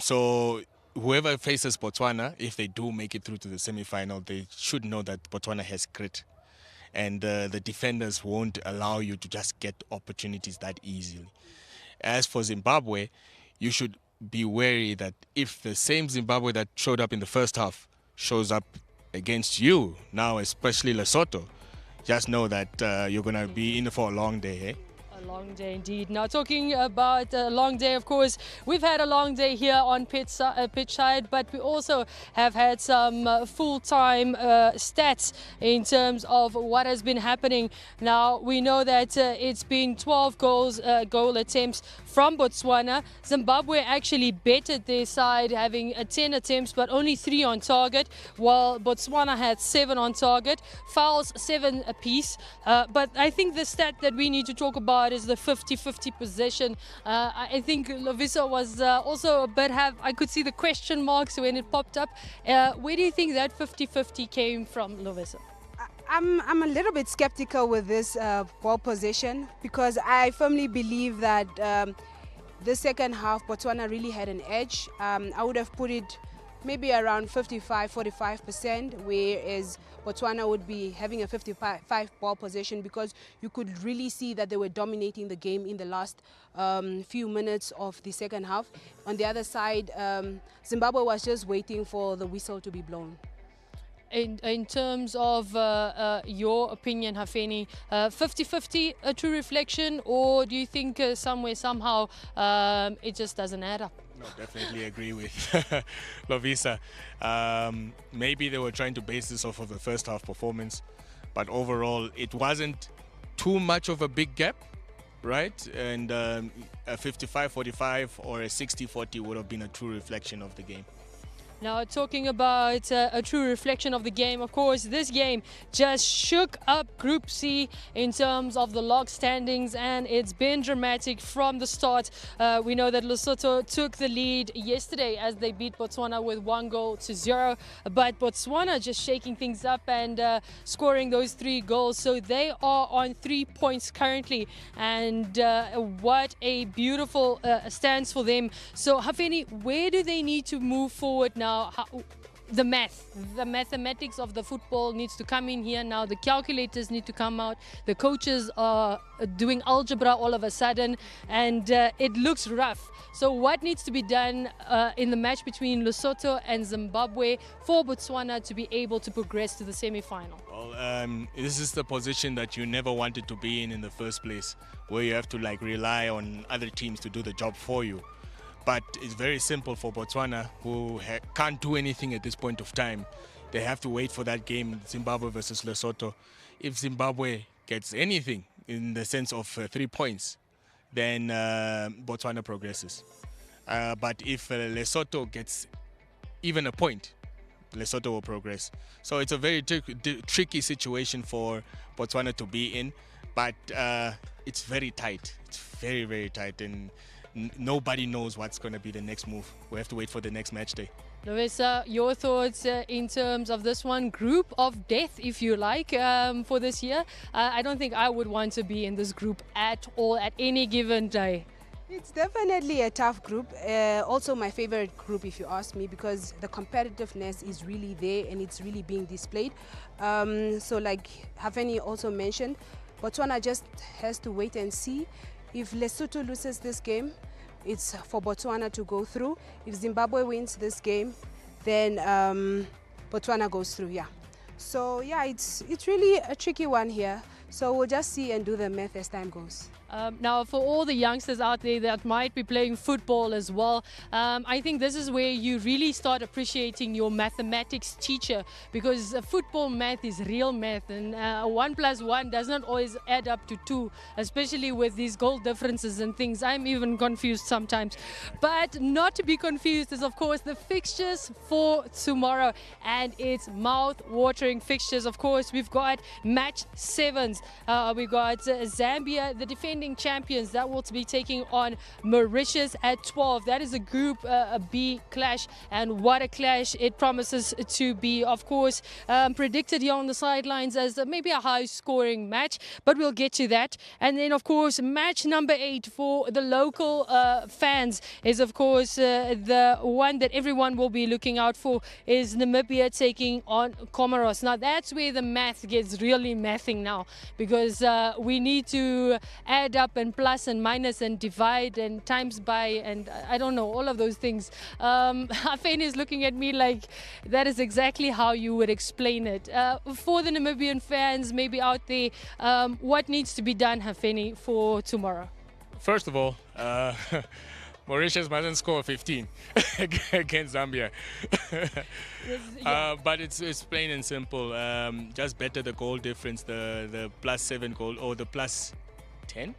So whoever faces Botswana, if they do make it through to the semi-final, they should know that Botswana has grit. And the defenders won't allow you to just get opportunities that easily. As for Zimbabwe, you should be wary that if the same Zimbabwe that showed up in the first half shows up against you, now especially Lesotho, just know that you're going to be in for a long day, eh? A long day indeed. Now, talking about a long day, of course, we've had a long day here on pitch side, but we also have had some full-time stats in terms of what has been happening. Now, we know that it's been 12 goal attempts from Botswana. Zimbabwe actually bettered their side, having 10 attempts, but only 3 on target, while Botswana had 7 on target. Fouls, 7 apiece. But I think the stat that we need to talk about is the 50-50 possession. I think Lovisa was also a bit I could see the question marks when it popped up. Where do you think that 50-50 came from, Lovisa? I'm a little bit skeptical with this ball possession, because I firmly believe that the second half, Botswana really had an edge. I would have put it maybe around 55-45%, whereas Botswana would be having a 55 ball possession, because you could really see that they were dominating the game in the last few minutes of the second half. On the other side, Zimbabwe was just waiting for the whistle to be blown. In terms of your opinion, Hafeni, 50-50 a true reflection, or do you think somehow it just doesn't add up? No, definitely agree with Lovisa. Maybe they were trying to base this off of the first half performance, but overall it wasn't too much of a big gap, right? And a 55-45 or a 60-40 would have been a true reflection of the game. Now, talking about a true reflection of the game, of course, this game just shook up Group C in terms of the log standings, and it's been dramatic from the start. We know that Lesotho took the lead yesterday as they beat Botswana with 1-0, but Botswana just shaking things up and scoring those 3 goals. So they are on 3 points currently, and what a beautiful stance for them. So, Hafeni, where do they need to move forward now? The mathematics of the football needs to come in here now. The calculators need to come out. The coaches are doing algebra all of a sudden, and it looks rough. So what needs to be done in the match between Lesotho and Zimbabwe for Botswana to be able to progress to the semi-final? Well, this is the position that you never wanted to be in the first place, where you have to rely on other teams to do the job for you. But it's very simple for Botswana, who can't do anything at this point of time. They have to wait for that game, Zimbabwe versus Lesotho. If Zimbabwe gets anything in the sense of 3 points, then Botswana progresses. But if Lesotho gets even a point, Lesotho will progress. So it's a very tricky situation for Botswana to be in, but it's very tight. It's very, very tight, and nobody knows what's going to be the next move. We have to wait for the next match day. Lovisa, your thoughts in terms of this one, group of death, if you like, for this year? I don't think I would want to be in this group at all at any given day. It's definitely a tough group. Also my favorite group, if you ask me, because the competitiveness is really there and it's really being displayed. So like Hafeni also mentioned, Botswana just has to wait and see. If Lesotho loses this game, it's for Botswana to go through. If Zimbabwe wins this game, then Botswana goes through, yeah. So yeah, it's really a tricky one here. So we'll just see and do the math as time goes. Now, for all the youngsters out there that might be playing football as well, I think this is where you really start appreciating your mathematics teacher, because football math is real math, and 1 + 1 does not always add up to 2, especially with these goal differences and things. I'm even confused sometimes. But not to be confused is, of course, the fixtures for tomorrow, and it's mouth-watering fixtures. Of course, we've got match 7s. We've got Zambia, the defending champions, that will be taking on Mauritius at 12. That is a Group B clash, and what a clash it promises to be. Of course, predicted here on the sidelines as maybe a high-scoring match, but we'll get to that. And then, of course, match number 8 for the local fans is, of course, the one that everyone will be looking out for is Namibia taking on Comoros. Now, that's where the math gets really mathing now, because we need to add up and plus and minus and divide and times by, and I don't know, all of those things. Hafeni is looking at me like that is exactly how you would explain it. For the Namibian fans maybe out there, what needs to be done, Hafeni, for tomorrow? First of all, Mauritius mustn't score 15 against Zambia. But it's plain and simple. Just better the goal difference, the +7 goal, or the +7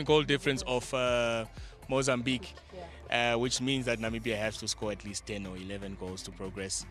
goal difference of Mozambique, which means that Namibia has to score at least 10 or 11 goals to progress.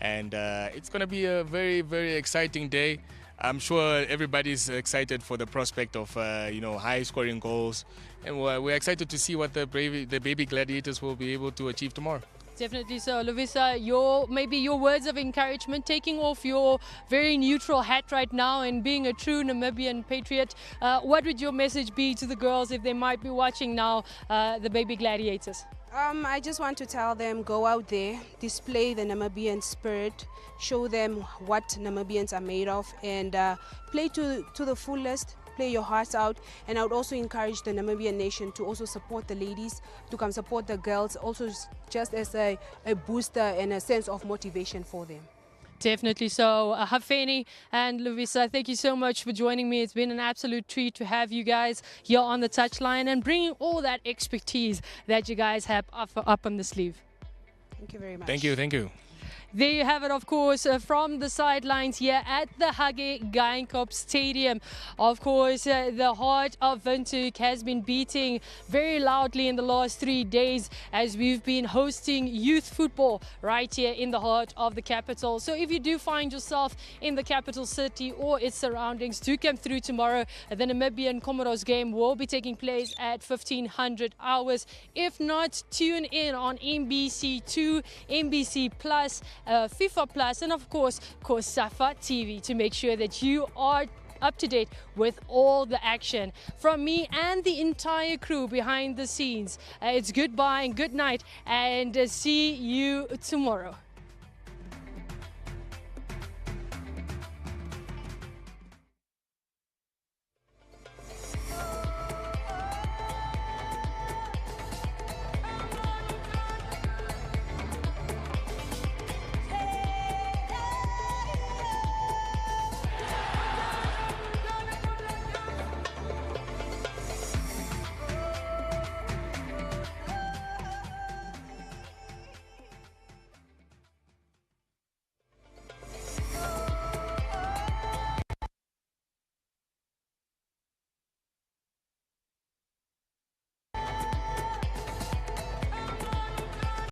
And it's going to be a very, very exciting day. I'm sure everybody's excited for the prospect of high-scoring goals, and we're excited to see what the baby gladiators will be able to achieve tomorrow. Definitely so. Lovisa, maybe your words of encouragement, taking off your very neutral hat right now and being a true Namibian patriot, what would your message be to the girls if they might be watching now, the Baby Gladiators? I just want to tell them, go out there, display the Namibian spirit, show them what Namibians are made of, and play to the fullest. Play your hearts out, and I would also encourage the Namibian nation to also support the ladies, to come support the girls, also just as a booster and a sense of motivation for them. Definitely so. Hafeni and Lovisa, thank you so much for joining me. It's been an absolute treat to have you guys here on the touchline and bringing all that expertise that you guys have up on the sleeve. Thank you very much. Thank you, thank you. There you have it, of course, from the sidelines here at the Hage Geingob Stadium. Of course, the heart of Windhoek has been beating very loudly in the last 3 days as we've been hosting youth football right here in the heart of the capital. So if you do find yourself in the capital city or its surroundings, do come through tomorrow. The Namibian Comoros game will be taking place at 1500 hours. If not, tune in on NBC2, NBC Plus, FIFA Plus, and of course COSAFA TV to make sure that you are up to date with all the action. From me and the entire crew behind the scenes, it's goodbye and good night, and see you tomorrow.